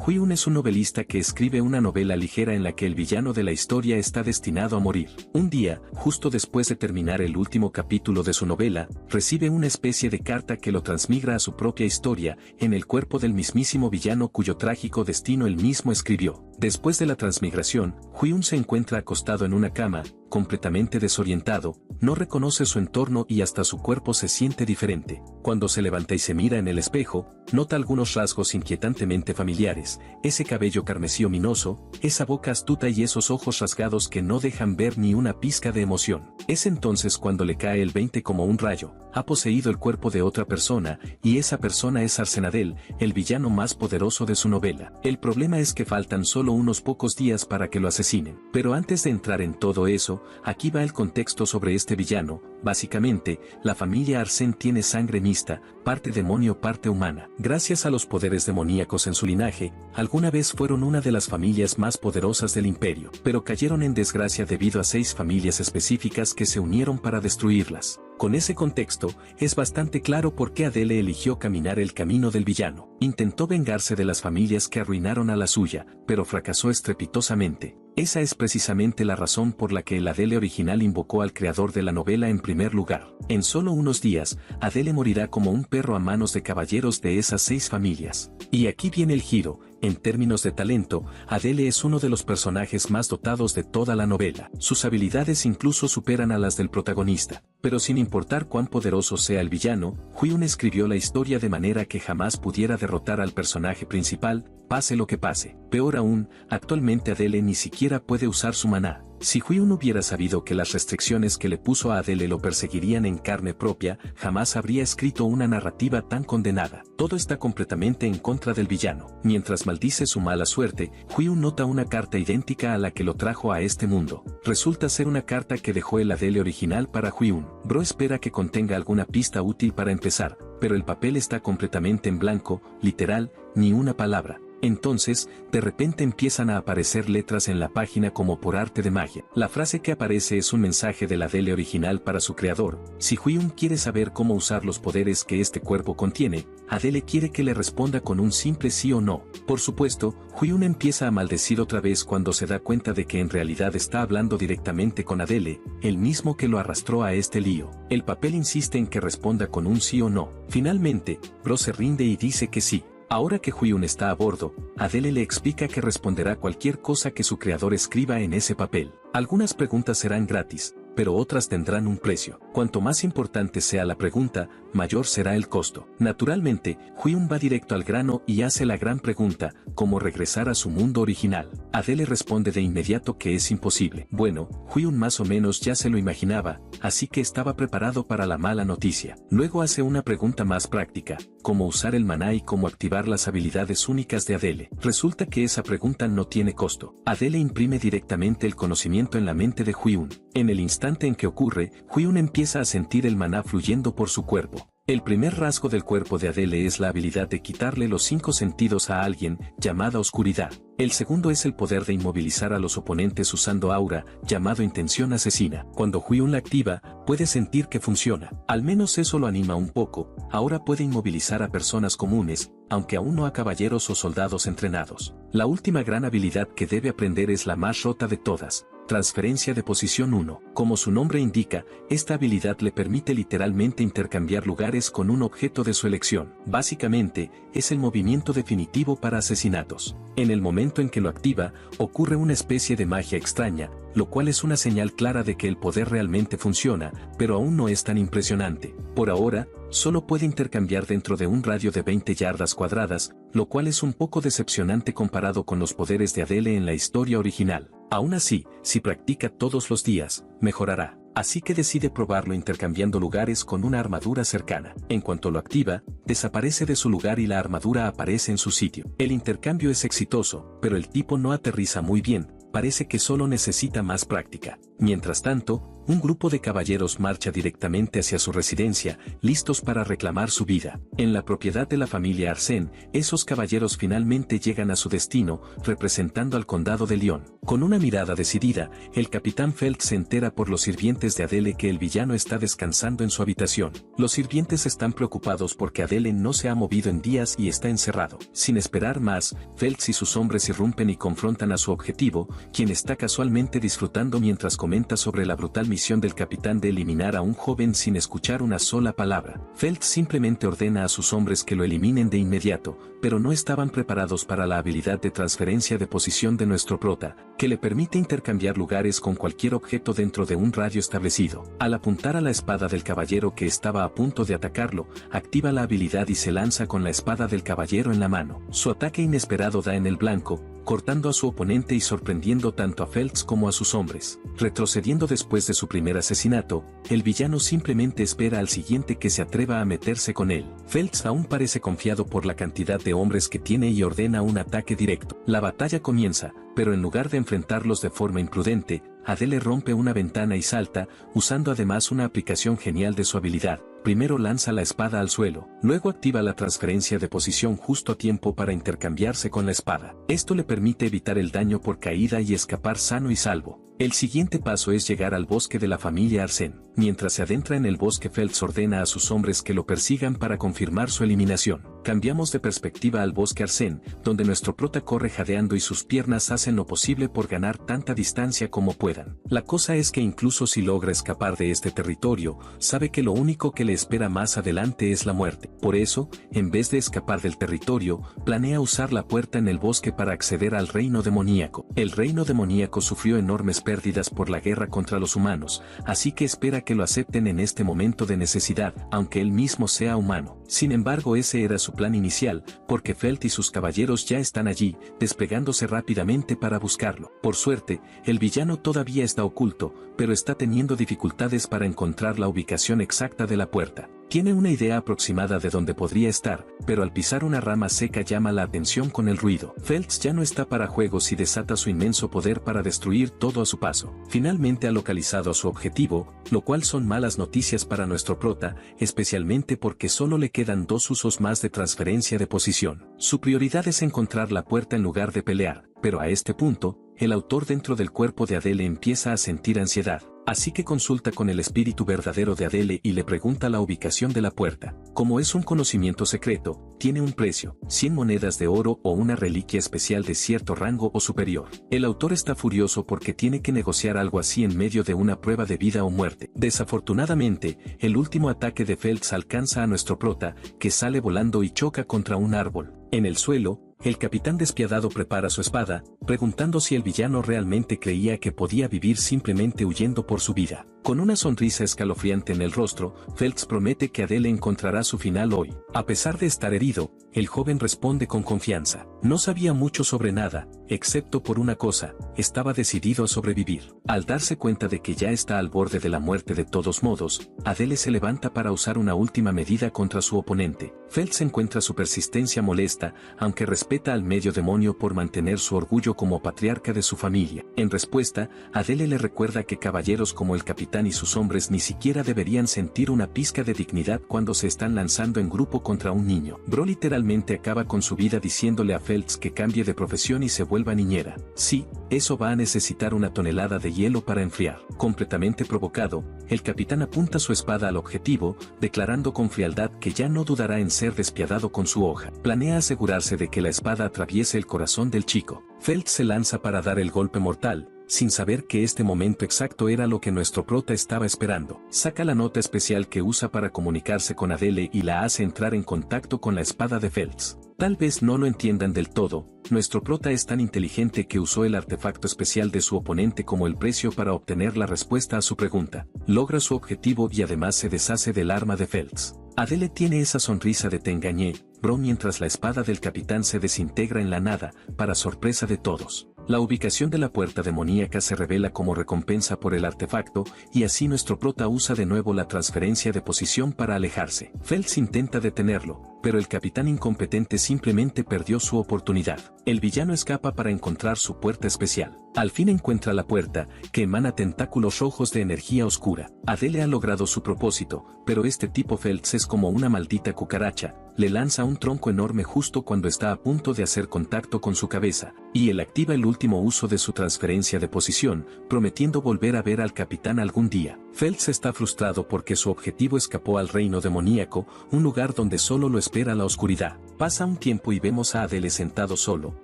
Hui-un es un novelista que escribe una novela ligera en la que el villano de la historia está destinado a morir. Un día, justo después de terminar el último capítulo de su novela, recibe una especie de carta que lo transmigra a su propia historia, en el cuerpo del mismísimo villano cuyo trágico destino él mismo escribió. Después de la transmigración, Hui-un se encuentra acostado en una cama, completamente desorientado, no reconoce su entorno y hasta su cuerpo se siente diferente. Cuando se levanta y se mira en el espejo, nota algunos rasgos inquietantemente familiares, ese cabello carmesí ominoso, esa boca astuta y esos ojos rasgados que no dejan ver ni una pizca de emoción. Es entonces cuando le cae el 20 como un rayo, ha poseído el cuerpo de otra persona, y esa persona es Arsenadel, el villano más poderoso de su novela. El problema es que faltan solo unos pocos días para que lo asesinen. Pero antes de entrar en todo eso, aquí va el contexto sobre este villano. Básicamente, la familia Arsène tiene sangre mixta, parte demonio parte humana. Gracias a los poderes demoníacos en su linaje, alguna vez fueron una de las familias más poderosas del imperio, pero cayeron en desgracia debido a 6 familias específicas que se unieron para destruirlas. Con ese contexto, es bastante claro por qué Adele eligió caminar el camino del villano. Intentó vengarse de las familias que arruinaron a la suya, pero fracasó estrepitosamente. Esa es precisamente la razón por la que el Adele original invocó al creador de la novela en primer lugar. En solo unos días, Adele morirá como un perro a manos de caballeros de esas 6 familias. Y aquí viene el giro. En términos de talento, Adele es uno de los personajes más dotados de toda la novela. Sus habilidades incluso superan a las del protagonista. Pero sin importar cuán poderoso sea el villano, Hui-un escribió la historia de manera que jamás pudiera derrotar al personaje principal, pase lo que pase. Peor aún, actualmente Adele ni siquiera puede usar su maná. Si Hui-un hubiera sabido que las restricciones que le puso a Adele lo perseguirían en carne propia, jamás habría escrito una narrativa tan condenada. Todo está completamente en contra del villano. Mientras maldice su mala suerte, Hui-un nota una carta idéntica a la que lo trajo a este mundo. Resulta ser una carta que dejó el Adele original para Hui-un. Bro espera que contenga alguna pista útil para empezar, pero el papel está completamente en blanco, literal, ni una palabra. Entonces, de repente empiezan a aparecer letras en la página como por arte de magia. La frase que aparece es un mensaje de la Adele original para su creador. Si Hui-un quiere saber cómo usar los poderes que este cuerpo contiene, Adele quiere que le responda con un simple sí o no. Por supuesto, Hui-un empieza a maldecir otra vez cuando se da cuenta de que en realidad está hablando directamente con Adele, el mismo que lo arrastró a este lío. El papel insiste en que responda con un sí o no. Finalmente, Bro se rinde y dice que sí. Ahora que Hui-un está a bordo, Adele le explica que responderá cualquier cosa que su creador escriba en ese papel. Algunas preguntas serán gratis, pero otras tendrán un precio. Cuanto más importante sea la pregunta, mayor será el costo. Naturalmente, Hui-un va directo al grano y hace la gran pregunta, ¿cómo regresar a su mundo original? Adele responde de inmediato que es imposible. Bueno, Hui-un más o menos ya se lo imaginaba, así que estaba preparado para la mala noticia. Luego hace una pregunta más práctica, ¿cómo usar el maná y cómo activar las habilidades únicas de Adele? Resulta que esa pregunta no tiene costo. Adele imprime directamente el conocimiento en la mente de Hui-un. En el instante en que ocurre, Hui-un empieza a sentir el maná fluyendo por su cuerpo. El primer rasgo del cuerpo de Adele es la habilidad de quitarle los 5 sentidos a alguien, llamada oscuridad. El segundo es el poder de inmovilizar a los oponentes usando aura, llamado intención asesina. Cuando Hui-un la activa, puede sentir que funciona. Al menos eso lo anima un poco. Ahora puede inmovilizar a personas comunes, aunque aún no a caballeros o soldados entrenados. La última gran habilidad que debe aprender es la más rota de todas. Transferencia de posición 1. Como su nombre indica, esta habilidad le permite literalmente intercambiar lugares con un objeto de su elección. Básicamente, es el movimiento definitivo para asesinatos. En el momento en que lo activa, ocurre una especie de magia extraña, lo cual es una señal clara de que el poder realmente funciona, pero aún no es tan impresionante. Por ahora, solo puede intercambiar dentro de un radio de 20 yardas cuadradas, lo cual es un poco decepcionante comparado con los poderes de Adele en la historia original. Aún así, si practica todos los días, mejorará. Así que decide probarlo intercambiando lugares con una armadura cercana. En cuanto lo activa, desaparece de su lugar y la armadura aparece en su sitio. El intercambio es exitoso, pero el tipo no aterriza muy bien. Parece que solo necesita más práctica. Mientras tanto, un grupo de caballeros marcha directamente hacia su residencia, listos para reclamar su vida. En la propiedad de la familia Arsène, esos caballeros finalmente llegan a su destino, representando al condado de Lyon. Con una mirada decidida, el capitán Feltz se entera por los sirvientes de Adele que el villano está descansando en su habitación. Los sirvientes están preocupados porque Adele no se ha movido en días y está encerrado. Sin esperar más, Feltz y sus hombres irrumpen y confrontan a su objetivo, quien está casualmente disfrutando mientras comenta sobre la brutal misión del capitán de eliminar a un joven sin escuchar una sola palabra. Feltz simplemente ordena a sus hombres que lo eliminen de inmediato, pero no estaban preparados para la habilidad de transferencia de posición de nuestro prota, que le permite intercambiar lugares con cualquier objeto dentro de un radio establecido. Al apuntar a la espada del caballero que estaba a punto de atacarlo, activa la habilidad y se lanza con la espada del caballero en la mano. Su ataque inesperado da en el blanco, cortando a su oponente y sorprendiendo tanto a Feltz como a sus hombres. Retrocediendo después de su primer asesinato, el villano simplemente espera al siguiente que se atreva a meterse con él. Feltz aún parece confiado por la cantidad de hombres que tiene y ordena un ataque directo. La batalla comienza, pero en lugar de enfrentarlos de forma imprudente, Adele rompe una ventana y salta, usando además una aplicación genial de su habilidad. Primero lanza la espada al suelo, luego activa la transferencia de posición justo a tiempo para intercambiarse con la espada. Esto le permite evitar el daño por caída y escapar sano y salvo. El siguiente paso es llegar al bosque de la familia Arsène. Mientras se adentra en el bosque, Feltz ordena a sus hombres que lo persigan para confirmar su eliminación. Cambiamos de perspectiva al bosque Arsène, donde nuestro prota corre jadeando y sus piernas hacen lo posible por ganar tanta distancia como puedan. La cosa es que incluso si logra escapar de este territorio, sabe que lo único que le espera más adelante es la muerte. Por eso, en vez de escapar del territorio, planea usar la puerta en el bosque para acceder al reino demoníaco. El reino demoníaco sufrió enormes pérdidas por la guerra contra los humanos, así que espera que lo acepten en este momento de necesidad, aunque él mismo sea humano. Sin embargo, ese era su plan inicial, porque Feltz y sus caballeros ya están allí, desplegándose rápidamente para buscarlo. Por suerte, el villano todavía está oculto, pero está teniendo dificultades para encontrar la ubicación exacta de la puerta. Tiene una idea aproximada de dónde podría estar, pero al pisar una rama seca llama la atención con el ruido. Feltz ya no está para juegos y desata su inmenso poder para destruir todo a su paso. Finalmente ha localizado a su objetivo, lo cual son malas noticias para nuestro prota, especialmente porque solo le quedan 2 usos más de transferencia de posición. Su prioridad es encontrar la puerta en lugar de pelear, pero a este punto, el autor dentro del cuerpo de Adele empieza a sentir ansiedad. Así que consulta con el espíritu verdadero de Adele y le pregunta la ubicación de la puerta. Como es un conocimiento secreto, tiene un precio, 100 monedas de oro o una reliquia especial de cierto rango o superior. El autor está furioso porque tiene que negociar algo así en medio de una prueba de vida o muerte. Desafortunadamente, el último ataque de Feltz alcanza a nuestro prota, que sale volando y choca contra un árbol. En el suelo, el capitán despiadado prepara su espada, preguntando si el villano realmente creía que podía vivir simplemente huyendo por su vida. Con una sonrisa escalofriante en el rostro, Feltz promete que Adele encontrará su final hoy. A pesar de estar herido, el joven responde con confianza. No sabía mucho sobre nada, excepto por una cosa, estaba decidido a sobrevivir. Al darse cuenta de que ya está al borde de la muerte de todos modos, Adele se levanta para usar una última medida contra su oponente. Feltz encuentra su persistencia molesta, aunque respeta al medio demonio por mantener su orgullo como patriarca de su familia. En respuesta, Adele le recuerda que caballeros como el capitán y sus hombres ni siquiera deberían sentir una pizca de dignidad cuando se están lanzando en grupo contra un niño. Bro literalmente acaba con su vida diciéndole a Feltz que cambie de profesión y se vuelva niñera. Sí, eso va a necesitar una tonelada de hielo para enfriar. Completamente provocado, el capitán apunta su espada al objetivo, declarando con frialdad que ya no dudará en ser despiadado con su hoja. Planea asegurarse de que la espada atraviese el corazón del chico. Feltz se lanza para dar el golpe mortal, sin saber que este momento exacto era lo que nuestro prota estaba esperando. Saca la nota especial que usa para comunicarse con Adele y la hace entrar en contacto con la espada de Feltz. Tal vez no lo entiendan del todo, nuestro prota es tan inteligente que usó el artefacto especial de su oponente como el precio para obtener la respuesta a su pregunta. Logra su objetivo y además se deshace del arma de Feltz. Adele tiene esa sonrisa de "te engañé, bro", mientras la espada del capitán se desintegra en la nada, para sorpresa de todos. La ubicación de la puerta demoníaca se revela como recompensa por el artefacto, y así nuestro prota usa de nuevo la transferencia de posición para alejarse. Feltz intenta detenerlo, pero el capitán incompetente simplemente perdió su oportunidad. El villano escapa para encontrar su puerta especial. Al fin encuentra la puerta, que emana tentáculos rojos de energía oscura. Adele ha logrado su propósito, pero este tipo Feltz es como una maldita cucaracha. Le lanza un tronco enorme justo cuando está a punto de hacer contacto con su cabeza, y él activa el último uso de su transferencia de posición, prometiendo volver a ver al capitán algún día. Feltz está frustrado porque su objetivo escapó al reino demoníaco, un lugar donde solo lo espera la oscuridad. Pasa un tiempo y vemos a Adele sentado solo,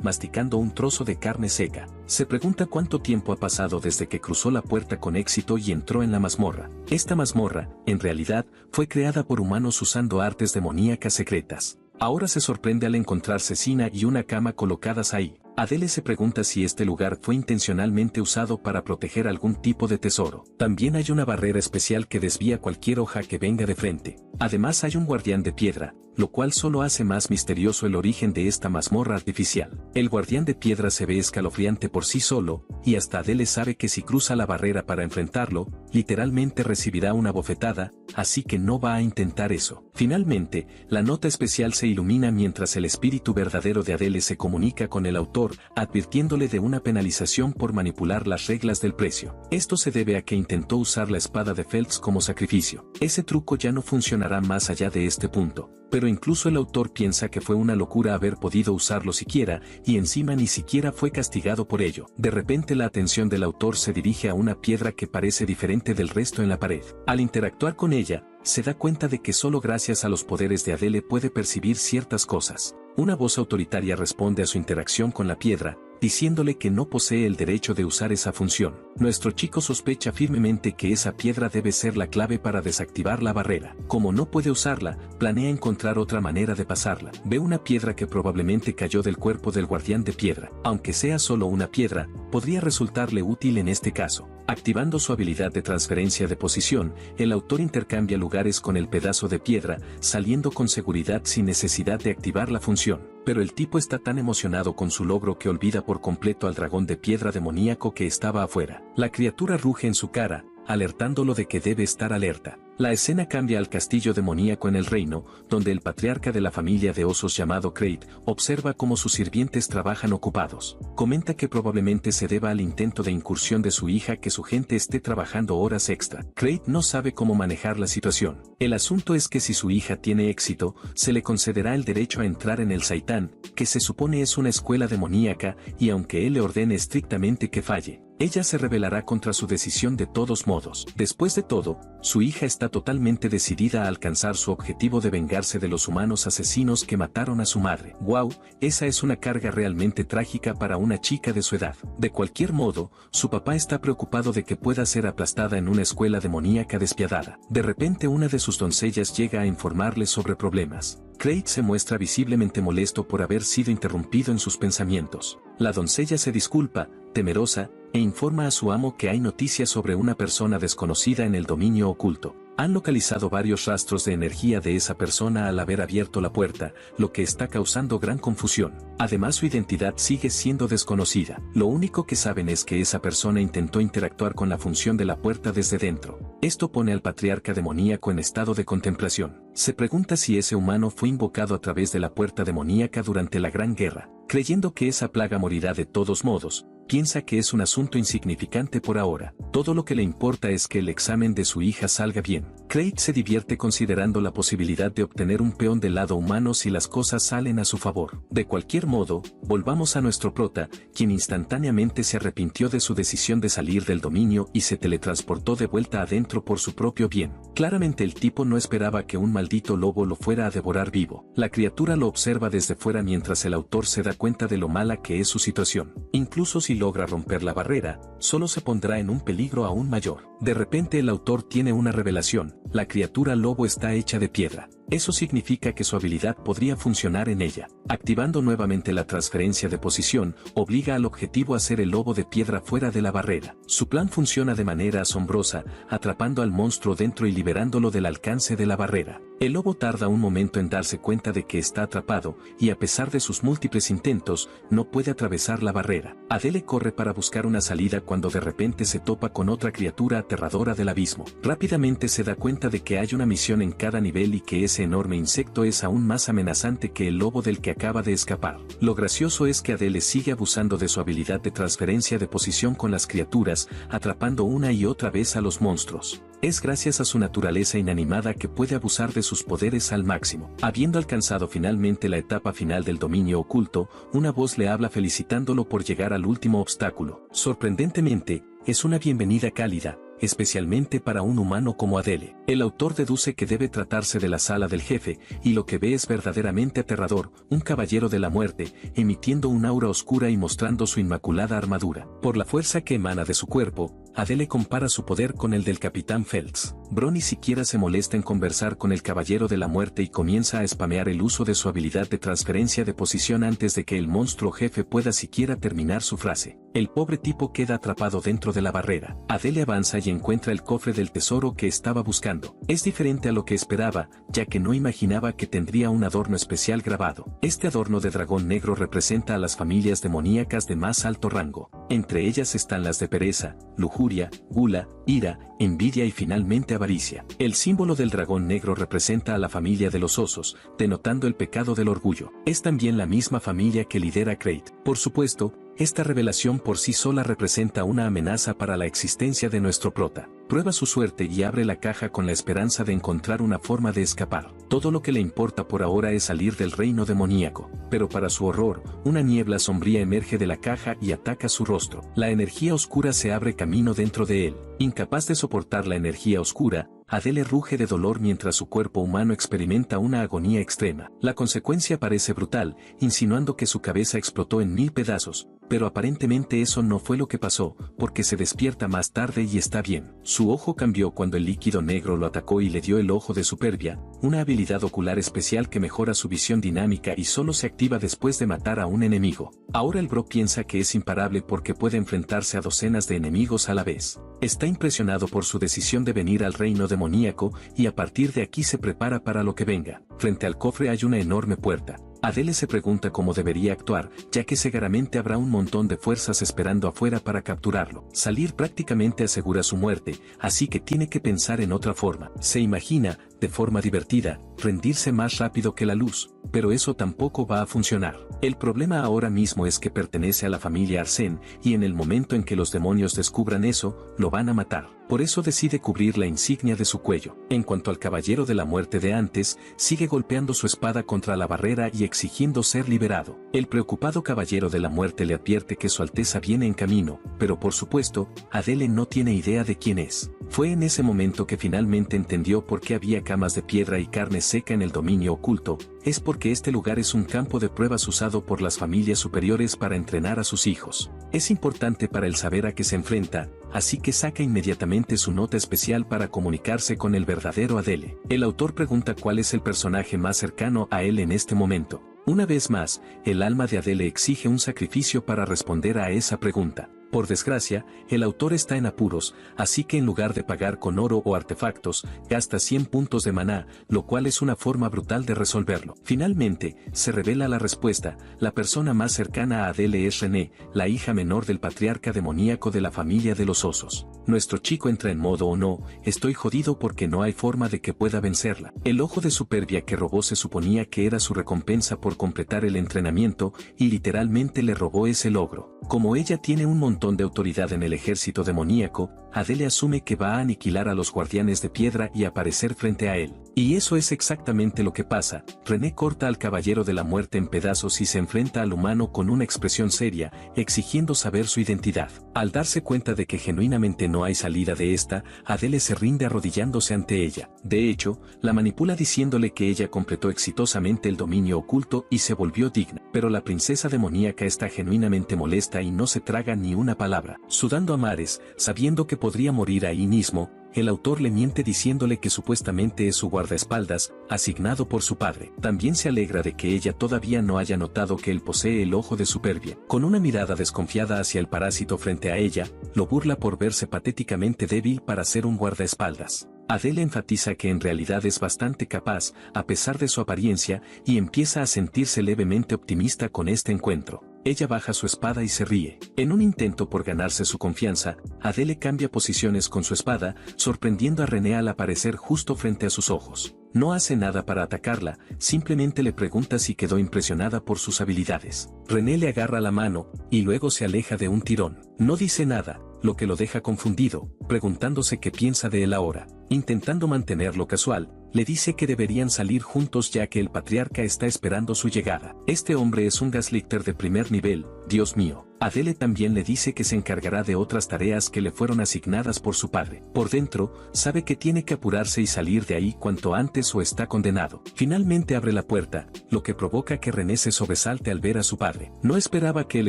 masticando un trozo de carne seca. Se pregunta cuánto tiempo ha pasado desde que cruzó la puerta con éxito y entró en la mazmorra. Esta mazmorra, en realidad, fue creada por humanos usando artes demoníacas secretas. Ahora se sorprende al encontrar cecina y una cama colocadas ahí. Adele se pregunta si este lugar fue intencionalmente usado para proteger algún tipo de tesoro. También hay una barrera especial que desvía cualquier hoja que venga de frente. Además hay un guardián de piedra, lo cual solo hace más misterioso el origen de esta mazmorra artificial. El guardián de piedra se ve escalofriante por sí solo, y hasta Adele sabe que si cruza la barrera para enfrentarlo, literalmente recibirá una bofetada, así que no va a intentar eso. Finalmente, la nota especial se ilumina mientras el espíritu verdadero de Adele se comunica con el autor, advirtiéndole de una penalización por manipular las reglas del precio. Esto se debe a que intentó usar la espada de Feltz como sacrificio. Ese truco ya no funcionará más allá de este punto, pero incluso el autor piensa que fue una locura haber podido usarlo siquiera, y encima ni siquiera fue castigado por ello. De repente la atención del autor se dirige a una piedra que parece diferente del resto en la pared. Al interactuar con ella, se da cuenta de que solo gracias a los poderes de Adele puede percibir ciertas cosas. Una voz autoritaria responde a su interacción con la piedra, diciéndole que no posee el derecho de usar esa función. Nuestro chico sospecha firmemente que esa piedra debe ser la clave para desactivar la barrera. Como no puede usarla, planea encontrar otra manera de pasarla. Ve una piedra que probablemente cayó del cuerpo del guardián de piedra. Aunque sea solo una piedra, podría resultarle útil en este caso. Activando su habilidad de transferencia de posición, el autor intercambia lugares con el pedazo de piedra, saliendo con seguridad sin necesidad de activar la función. Pero el tipo está tan emocionado con su logro que olvida por completo al dragón de piedra demoníaco que estaba afuera. La criatura ruge en su cara, alertándolo de que debe estar alerta. La escena cambia al castillo demoníaco en el reino, donde el patriarca de la familia de osos llamado Kraid observa cómo sus sirvientes trabajan ocupados. Comenta que probablemente se deba al intento de incursión de su hija que su gente esté trabajando horas extra. Kraid no sabe cómo manejar la situación. El asunto es que si su hija tiene éxito, se le concederá el derecho a entrar en el Saitán, que se supone es una escuela demoníaca, y aunque él le ordene estrictamente que falle, ella se rebelará contra su decisión de todos modos. Después de todo, su hija está totalmente decidida a alcanzar su objetivo de vengarse de los humanos asesinos que mataron a su madre. ¡Wow! Esa es una carga realmente trágica para una chica de su edad. De cualquier modo, su papá está preocupado de que pueda ser aplastada en una escuela demoníaca despiadada. De repente una de sus doncellas llega a informarle sobre problemas. Kraid se muestra visiblemente molesto por haber sido interrumpido en sus pensamientos. La doncella se disculpa, temerosa, e informa a su amo que hay noticias sobre una persona desconocida en el dominio oculto. Han localizado varios rastros de energía de esa persona al haber abierto la puerta, lo que está causando gran confusión. Además su identidad sigue siendo desconocida. Lo único que saben es que esa persona intentó interactuar con la función de la puerta desde dentro. Esto pone al patriarca demoníaco en estado de contemplación. Se pregunta si ese humano fue invocado a través de la puerta demoníaca durante la Gran Guerra. Creyendo que esa plaga morirá de todos modos, piensa que es un asunto insignificante por ahora. Todo lo que le importa es que el examen de su hija salga bien. Kraid se divierte considerando la posibilidad de obtener un peón del lado humano si las cosas salen a su favor. De cualquier modo, volvamos a nuestro prota, quien instantáneamente se arrepintió de su decisión de salir del dominio y se teletransportó de vuelta adentro por su propio bien. Claramente el tipo no esperaba que un maldito lobo lo fuera a devorar vivo. La criatura lo observa desde fuera mientras el autor se da cuenta de lo mala que es su situación. Incluso si logra romper la barrera, solo se pondrá en un peligro aún mayor. De repente el autor tiene una revelación: la criatura lobo está hecha de piedra. Eso significa que su habilidad podría funcionar en ella. Activando nuevamente la transferencia de posición, obliga al objetivo a hacer el lobo de piedra fuera de la barrera. Su plan funciona de manera asombrosa, atrapando al monstruo dentro y liberándolo del alcance de la barrera. El lobo tarda un momento en darse cuenta de que está atrapado, y a pesar de sus múltiples intentos, no puede atravesar la barrera. Adele corre para buscar una salida cuando de repente se topa con otra criatura aterradora del abismo. Rápidamente se da cuenta de que hay una misión en cada nivel y que ese enorme insecto es aún más amenazante que el lobo del que acaba de escapar. Lo gracioso es que Adele sigue abusando de su habilidad de transferencia de posición con las criaturas, atrapando una y otra vez a los monstruos. Es gracias a su naturaleza inanimada que puede abusar de sus poderes al máximo. Habiendo alcanzado finalmente la etapa final del dominio oculto, una voz le habla felicitándolo por llegar al último obstáculo. Sorprendentemente, es una bienvenida cálida, especialmente para un humano como Adele. El autor deduce que debe tratarse de la sala del jefe, y lo que ve es verdaderamente aterrador, un caballero de la muerte, emitiendo un aura oscura y mostrando su inmaculada armadura. Por la fuerza que emana de su cuerpo, Adele compara su poder con el del Capitán Phelps. Bron ni siquiera se molesta en conversar con el caballero de la muerte y comienza a spamear el uso de su habilidad de transferencia de posición antes de que el monstruo jefe pueda siquiera terminar su frase. El pobre tipo queda atrapado dentro de la barrera. Adele avanza y encuentra el cofre del tesoro que estaba buscando. Es diferente a lo que esperaba, ya que no imaginaba que tendría un adorno especial grabado. Este adorno de dragón negro representa a las familias demoníacas de más alto rango. Entre ellas están las de pereza, lujuria, gula, ira, envidia y finalmente avaricia. El símbolo del dragón negro representa a la familia de los osos, denotando el pecado del orgullo. Es también la misma familia que lidera Crate. Por supuesto, esta revelación por sí sola representa una amenaza para la existencia de nuestro prota. Prueba su suerte y abre la caja con la esperanza de encontrar una forma de escapar. Todo lo que le importa por ahora es salir del reino demoníaco, pero para su horror, una niebla sombría emerge de la caja y ataca su rostro. La energía oscura se abre camino dentro de él. Incapaz de soportar la energía oscura, Adele ruge de dolor mientras su cuerpo humano experimenta una agonía extrema. La consecuencia parece brutal, insinuando que su cabeza explotó en 1000 pedazos, pero aparentemente eso no fue lo que pasó, porque se despierta más tarde y está bien. Su ojo cambió cuando el líquido negro lo atacó y le dio el ojo de superbia, una habilidad ocular especial que mejora su visión dinámica y solo se activa después de matar a un enemigo. Ahora el bro piensa que es imparable porque puede enfrentarse a docenas de enemigos a la vez. Está impresionado por su decisión de venir al reino demoníaco y a partir de aquí se prepara para lo que venga. Frente al cofre hay una enorme puerta. Adele se pregunta cómo debería actuar, ya que seguramente habrá un montón de fuerzas esperando afuera para capturarlo. Salir prácticamente asegura su muerte, así que tiene que pensar en otra forma. Se imagina, de forma divertida, rendirse más rápido que la luz, pero eso tampoco va a funcionar. El problema ahora mismo es que pertenece a la familia Arsène, y en el momento en que los demonios descubran eso, lo van a matar. Por eso decide cubrir la insignia de su cuello. En cuanto al caballero de la muerte de antes, sigue golpeando su espada contra la barrera y exigiendo ser liberado. El preocupado caballero de la muerte le advierte que su alteza viene en camino, pero por supuesto, Adele no tiene idea de quién es. Fue en ese momento que finalmente entendió por qué había camas de piedra y carne seca en el dominio oculto. Es porque este lugar es un campo de pruebas usado por las familias superiores para entrenar a sus hijos. Es importante para él saber a qué se enfrenta, así que saca inmediatamente su nota especial para comunicarse con el verdadero Adele. El autor pregunta cuál es el personaje más cercano a él en este momento. Una vez más, el alma de Adele exige un sacrificio para responder a esa pregunta. Por desgracia, el autor está en apuros, así que en lugar de pagar con oro o artefactos, gasta 100 puntos de maná, lo cual es una forma brutal de resolverlo. Finalmente, se revela la respuesta. La persona más cercana a Adele es René, la hija menor del patriarca demoníaco de la familia de los osos. Nuestro chico entra en modo o no, estoy jodido porque no hay forma de que pueda vencerla. El ojo de superbia que robó se suponía que era su recompensa por completar el entrenamiento, y literalmente le robó ese logro. Como ella tiene un montón de autoridad en el ejército demoníaco, Adele asume que va a aniquilar a los guardianes de piedra y aparecer frente a él. Y eso es exactamente lo que pasa. René corta al caballero de la muerte en pedazos y se enfrenta al humano con una expresión seria, exigiendo saber su identidad. Al darse cuenta de que genuinamente no hay salida de esta, Adele se rinde arrodillándose ante ella. De hecho, la manipula diciéndole que ella completó exitosamente el dominio oculto y se volvió digna. Pero la princesa demoníaca está genuinamente molesta y no se traga ni una palabra. Sudando a mares, sabiendo que podría morir ahí mismo, el autor le miente diciéndole que supuestamente es su guardaespaldas, asignado por su padre. También se alegra de que ella todavía no haya notado que él posee el ojo de Superbia. Con una mirada desconfiada hacia el parásito frente a ella, lo burla por verse patéticamente débil para ser un guardaespaldas. Adele enfatiza que en realidad es bastante capaz, a pesar de su apariencia, y empieza a sentirse levemente optimista con este encuentro. Ella baja su espada y se ríe. En un intento por ganarse su confianza, Adele cambia posiciones con su espada, sorprendiendo a René al aparecer justo frente a sus ojos. No hace nada para atacarla, simplemente le pregunta si quedó impresionada por sus habilidades. René le agarra la mano, y luego se aleja de un tirón. No dice nada, lo que lo deja confundido, preguntándose qué piensa de él ahora. Intentando mantenerlo casual, le dice que deberían salir juntos ya que el patriarca está esperando su llegada. Este hombre es un gaslighter de primer nivel, Dios mío. Adele también le dice que se encargará de otras tareas que le fueron asignadas por su padre. Por dentro, sabe que tiene que apurarse y salir de ahí cuanto antes o está condenado. Finalmente abre la puerta, lo que provoca que René se sobresalte al ver a su padre. No esperaba que él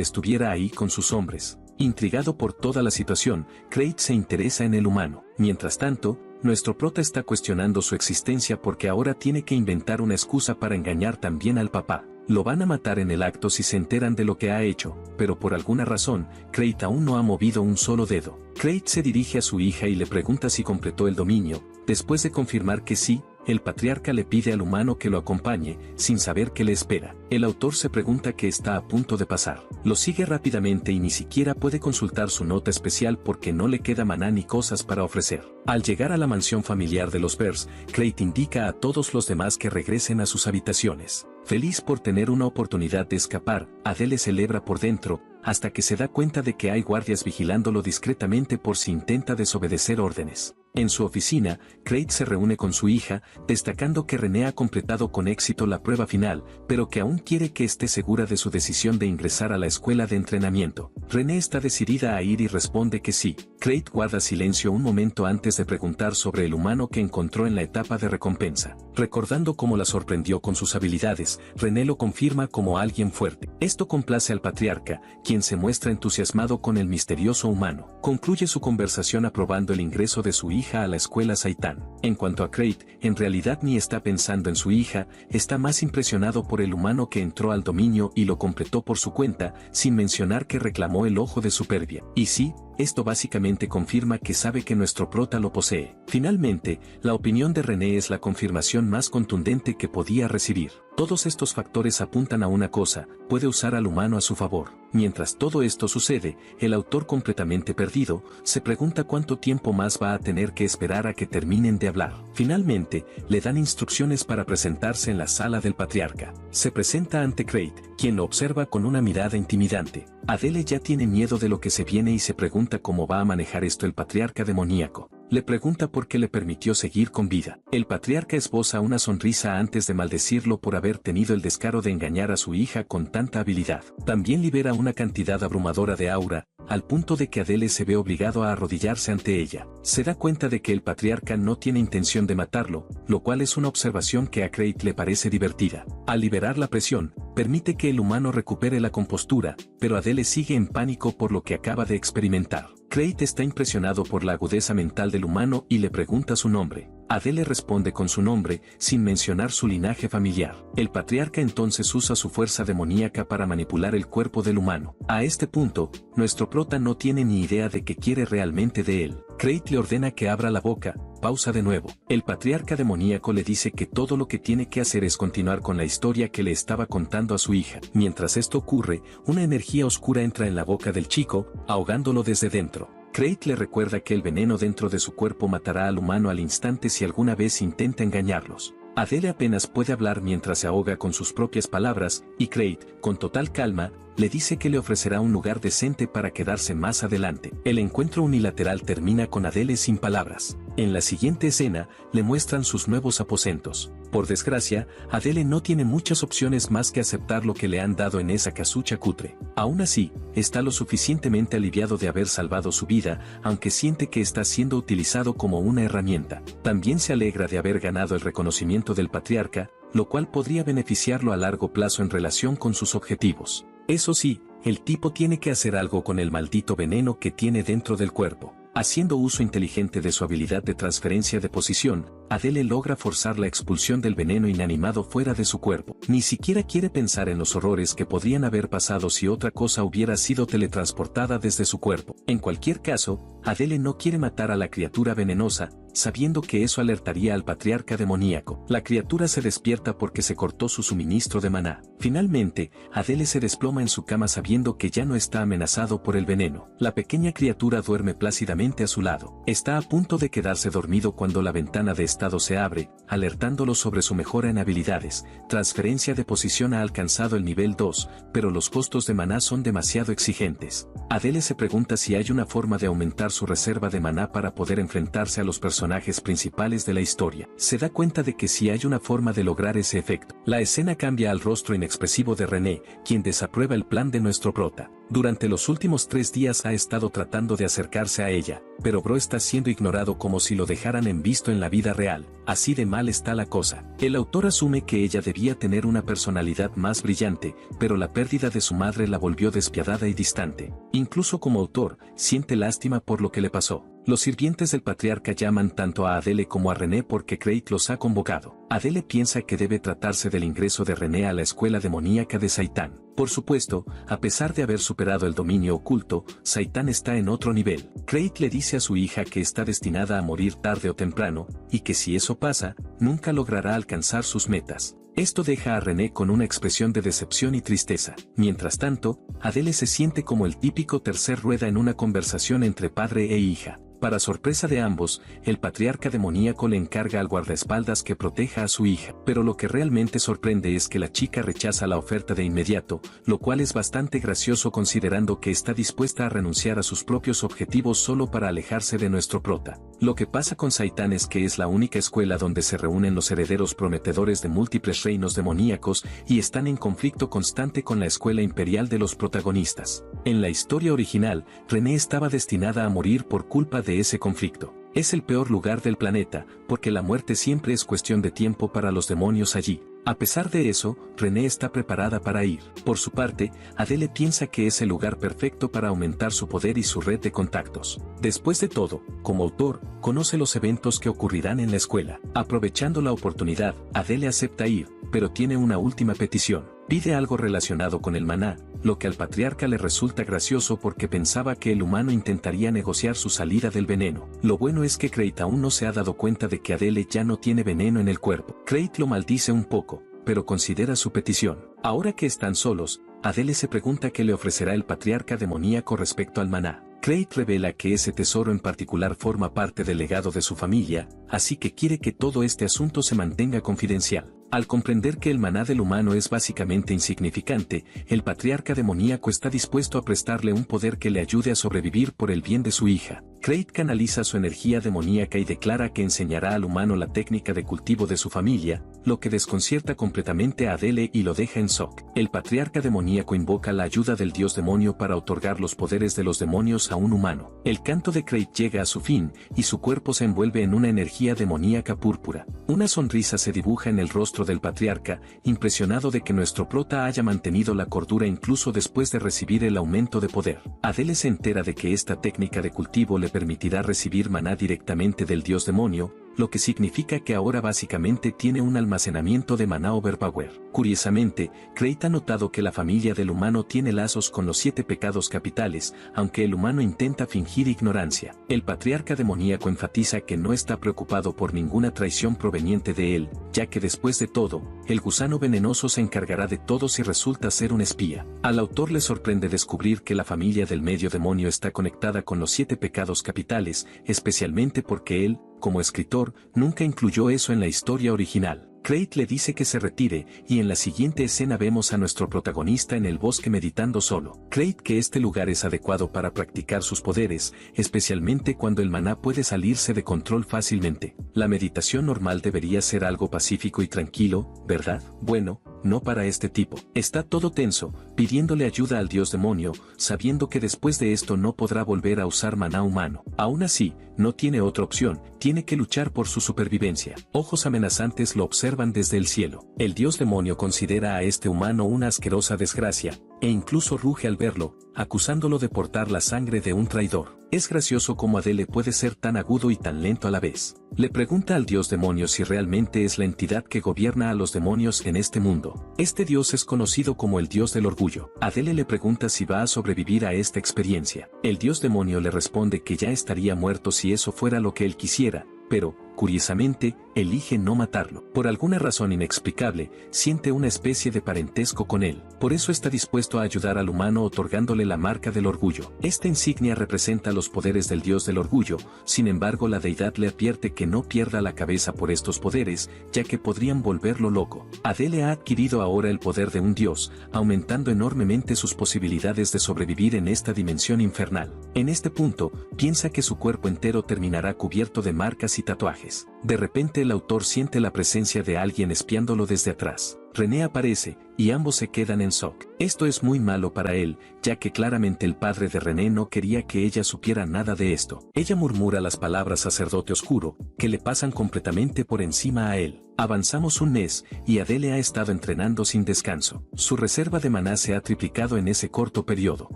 estuviera ahí con sus hombres. Intrigado por toda la situación, Craig se interesa en el humano. Mientras tanto, nuestro prota está cuestionando su existencia porque ahora tiene que inventar una excusa para engañar también al papá. Lo van a matar en el acto si se enteran de lo que ha hecho, pero por alguna razón, Craig aún no ha movido un solo dedo. Craig se dirige a su hija y le pregunta si completó el dominio. Después de confirmar que sí, el patriarca le pide al humano que lo acompañe, sin saber qué le espera. El autor se pregunta qué está a punto de pasar. Lo sigue rápidamente y ni siquiera puede consultar su nota especial porque no le queda maná ni cosas para ofrecer. Al llegar a la mansión familiar de los Bears, Craig indica a todos los demás que regresen a sus habitaciones. Feliz por tener una oportunidad de escapar, Adele celebra por dentro, hasta que se da cuenta de que hay guardias vigilándolo discretamente por si intenta desobedecer órdenes. En su oficina, Craig se reúne con su hija, destacando que René ha completado con éxito la prueba final, pero que aún quiere que esté segura de su decisión de ingresar a la escuela de entrenamiento. René está decidida a ir y responde que sí. Craig guarda silencio un momento antes de preguntar sobre el humano que encontró en la etapa de recompensa. Recordando cómo la sorprendió con sus habilidades, René lo confirma como alguien fuerte. Esto complace al patriarca, quien se muestra entusiasmado con el misterioso humano. Concluye su conversación aprobando el ingreso de su hija a la escuela Seitan. En cuanto a Craig, en realidad ni está pensando en su hija, está más impresionado por el humano que entró al dominio y lo completó por su cuenta, sin mencionar que reclamó el ojo de Superbia. Y sí, esto básicamente confirma que sabe que nuestro prota lo posee. Finalmente, la opinión de René es la confirmación más contundente que podía recibir. Todos estos factores apuntan a una cosa: puede usar al humano a su favor. Mientras todo esto sucede, el autor, completamente perdido, se pregunta cuánto tiempo más va a tener que esperar a que terminen de hablar. Finalmente, le dan instrucciones para presentarse en la sala del patriarca. Se presenta ante Craig, quien lo observa con una mirada intimidante. Adele ya tiene miedo de lo que se viene y se pregunta cómo va a manejar esto el patriarca demoníaco. Le pregunta por qué le permitió seguir con vida. El patriarca esboza una sonrisa antes de maldecirlo por haber tenido el descaro de engañar a su hija con tanta habilidad. También libera una cantidad abrumadora de aura, al punto de que Adele se ve obligado a arrodillarse ante ella. Se da cuenta de que el patriarca no tiene intención de matarlo, lo cual es una observación que a Craig le parece divertida. Al liberar la presión, permite que el humano recupere la compostura, pero Adele sigue en pánico por lo que acaba de experimentar. Craig está impresionado por la agudeza mental del humano y le pregunta su nombre. Adele responde con su nombre, sin mencionar su linaje familiar. El patriarca entonces usa su fuerza demoníaca para manipular el cuerpo del humano. A este punto, nuestro prota no tiene ni idea de qué quiere realmente de él. Craig le ordena que abra la boca. Pausa de nuevo. El patriarca demoníaco le dice que todo lo que tiene que hacer es continuar con la historia que le estaba contando a su hija. Mientras esto ocurre, una energía oscura entra en la boca del chico, ahogándolo desde dentro. Craig le recuerda que el veneno dentro de su cuerpo matará al humano al instante si alguna vez intenta engañarlos. Adele apenas puede hablar mientras se ahoga con sus propias palabras, y Craig, con total calma, le dice que le ofrecerá un lugar decente para quedarse más adelante. El encuentro unilateral termina con Adele sin palabras. En la siguiente escena, le muestran sus nuevos aposentos. Por desgracia, Adele no tiene muchas opciones más que aceptar lo que le han dado en esa casucha cutre. Aún así, está lo suficientemente aliviado de haber salvado su vida, aunque siente que está siendo utilizado como una herramienta. También se alegra de haber ganado el reconocimiento del patriarca, lo cual podría beneficiarlo a largo plazo en relación con sus objetivos. Eso sí, el tipo tiene que hacer algo con el maldito veneno que tiene dentro del cuerpo. Haciendo uso inteligente de su habilidad de transferencia de posición, Adele logra forzar la expulsión del veneno inanimado fuera de su cuerpo. Ni siquiera quiere pensar en los horrores que podrían haber pasado si otra cosa hubiera sido teletransportada desde su cuerpo. En cualquier caso, Adele no quiere matar a la criatura venenosa, sabiendo que eso alertaría al patriarca demoníaco. La criatura se despierta porque se cortó su suministro de maná. Finalmente, Adele se desploma en su cama sabiendo que ya no está amenazado por el veneno. La pequeña criatura duerme plácidamente a su lado. Está a punto de quedarse dormido cuando la ventana de estado se abre, alertándolo sobre su mejora en habilidades. Transferencia de posición ha alcanzado el nivel 2, pero los costos de maná son demasiado exigentes. Adele se pregunta si hay una forma de aumentar su reserva de maná para poder enfrentarse a los personajes principales de la historia. Se da cuenta de que sí hay una forma de lograr ese efecto. La escena cambia al rostro inexpresivo de René, quien desaprueba el plan de nuestro prota. Durante los últimos 3 días ha estado tratando de acercarse a ella, pero Bro está siendo ignorado como si lo dejaran en visto en la vida real. Así de mal está la cosa. El autor asume que ella debía tener una personalidad más brillante, pero la pérdida de su madre la volvió despiadada y distante. Incluso como autor, siente lástima por lo que le pasó. Los sirvientes del patriarca llaman tanto a Adele como a René porque Crate los ha convocado. Adele piensa que debe tratarse del ingreso de René a la escuela demoníaca de Saitán. Por supuesto, a pesar de haber superado el dominio oculto, Saitán está en otro nivel. Crate le dice a su hija que está destinada a morir tarde o temprano, y que si eso pasa, nunca logrará alcanzar sus metas. Esto deja a René con una expresión de decepción y tristeza. Mientras tanto, Adele se siente como el típico tercer rueda en una conversación entre padre e hija. Para sorpresa de ambos, el patriarca demoníaco le encarga al guardaespaldas que proteja a su hija. Pero lo que realmente sorprende es que la chica rechaza la oferta de inmediato, lo cual es bastante gracioso considerando que está dispuesta a renunciar a sus propios objetivos solo para alejarse de nuestro prota. Lo que pasa con Saitán es que es la única escuela donde se reúnen los herederos prometedores de múltiples reinos demoníacos y están en conflicto constante con la escuela imperial de los protagonistas. En la historia original, René estaba destinada a morir por culpa de ese conflicto. Es el peor lugar del planeta, porque la muerte siempre es cuestión de tiempo para los demonios allí. A pesar de eso, René está preparada para ir. Por su parte, Adele piensa que es el lugar perfecto para aumentar su poder y su red de contactos. Después de todo, como autor, conoce los eventos que ocurrirán en la escuela. Aprovechando la oportunidad, Adele acepta ir, pero tiene una última petición. Pide algo relacionado con el maná, lo que al patriarca le resulta gracioso porque pensaba que el humano intentaría negociar su salida del veneno. Lo bueno es que Crate aún no se ha dado cuenta de que Adele ya no tiene veneno en el cuerpo. Crate lo maldice un poco, pero considera su petición. Ahora que están solos, Adele se pregunta qué le ofrecerá el patriarca demoníaco respecto al maná. Crate revela que ese tesoro en particular forma parte del legado de su familia, así que quiere que todo este asunto se mantenga confidencial. Al comprender que el maná del humano es básicamente insignificante, el patriarca demoníaco está dispuesto a prestarle un poder que le ayude a sobrevivir por el bien de su hija. Crate canaliza su energía demoníaca y declara que enseñará al humano la técnica de cultivo de su familia, lo que desconcierta completamente a Adele y lo deja en shock. El patriarca demoníaco invoca la ayuda del dios demonio para otorgar los poderes de los demonios a un humano. El canto de Crate llega a su fin, y su cuerpo se envuelve en una energía demoníaca púrpura. Una sonrisa se dibuja en el rostro del patriarca, impresionado de que nuestro prota haya mantenido la cordura incluso después de recibir el aumento de poder. Adele se entera de que esta técnica de cultivo le permitirá recibir maná directamente del dios demonio, lo que significa que ahora básicamente tiene un almacenamiento de maná overpower. Curiosamente, Crate ha notado que la familia del humano tiene lazos con los 7 pecados capitales, aunque el humano intenta fingir ignorancia. El patriarca demoníaco enfatiza que no está preocupado por ninguna traición proveniente de él, ya que después de todo, el gusano venenoso se encargará de todo si resulta ser un espía. Al autor le sorprende descubrir que la familia del medio demonio está conectada con los 7 pecados capitales, especialmente porque él, como escritor, nunca incluyó eso en la historia original. Crate le dice que se retire, y en la siguiente escena vemos a nuestro protagonista en el bosque meditando solo. Crate que este lugar es adecuado para practicar sus poderes, especialmente cuando el maná puede salirse de control fácilmente. La meditación normal debería ser algo pacífico y tranquilo, ¿verdad? Bueno, no para este tipo. Está todo tenso, pidiéndole ayuda al dios demonio, sabiendo que después de esto no podrá volver a usar maná humano. Aún así, no tiene otra opción, tiene que luchar por su supervivencia. Ojos amenazantes lo observan desde el cielo. El dios demonio considera a este humano una asquerosa desgracia, e incluso ruge al verlo, acusándolo de portar la sangre de un traidor. Es gracioso cómo Adele puede ser tan agudo y tan lento a la vez. Le pregunta al dios demonio si realmente es la entidad que gobierna a los demonios en este mundo. Este dios es conocido como el dios del orgullo. Adele le pregunta si va a sobrevivir a esta experiencia. El dios demonio le responde que ya estaría muerto si eso fuera lo que él quisiera, pero, curiosamente, elige no matarlo. Por alguna razón inexplicable, siente una especie de parentesco con él. Por eso está dispuesto a ayudar al humano otorgándole la marca del orgullo. Esta insignia representa los poderes del dios del orgullo, sin embargo la deidad le advierte que no pierda la cabeza por estos poderes, ya que podrían volverlo loco. Adele ha adquirido ahora el poder de un dios, aumentando enormemente sus posibilidades de sobrevivir en esta dimensión infernal. En este punto, piensa que su cuerpo entero terminará cubierto de marcas y tatuajes. De repente el autor siente la presencia de alguien espiándolo desde atrás. René aparece, y ambos se quedan en shock. Esto es muy malo para él, ya que claramente el padre de René no quería que ella supiera nada de esto. Ella murmura las palabras sacerdote oscuro, que le pasan completamente por encima a él. Avanzamos un mes, y Adele ha estado entrenando sin descanso. Su reserva de maná se ha triplicado en ese corto periodo.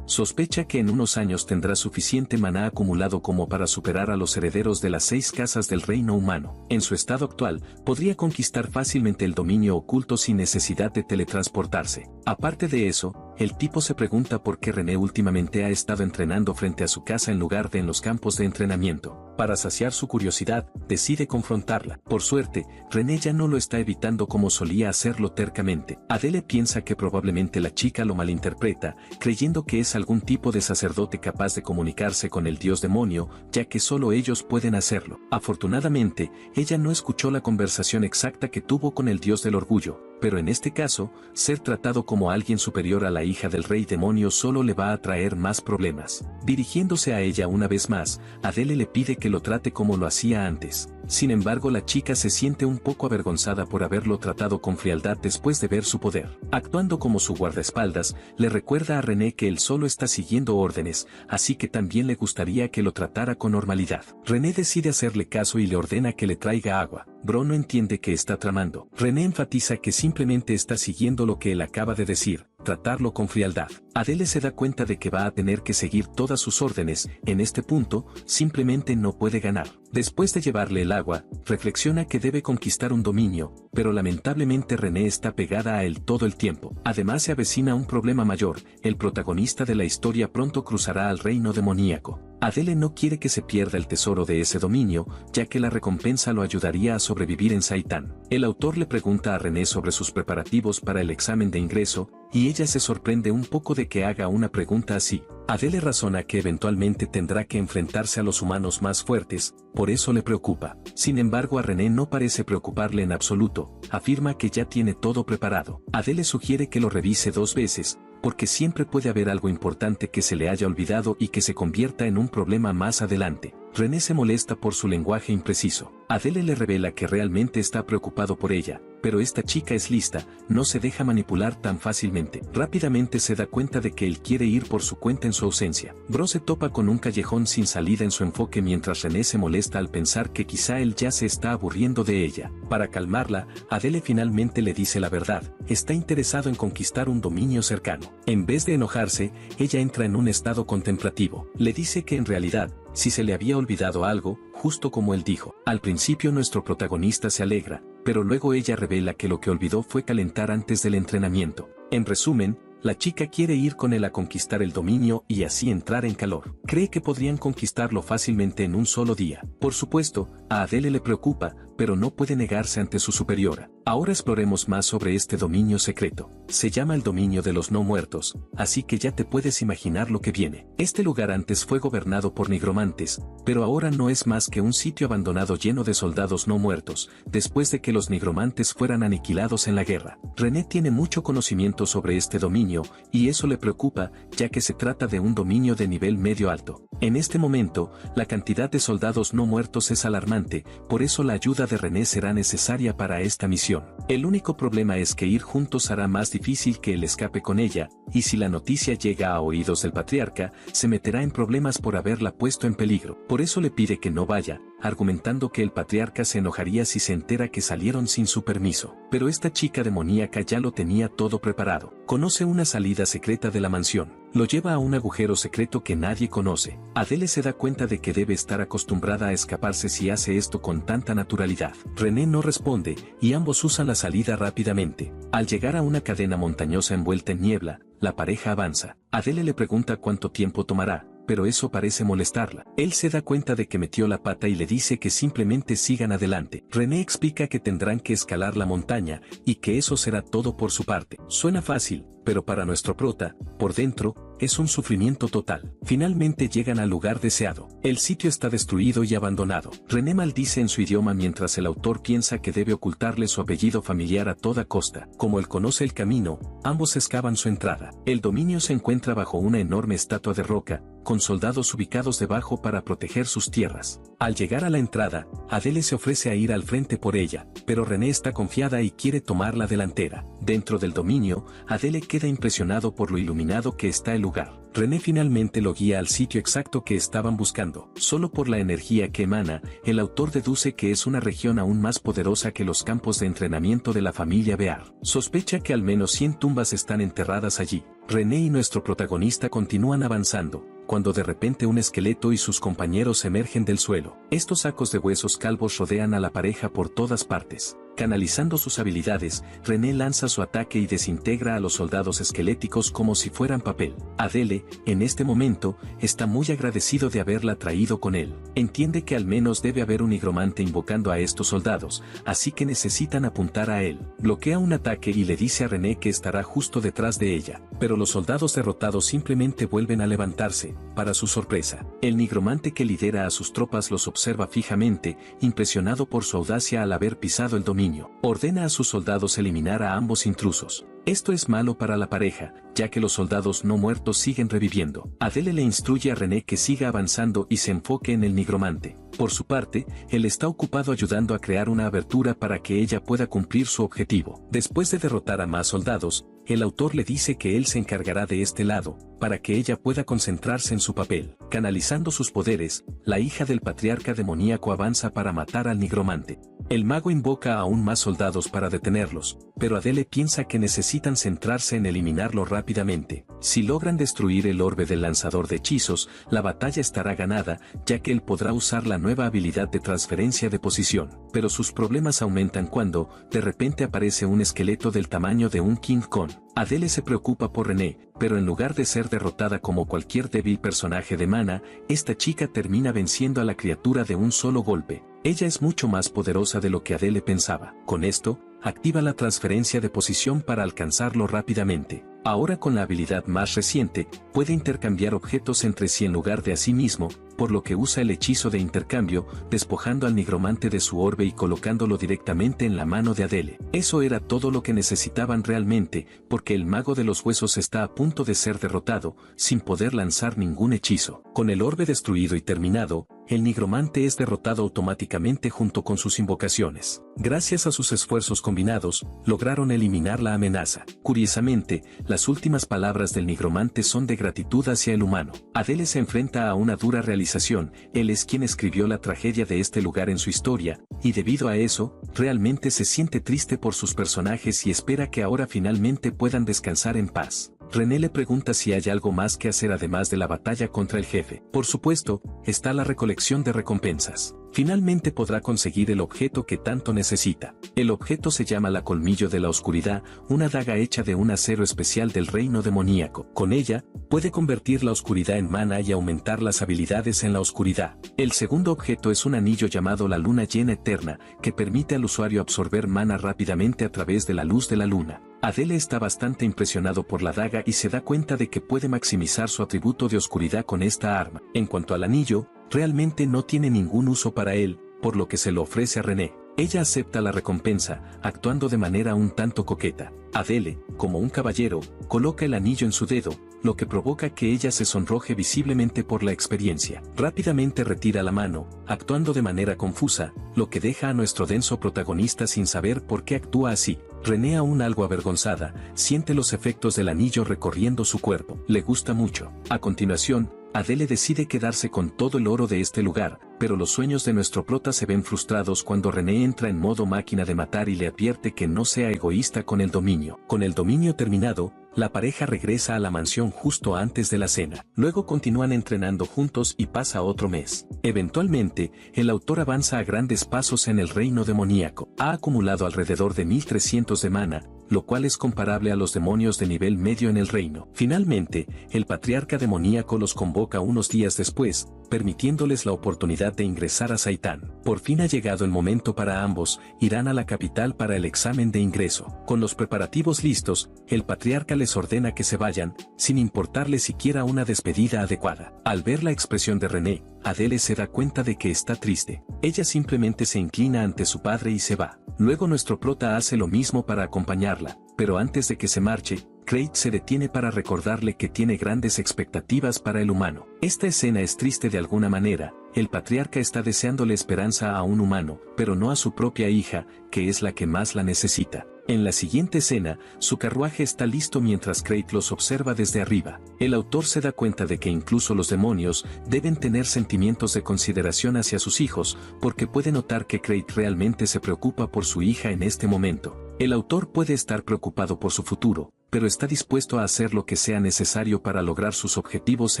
Sospecha que en unos años tendrá suficiente maná acumulado como para superar a los herederos de las 6 casas del reino humano. En su estado actual, podría conquistar fácilmente el dominio oculto sin necesidad de teletransportarse. Aparte de eso, el tipo se pregunta por qué René últimamente ha estado entrenando frente a su casa en lugar de en los campos de entrenamiento. Para saciar su curiosidad, decide confrontarla. Por suerte, René ya no lo está evitando como solía hacerlo tercamente. Adele piensa que probablemente la chica lo malinterpreta, creyendo que es algún tipo de sacerdote capaz de comunicarse con el dios demonio, ya que solo ellos pueden hacerlo. Afortunadamente, ella no escuchó la conversación exacta que tuvo con el dios del orgullo, pero en este caso, ser tratado como alguien superior a la hija del rey demonio solo le va a traer más problemas. Dirigiéndose a ella una vez más, Adele le pide que lo trate como lo hacía antes. Sin embargo, la chica se siente un poco avergonzada por haberlo tratado con frialdad después de ver su poder. Actuando como su guardaespaldas, le recuerda a René que él solo está siguiendo órdenes, así que también le gustaría que lo tratara con normalidad. René decide hacerle caso y le ordena que le traiga agua. Bro no entiende qué está tramando. René enfatiza que simplemente está siguiendo lo que él acaba de decir, tratarlo con frialdad. Adele se da cuenta de que va a tener que seguir todas sus órdenes. En este punto, simplemente no puede ganar. Después de llevarle el agua, reflexiona que debe conquistar un dominio, pero lamentablemente René está pegada a él todo el tiempo. Además se avecina un problema mayor, el protagonista de la historia pronto cruzará al reino demoníaco. Adele no quiere que se pierda el tesoro de ese dominio, ya que la recompensa lo ayudaría a sobrevivir en Saitán. El autor le pregunta a René sobre sus preparativos para el examen de ingreso, y ella se sorprende un poco de que haga una pregunta así. Adele razona que eventualmente tendrá que enfrentarse a los humanos más fuertes, por eso le preocupa. Sin embargo, a René no parece preocuparle en absoluto, afirma que ya tiene todo preparado. Adele sugiere que lo revise 2 veces, porque siempre puede haber algo importante que se le haya olvidado y que se convierta en un problema más adelante. René se molesta por su lenguaje impreciso. Adele le revela que realmente está preocupado por ella, pero esta chica es lista, no se deja manipular tan fácilmente. Rápidamente se da cuenta de que él quiere ir por su cuenta en su ausencia. Bro se topa con un callejón sin salida en su enfoque mientras René se molesta al pensar que quizá él ya se está aburriendo de ella. Para calmarla, Adele finalmente le dice la verdad, está interesado en conquistar un dominio cercano. En vez de enojarse, ella entra en un estado contemplativo. Le dice que en realidad, si se le había olvidado algo, justo como él dijo. Al principio nuestro protagonista se alegra, pero luego ella revela que lo que olvidó fue calentar antes del entrenamiento. En resumen, la chica quiere ir con él a conquistar el dominio y así entrar en calor. Cree que podrían conquistarlo fácilmente en un solo día. Por supuesto, a Adele le preocupa, pero no puede negarse ante su superiora. Ahora exploremos más sobre este dominio secreto. Se llama el dominio de los no muertos, así que ya te puedes imaginar lo que viene. Este lugar antes fue gobernado por nigromantes, pero ahora no es más que un sitio abandonado lleno de soldados no muertos, después de que los nigromantes fueran aniquilados en la guerra. René tiene mucho conocimiento sobre este dominio, y eso le preocupa, ya que se trata de un dominio de nivel medio alto. En este momento, la cantidad de soldados no muertos es alarmante, por eso la ayuda de René será necesaria para esta misión. El único problema es que ir juntos hará más difícil que él escape con ella, y si la noticia llega a oídos del patriarca, se meterá en problemas por haberla puesto en peligro. Por eso le pide que no vaya, argumentando que el patriarca se enojaría si se entera que salieron sin su permiso. Pero esta chica demoníaca ya lo tenía todo preparado. Conoce una salida secreta de la mansión. Lo lleva a un agujero secreto que nadie conoce. Adele se da cuenta de que debe estar acostumbrada a escaparse si hace esto con tanta naturalidad. René no responde, y ambos usan la salida rápidamente. Al llegar a una cadena montañosa envuelta en niebla, la pareja avanza. Adele le pregunta cuánto tiempo tomará, pero eso parece molestarla. Él se da cuenta de que metió la pata y le dice que simplemente sigan adelante. René explica que tendrán que escalar la montaña, y que eso será todo por su parte. Suena fácil, pero para nuestro prota, por dentro, es un sufrimiento total. Finalmente llegan al lugar deseado. El sitio está destruido y abandonado. René maldice en su idioma mientras el autor piensa que debe ocultarle su apellido familiar a toda costa. Como él conoce el camino, ambos excavan su entrada. El dominio se encuentra bajo una enorme estatua de roca, con soldados ubicados debajo para proteger sus tierras. Al llegar a la entrada, Adele se ofrece a ir al frente por ella, pero René está confiada y quiere tomar la delantera. Dentro del dominio, Adele queda impresionado por lo iluminado que está el lugar. René finalmente lo guía al sitio exacto que estaban buscando. Solo por la energía que emana, el autor deduce que es una región aún más poderosa que los campos de entrenamiento de la familia Bear. Sospecha que al menos 100 tumbas están enterradas allí. René y nuestro protagonista continúan avanzando, cuando de repente un esqueleto y sus compañeros emergen del suelo. Estos sacos de huesos calvos rodean a la pareja por todas partes. Canalizando sus habilidades, René lanza su ataque y desintegra a los soldados esqueléticos como si fueran papel. Adele, en este momento, está muy agradecido de haberla traído con él. Entiende que al menos debe haber un nigromante invocando a estos soldados, así que necesitan apuntar a él. Bloquea un ataque y le dice a René que estará justo detrás de ella, pero los soldados derrotados simplemente vuelven a levantarse. Para su sorpresa, el nigromante que lidera a sus tropas los observa fijamente, impresionado por su audacia al haber pisado el dominio. Ordena a sus soldados eliminar a ambos intrusos. Esto es malo para la pareja, ya que los soldados no muertos siguen reviviendo. Adele le instruye a René que siga avanzando y se enfoque en el nigromante. Por su parte, él está ocupado ayudando a crear una abertura para que ella pueda cumplir su objetivo. Después de derrotar a más soldados, el autor le dice que él se encargará de este lado, para que ella pueda concentrarse en su papel. Canalizando sus poderes, la hija del patriarca demoníaco avanza para matar al nigromante. El mago invoca a aún más soldados para detenerlos, pero Adele piensa que necesitan centrarse en eliminarlo rápidamente. Si logran destruir el orbe del lanzador de hechizos, la batalla estará ganada, ya que él podrá usar la nueva habilidad de transferencia de posición. Pero sus problemas aumentan cuando, de repente aparece un esqueleto del tamaño de un King Kong. Adele se preocupa por René, pero en lugar de ser derrotada como cualquier débil personaje de mana, esta chica termina venciendo a la criatura de un solo golpe. Ella es mucho más poderosa de lo que Adele pensaba. Con esto, activa la transferencia de posición para alcanzarlo rápidamente. Ahora con la habilidad más reciente, puede intercambiar objetos entre sí en lugar de a sí mismo, por lo que usa el hechizo de intercambio, despojando al nigromante de su orbe y colocándolo directamente en la mano de Adele. Eso era todo lo que necesitaban realmente, porque el mago de los huesos está a punto de ser derrotado, sin poder lanzar ningún hechizo. Con el orbe destruido y terminado, el nigromante es derrotado automáticamente junto con sus invocaciones. Gracias a sus esfuerzos combinados, lograron eliminar la amenaza. Curiosamente, las últimas palabras del nigromante son de gratitud hacia el humano. Adele se enfrenta a una dura realización: él es quien escribió la tragedia de este lugar en su historia, y debido a eso, realmente se siente triste por sus personajes y espera que ahora finalmente puedan descansar en paz. René le pregunta si hay algo más que hacer además de la batalla contra el jefe. Por supuesto, está la recolección de recompensas. Finalmente podrá conseguir el objeto que tanto necesita. El objeto se llama la Colmillo de la Oscuridad, una daga hecha de un acero especial del reino demoníaco. Con ella, puede convertir la oscuridad en mana y aumentar las habilidades en la oscuridad. El segundo objeto es un anillo llamado la Luna Llena Eterna, que permite al usuario absorber mana rápidamente a través de la luz de la luna. Adele está bastante impresionado por la daga y se da cuenta de que puede maximizar su atributo de oscuridad con esta arma. En cuanto al anillo, realmente no tiene ningún uso para él, por lo que se lo ofrece a René. Ella acepta la recompensa, actuando de manera un tanto coqueta. Adele, como un caballero, coloca el anillo en su dedo, lo que provoca que ella se sonroje visiblemente por la experiencia. Rápidamente retira la mano, actuando de manera confusa, lo que deja a nuestro denso protagonista sin saber por qué actúa así. René, aún algo avergonzada, siente los efectos del anillo recorriendo su cuerpo. Le gusta mucho. A continuación, Adele decide quedarse con todo el oro de este lugar, pero los sueños de nuestro prota se ven frustrados cuando René entra en modo máquina de matar y le advierte que no sea egoísta con el dominio. Con el dominio terminado, La pareja regresa a la mansión justo antes de la cena. Luego continúan entrenando juntos y pasa otro mes. Eventualmente, el autor avanza a grandes pasos en el reino demoníaco. Ha acumulado alrededor de 1300 de mana, lo cual es comparable a los demonios de nivel medio en el reino. Finalmente, el patriarca demoníaco los convoca unos días después, permitiéndoles la oportunidad de ingresar a Saitán. Por fin ha llegado el momento para ambos, irán a la capital para el examen de ingreso. Con los preparativos listos, el patriarca les ordena que se vayan, sin importarle siquiera una despedida adecuada. Al ver la expresión de René, Adele se da cuenta de que está triste. Ella simplemente se inclina ante su padre y se va. Luego nuestro prota hace lo mismo para acompañarla, pero antes de que se marche, Craig se detiene para recordarle que tiene grandes expectativas para el humano. Esta escena es triste de alguna manera. El patriarca está deseándole esperanza a un humano, pero no a su propia hija, que es la que más la necesita. En la siguiente escena, su carruaje está listo mientras Craig los observa desde arriba. El autor se da cuenta de que incluso los demonios deben tener sentimientos de consideración hacia sus hijos, porque puede notar que Craig realmente se preocupa por su hija en este momento. El autor puede estar preocupado por su futuro, pero está dispuesto a hacer lo que sea necesario para lograr sus objetivos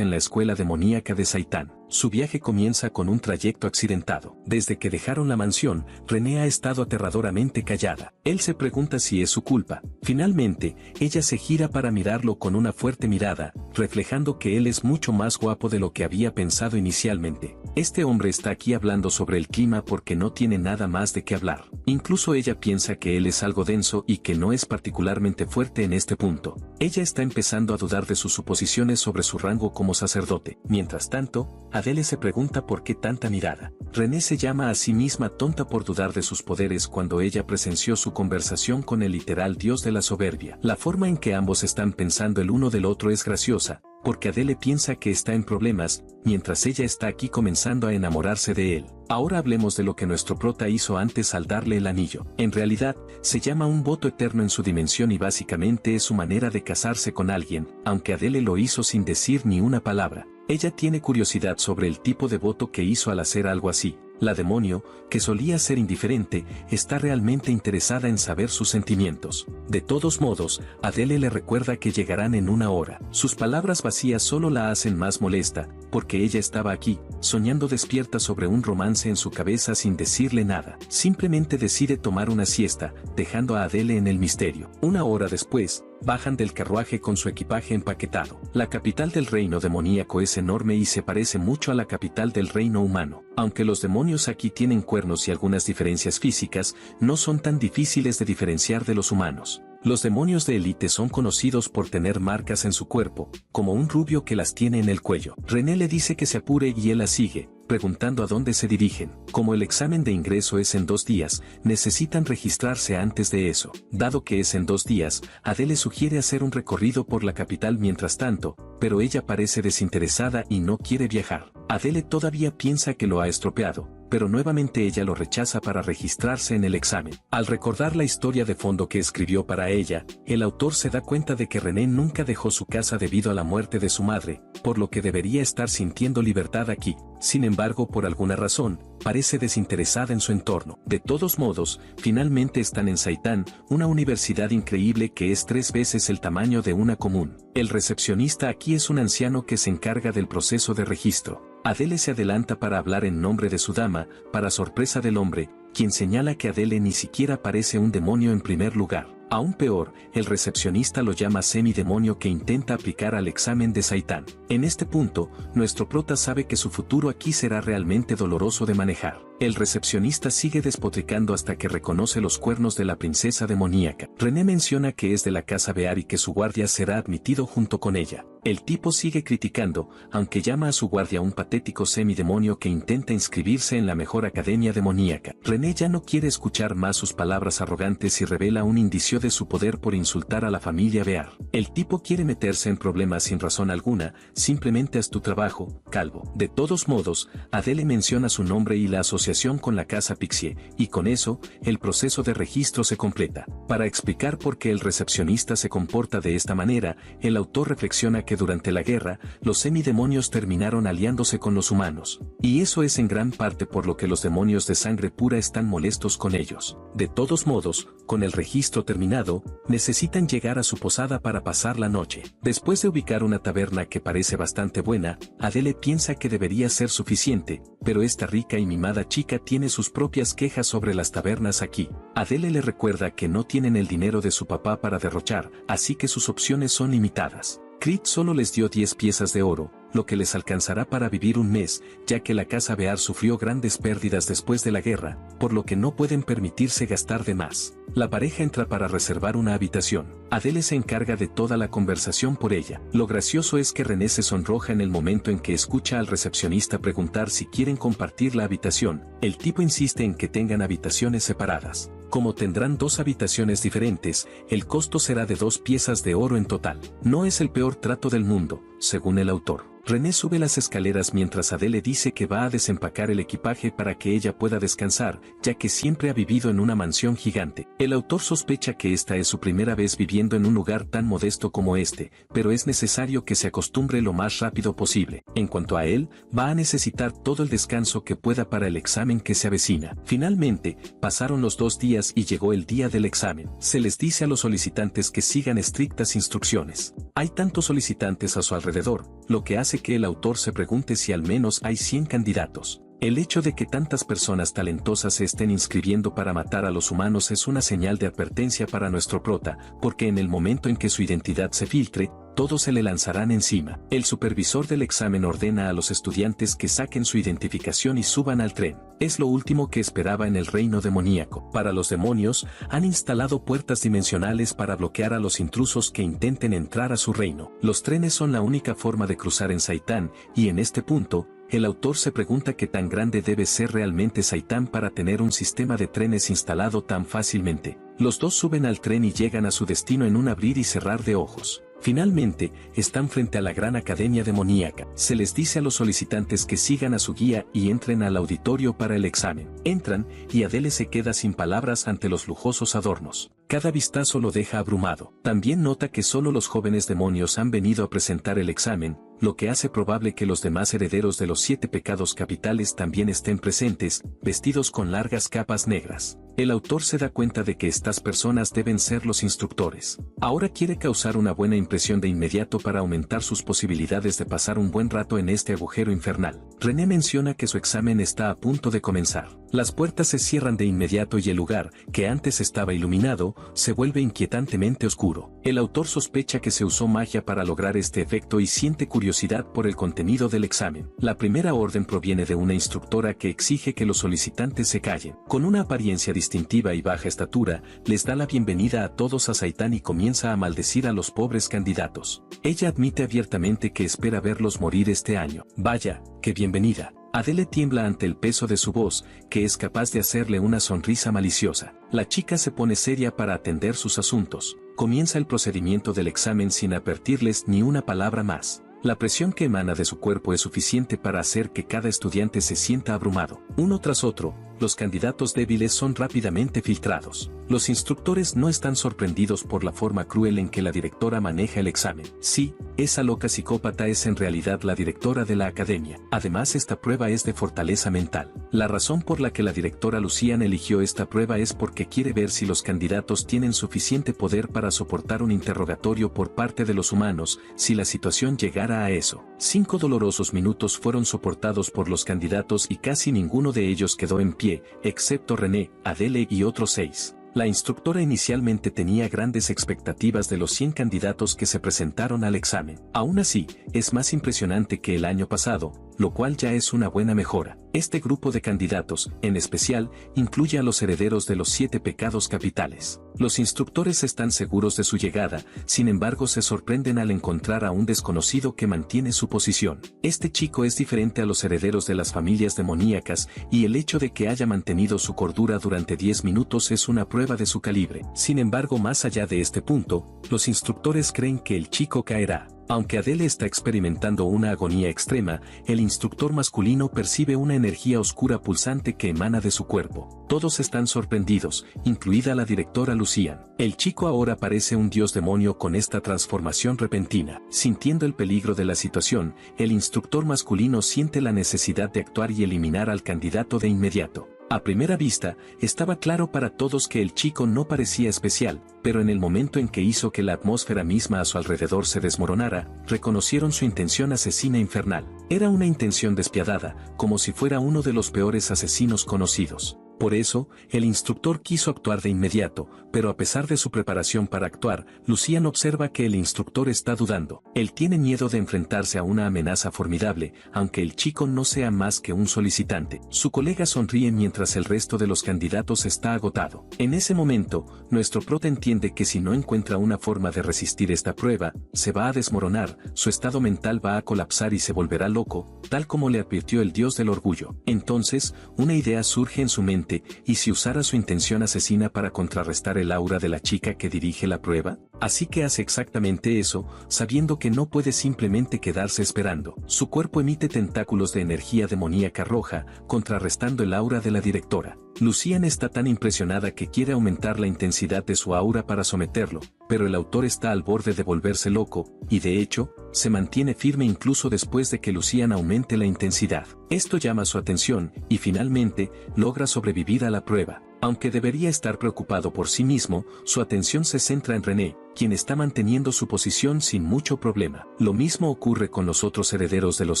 en la escuela demoníaca de Saitán. Su viaje comienza con un trayecto accidentado. Desde que dejaron la mansión, René ha estado aterradoramente callada. Él se pregunta si es su culpa. Finalmente, ella se gira para mirarlo con una fuerte mirada, reflejando que él es mucho más guapo de lo que había pensado inicialmente. Este hombre está aquí hablando sobre el clima porque no tiene nada más de qué hablar. Incluso ella piensa que él es algo denso y que no es particularmente fuerte en este punto. Ella está empezando a dudar de sus suposiciones sobre su rango como sacerdote. Mientras tanto, Adele se pregunta por qué tanta mirada. René se llama a sí misma tonta por dudar de sus poderes cuando ella presenció su conversación con el literal dios de la soberbia. La forma en que ambos están pensando el uno del otro es graciosa, porque Adele piensa que está en problemas, mientras ella está aquí comenzando a enamorarse de él. Ahora hablemos de lo que nuestro prota hizo antes al darle el anillo. En realidad, se llama un voto eterno en su dimensión y básicamente es su manera de casarse con alguien, aunque Adele lo hizo sin decir ni una palabra. Ella tiene curiosidad sobre el tipo de voto que hizo al hacer algo así. La demonio, que solía ser indiferente, está realmente interesada en saber sus sentimientos. De todos modos, Adele le recuerda que llegarán en una hora. Sus palabras vacías solo la hacen más molesta, porque ella estaba aquí, soñando despierta sobre un romance en su cabeza sin decirle nada. Simplemente decide tomar una siesta, dejando a Adele en el misterio. Una hora después, bajan del carruaje con su equipaje empaquetado. La capital del reino demoníaco es enorme y se parece mucho a la capital del reino humano. Aunque los demonios aquí tienen cuernos y algunas diferencias físicas, no son tan difíciles de diferenciar de los humanos. Los demonios de élite son conocidos por tener marcas en su cuerpo, como un rubio que las tiene en el cuello. René le dice que se apure y él la sigue, preguntando a dónde se dirigen. Como el examen de ingreso es en 2 días, necesitan registrarse antes de eso. Dado que es en 2 días, Adele sugiere hacer un recorrido por la capital mientras tanto, pero ella parece desinteresada y no quiere viajar. Adele todavía piensa que lo ha estropeado, pero nuevamente ella lo rechaza para registrarse en el examen. Al recordar la historia de fondo que escribió para ella, el autor se da cuenta de que René nunca dejó su casa debido a la muerte de su madre, por lo que debería estar sintiendo libertad aquí. Sin embargo, por alguna razón, parece desinteresada en su entorno. De todos modos, finalmente están en Saitán, una universidad increíble que es 3 veces el tamaño de una común. El recepcionista aquí es un anciano que se encarga del proceso de registro. Adele se adelanta para hablar en nombre de su dama, para sorpresa del hombre, quien señala que Adele ni siquiera parece un demonio en primer lugar. Aún peor, el recepcionista lo llama semidemonio que intenta aplicar al examen de Saitán. En este punto, nuestro prota sabe que su futuro aquí será realmente doloroso de manejar. El recepcionista sigue despotricando hasta que reconoce los cuernos de la princesa demoníaca. René menciona que es de la casa Bear y que su guardia será admitido junto con ella. El tipo sigue criticando, aunque llama a su guardia un patético semidemonio que intenta inscribirse en la mejor academia demoníaca. René ya no quiere escuchar más sus palabras arrogantes y revela un indicio de su poder por insultar a la familia Bear. El tipo quiere meterse en problemas sin razón alguna, simplemente haz tu trabajo, calvo. De todos modos, Adele menciona su nombre y la asociación asociación con la casa Pixie, y con eso, el proceso de registro se completa. Para explicar por qué el recepcionista se comporta de esta manera, el autor reflexiona que durante la guerra, los semidemonios terminaron aliándose con los humanos, y eso es en gran parte por lo que los demonios de sangre pura están molestos con ellos. De todos modos, con el registro terminado, necesitan llegar a su posada para pasar la noche. Después de ubicar una taberna que parece bastante buena, Adele piensa que debería ser suficiente, pero esta rica y mimada chica tiene sus propias quejas sobre las tabernas aquí. Adele le recuerda que no tienen el dinero de su papá para derrochar, así que sus opciones son limitadas. Creed solo les dio 10 piezas de oro, lo que les alcanzará para vivir un mes, ya que la casa Bear sufrió grandes pérdidas después de la guerra, por lo que no pueden permitirse gastar de más. La pareja entra para reservar una habitación. Adele se encarga de toda la conversación por ella. Lo gracioso es que René se sonroja en el momento en que escucha al recepcionista preguntar si quieren compartir la habitación. El tipo insiste en que tengan habitaciones separadas. Como tendrán 2 habitaciones diferentes, el costo será de 2 piezas de oro en total. No es el peor trato del mundo, según el autor. René sube las escaleras mientras Adele dice que va a desempacar el equipaje para que ella pueda descansar, ya que siempre ha vivido en una mansión gigante. El autor sospecha que esta es su primera vez viviendo en un lugar tan modesto como este, pero es necesario que se acostumbre lo más rápido posible. En cuanto a él, va a necesitar todo el descanso que pueda para el examen que se avecina. Finalmente, pasaron los 2 días y llegó el día del examen. Se les dice a los solicitantes que sigan estrictas instrucciones. Hay tantos solicitantes a su alrededor, lo que hace que el autor se pregunte si al menos hay 100 candidatos. El hecho de que tantas personas talentosas se estén inscribiendo para matar a los humanos es una señal de advertencia para nuestro prota, porque en el momento en que su identidad se filtre, todos se le lanzarán encima. El supervisor del examen ordena a los estudiantes que saquen su identificación y suban al tren. Es lo último que esperaba en el reino demoníaco. Para los demonios, han instalado puertas dimensionales para bloquear a los intrusos que intenten entrar a su reino. Los trenes son la única forma de cruzar en Saitán, y en este punto, el autor se pregunta qué tan grande debe ser realmente Saitán para tener un sistema de trenes instalado tan fácilmente. Los dos suben al tren y llegan a su destino en un abrir y cerrar de ojos. Finalmente, están frente a la gran academia demoníaca. Se les dice a los solicitantes que sigan a su guía y entren al auditorio para el examen. Entran, y Adele se queda sin palabras ante los lujosos adornos. Cada vistazo lo deja abrumado. También nota que solo los jóvenes demonios han venido a presentar el examen, lo que hace probable que los demás herederos de los 7 pecados capitales también estén presentes, vestidos con largas capas negras. El autor se da cuenta de que estas personas deben ser los instructores. Ahora quiere causar una buena impresión de inmediato para aumentar sus posibilidades de pasar un buen rato en este agujero infernal. René menciona que su examen está a punto de comenzar. Las puertas se cierran de inmediato y el lugar, que antes estaba iluminado, se vuelve inquietantemente oscuro. El autor sospecha que se usó magia para lograr este efecto y siente curiosidad por el contenido del examen. La primera orden proviene de una instructora que exige que los solicitantes se callen. Con una apariencia distintiva y baja estatura, les da la bienvenida a todos a Saitán y comienza a maldecir a los pobres candidatos. Ella admite abiertamente que espera verlos morir este año. Vaya, qué bienvenida. Adele tiembla ante el peso de su voz, que es capaz de hacerle una sonrisa maliciosa. La chica se pone seria para atender sus asuntos. Comienza el procedimiento del examen sin advertirles ni una palabra más. La presión que emana de su cuerpo es suficiente para hacer que cada estudiante se sienta abrumado. Uno tras otro, los candidatos débiles son rápidamente filtrados. Los instructores no están sorprendidos por la forma cruel en que la directora maneja el examen. Sí, esa loca psicópata es en realidad la directora de la academia. Además, esta prueba es de fortaleza mental. La razón por la que la directora Lucian eligió esta prueba es porque quiere ver si los candidatos tienen suficiente poder para soportar un interrogatorio por parte de los humanos, si la situación llegara a eso. 5 dolorosos minutos fueron soportados por los candidatos y casi ninguno de ellos quedó en pie, excepto René, Adele y otros 6. La instructora inicialmente tenía grandes expectativas de los 100 candidatos que se presentaron al examen. Aún así, es más impresionante que el año pasado, lo cual ya es una buena mejora. Este grupo de candidatos, en especial, incluye a los herederos de los 7 pecados capitales. Los instructores están seguros de su llegada, sin embargo se sorprenden al encontrar a un desconocido que mantiene su posición. Este chico es diferente a los herederos de las familias demoníacas, y el hecho de que haya mantenido su cordura durante 10 minutos es una prueba de su calibre. Sin embargo, más allá de este punto, los instructores creen que el chico caerá. Aunque Adele está experimentando una agonía extrema, el instructor masculino percibe una energía oscura pulsante que emana de su cuerpo. Todos están sorprendidos, incluida la directora Lucian. El chico ahora parece un dios demonio con esta transformación repentina. Sintiendo el peligro de la situación, el instructor masculino siente la necesidad de actuar y eliminar al candidato de inmediato. A primera vista, estaba claro para todos que el chico no parecía especial, pero en el momento en que hizo que la atmósfera misma a su alrededor se desmoronara, reconocieron su intención asesina infernal. Era una intención despiadada, como si fuera uno de los peores asesinos conocidos. Por eso, el instructor quiso actuar de inmediato, pero a pesar de su preparación para actuar, Lucian observa que el instructor está dudando. Él tiene miedo de enfrentarse a una amenaza formidable, aunque el chico no sea más que un solicitante. Su colega sonríe mientras el resto de los candidatos está agotado. En ese momento, nuestro prota entiende que si no encuentra una forma de resistir esta prueba, se va a desmoronar, su estado mental va a colapsar y se volverá loco, tal como le advirtió el dios del orgullo. Entonces, una idea surge en su mente. ¿Y si usara su intención asesina para contrarrestar el aura de la chica que dirige la prueba? Así que hace exactamente eso, sabiendo que no puede simplemente quedarse esperando. Su cuerpo emite tentáculos de energía demoníaca roja, contrarrestando el aura de la directora. Lucian está tan impresionada que quiere aumentar la intensidad de su aura para someterlo, pero el autor está al borde de volverse loco, y de hecho, se mantiene firme incluso después de que Lucian aumente la intensidad. Esto llama su atención, y finalmente, logra sobrevivir a la prueba. Aunque debería estar preocupado por sí mismo, su atención se centra en René, quien está manteniendo su posición sin mucho problema. Lo mismo ocurre con los otros herederos de los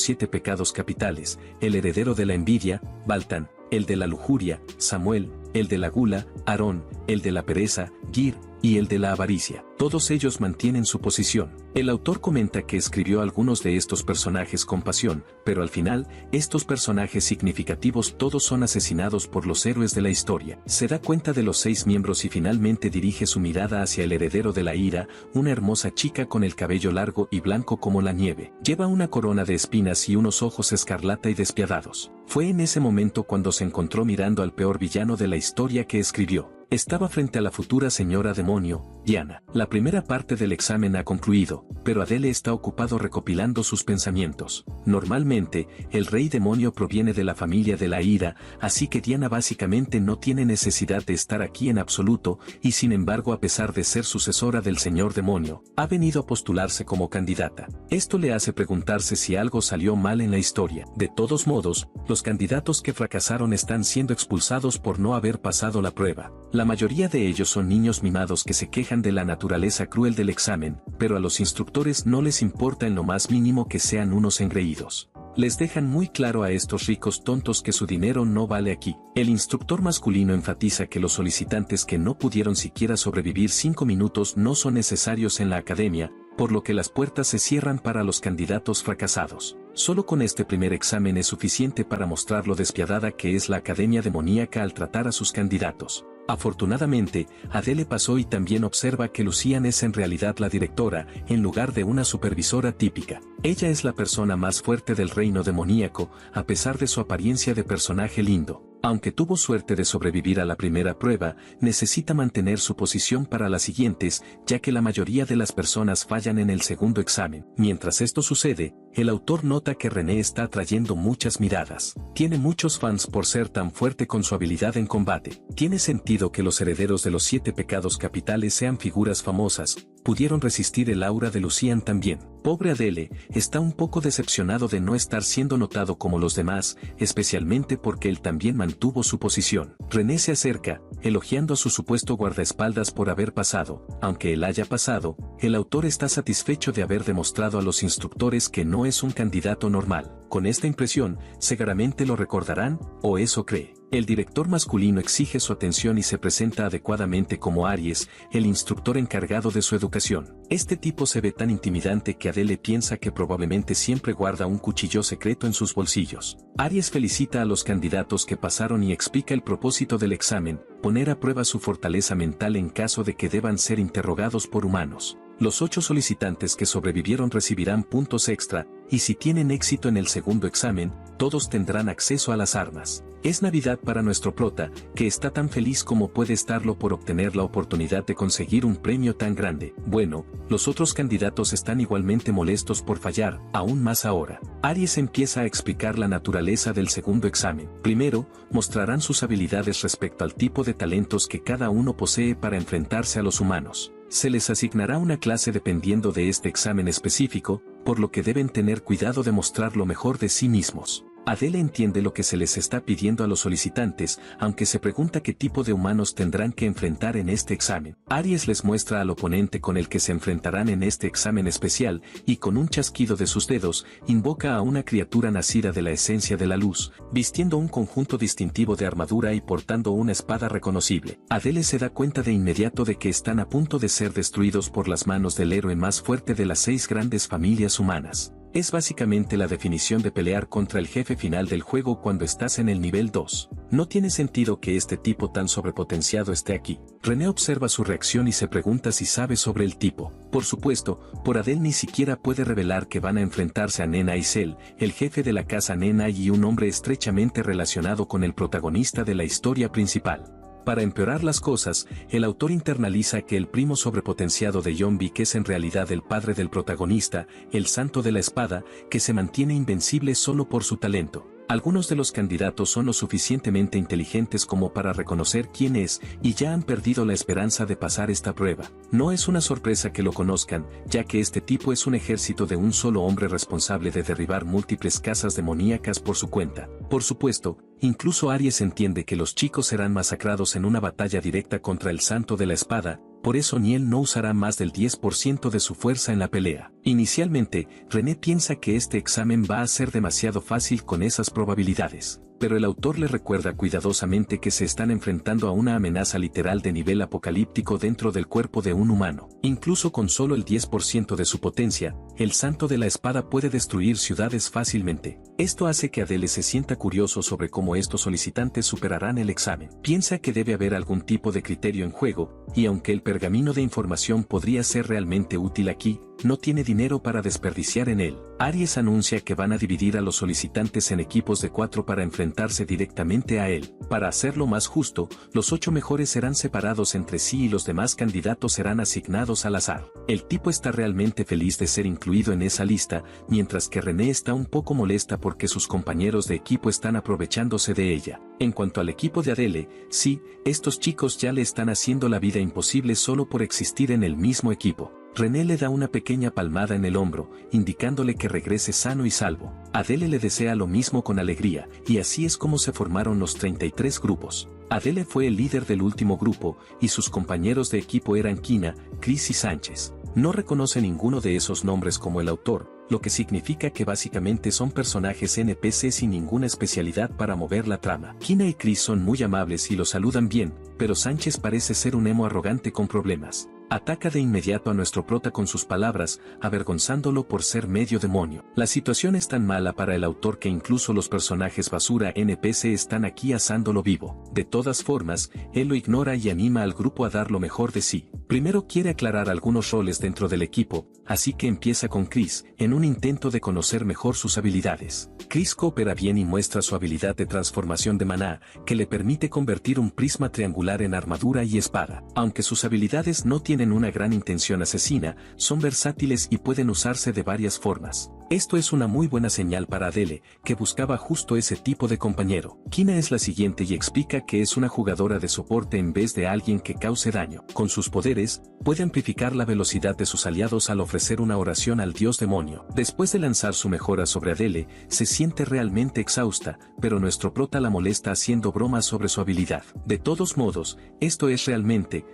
7 pecados capitales, el heredero de la envidia, Baltan, el de la lujuria, Samuel, el de la gula, Aarón, el de la pereza, Gir, y el de la avaricia. Todos ellos mantienen su posición. El autor comenta que escribió algunos de estos personajes con pasión, pero al final, estos personajes significativos todos son asesinados por los héroes de la historia. Se da cuenta de los 6 miembros y finalmente dirige su mirada hacia el heredero de la ira, una hermosa chica con el cabello largo y blanco como la nieve. Lleva una corona de espinas y unos ojos escarlata y despiadados. Fue en ese momento cuando se encontró mirando al peor villano de la historia que escribió. Estaba frente a la futura señora demonio, Diana. La primera parte del examen ha concluido, pero Adele está ocupado recopilando sus pensamientos. Normalmente, el rey demonio proviene de la familia de la ira, así que Diana básicamente no tiene necesidad de estar aquí en absoluto, y sin embargo a pesar de ser sucesora del señor demonio, ha venido a postularse como candidata. Esto le hace preguntarse si algo salió mal en la historia. De todos modos, los candidatos que fracasaron están siendo expulsados por no haber pasado la prueba. La mayoría de ellos son niños mimados que se quejan de la naturaleza cruel del examen, pero a los instructores no les importa en lo más mínimo que sean unos engreídos. Les dejan muy claro a estos ricos tontos que su dinero no vale aquí. El instructor masculino enfatiza que los solicitantes que no pudieron siquiera sobrevivir 5 minutos no son necesarios en la academia, por lo que las puertas se cierran para los candidatos fracasados. Solo con este primer examen es suficiente para mostrar lo despiadada que es la academia demoníaca al tratar a sus candidatos. Afortunadamente, Adele pasó y también observa que Lucian es en realidad la directora, en lugar de una supervisora típica. Ella es la persona más fuerte del reino demoníaco, a pesar de su apariencia de personaje lindo. Aunque tuvo suerte de sobrevivir a la primera prueba, necesita mantener su posición para las siguientes, ya que la mayoría de las personas fallan en el segundo examen. Mientras esto sucede, el autor nota que René está atrayendo muchas miradas. Tiene muchos fans por ser tan fuerte con su habilidad en combate. Tiene sentido que los herederos de los 7 pecados capitales sean figuras famosas, pudieron resistir el aura de Lucian también. Pobre Adele, está un poco decepcionado de no estar siendo notado como los demás, especialmente porque él también mantuvo su posición. René se acerca, elogiando a su supuesto guardaespaldas por haber pasado. Aunque él haya pasado, el autor está satisfecho de haber demostrado a los instructores que no es un candidato normal. Con esta impresión, seguramente lo recordarán, o eso cree. El director masculino exige su atención y se presenta adecuadamente como Aries, el instructor encargado de su educación. Este tipo se ve tan intimidante que Adele piensa que probablemente siempre guarda un cuchillo secreto en sus bolsillos. Aries felicita a los candidatos que pasaron y explica el propósito del examen, poner a prueba su fortaleza mental en caso de que deban ser interrogados por humanos. Los 8 solicitantes que sobrevivieron recibirán puntos extra, y si tienen éxito en el segundo examen, todos tendrán acceso a las armas. Es Navidad para nuestro prota, que está tan feliz como puede estarlo por obtener la oportunidad de conseguir un premio tan grande. Bueno, los otros candidatos están igualmente molestos por fallar, aún más ahora. Aries empieza a explicar la naturaleza del segundo examen. Primero, mostrarán sus habilidades respecto al tipo de talentos que cada uno posee para enfrentarse a los humanos. Se les asignará una clase dependiendo de este examen específico, por lo que deben tener cuidado de mostrar lo mejor de sí mismos. Adele entiende lo que se les está pidiendo a los solicitantes, aunque se pregunta qué tipo de humanos tendrán que enfrentar en este examen. Aries les muestra al oponente con el que se enfrentarán en este examen especial, y con un chasquido de sus dedos, invoca a una criatura nacida de la esencia de la luz, vistiendo un conjunto distintivo de armadura y portando una espada reconocible. Adele se da cuenta de inmediato de que están a punto de ser destruidos por las manos del héroe más fuerte de las 6 grandes familias humanas. Es básicamente la definición de pelear contra el jefe final del juego cuando estás en el nivel 2. No tiene sentido que este tipo tan sobrepotenciado esté aquí. René observa su reacción y se pregunta si sabe sobre el tipo. Por supuesto, por Adele ni siquiera puede revelar que van a enfrentarse a Nena y Cell, el jefe de la casa Nena y un hombre estrechamente relacionado con el protagonista de la historia principal. Para empeorar las cosas, el autor internaliza que el primo sobrepotenciado de John Wick es en realidad el padre del protagonista, el Santo de la Espada, que se mantiene invencible solo por su talento. Algunos de los candidatos son lo suficientemente inteligentes como para reconocer quién es, y ya han perdido la esperanza de pasar esta prueba. No es una sorpresa que lo conozcan, ya que este tipo es un ejército de un solo hombre responsable de derribar múltiples casas demoníacas por su cuenta. Por supuesto, incluso Aries entiende que los chicos serán masacrados en una batalla directa contra el Santo de la Espada, por eso Niel no usará más del 10% de su fuerza en la pelea. Inicialmente, René piensa que este examen va a ser demasiado fácil con esas probabilidades, pero el autor le recuerda cuidadosamente que se están enfrentando a una amenaza literal de nivel apocalíptico dentro del cuerpo de un humano. Incluso con solo el 10% de su potencia, el Santo de la Espada puede destruir ciudades fácilmente. Esto hace que Adele se sienta curioso sobre cómo estos solicitantes superarán el examen. Piensa que debe haber algún tipo de criterio en juego, y aunque el pergamino de información podría ser realmente útil aquí, no tiene dinero para desperdiciar en él. Aries anuncia que van a dividir a los solicitantes en equipos de 4 para enfrentarse directamente a él. Para hacerlo más justo, los 8 mejores serán separados entre sí y los demás candidatos serán asignados al azar. El tipo está realmente feliz de ser incluido en esa lista, mientras que René está un poco molesta porque sus compañeros de equipo están aprovechándose de ella. En cuanto al equipo de Adele, sí, estos chicos ya le están haciendo la vida imposible solo por existir en el mismo equipo. René le da una pequeña palmada en el hombro, indicándole que regrese sano y salvo. Adele le desea lo mismo con alegría, y así es como se formaron los 33 grupos. Adele fue el líder del último grupo, y sus compañeros de equipo eran Kina, Chris y Sánchez. No reconoce ninguno de esos nombres como el autor, lo que significa que básicamente son personajes NPC sin ninguna especialidad para mover la trama. Kina y Chris son muy amables y lo saludan bien, pero Sánchez parece ser un emo arrogante con problemas. Ataca de inmediato a nuestro prota con sus palabras, avergonzándolo por ser medio demonio. La situación es tan mala para el autor que incluso los personajes basura NPC están aquí asándolo vivo. De todas formas, él lo ignora y anima al grupo a dar lo mejor de sí. Primero quiere aclarar algunos roles dentro del equipo, así que empieza con Chris, en un intento de conocer mejor sus habilidades. Chris coopera bien y muestra su habilidad de transformación de maná, que le permite convertir un prisma triangular en armadura y espada. Aunque sus habilidades no tienen una gran intención asesina, son versátiles y pueden usarse de varias formas. Esto es una muy buena señal para Adele, que buscaba justo ese tipo de compañero. Kina es la siguiente y explica que es una jugadora de soporte en vez de alguien que cause daño. Con sus poderes, puede amplificar la velocidad de sus aliados al ofrecer una oración al dios demonio. Después de lanzar su mejora sobre Adele, se siente realmente exhausta, pero nuestro prota la molesta haciendo bromas sobre su habilidad. De todos modos, esto es realmente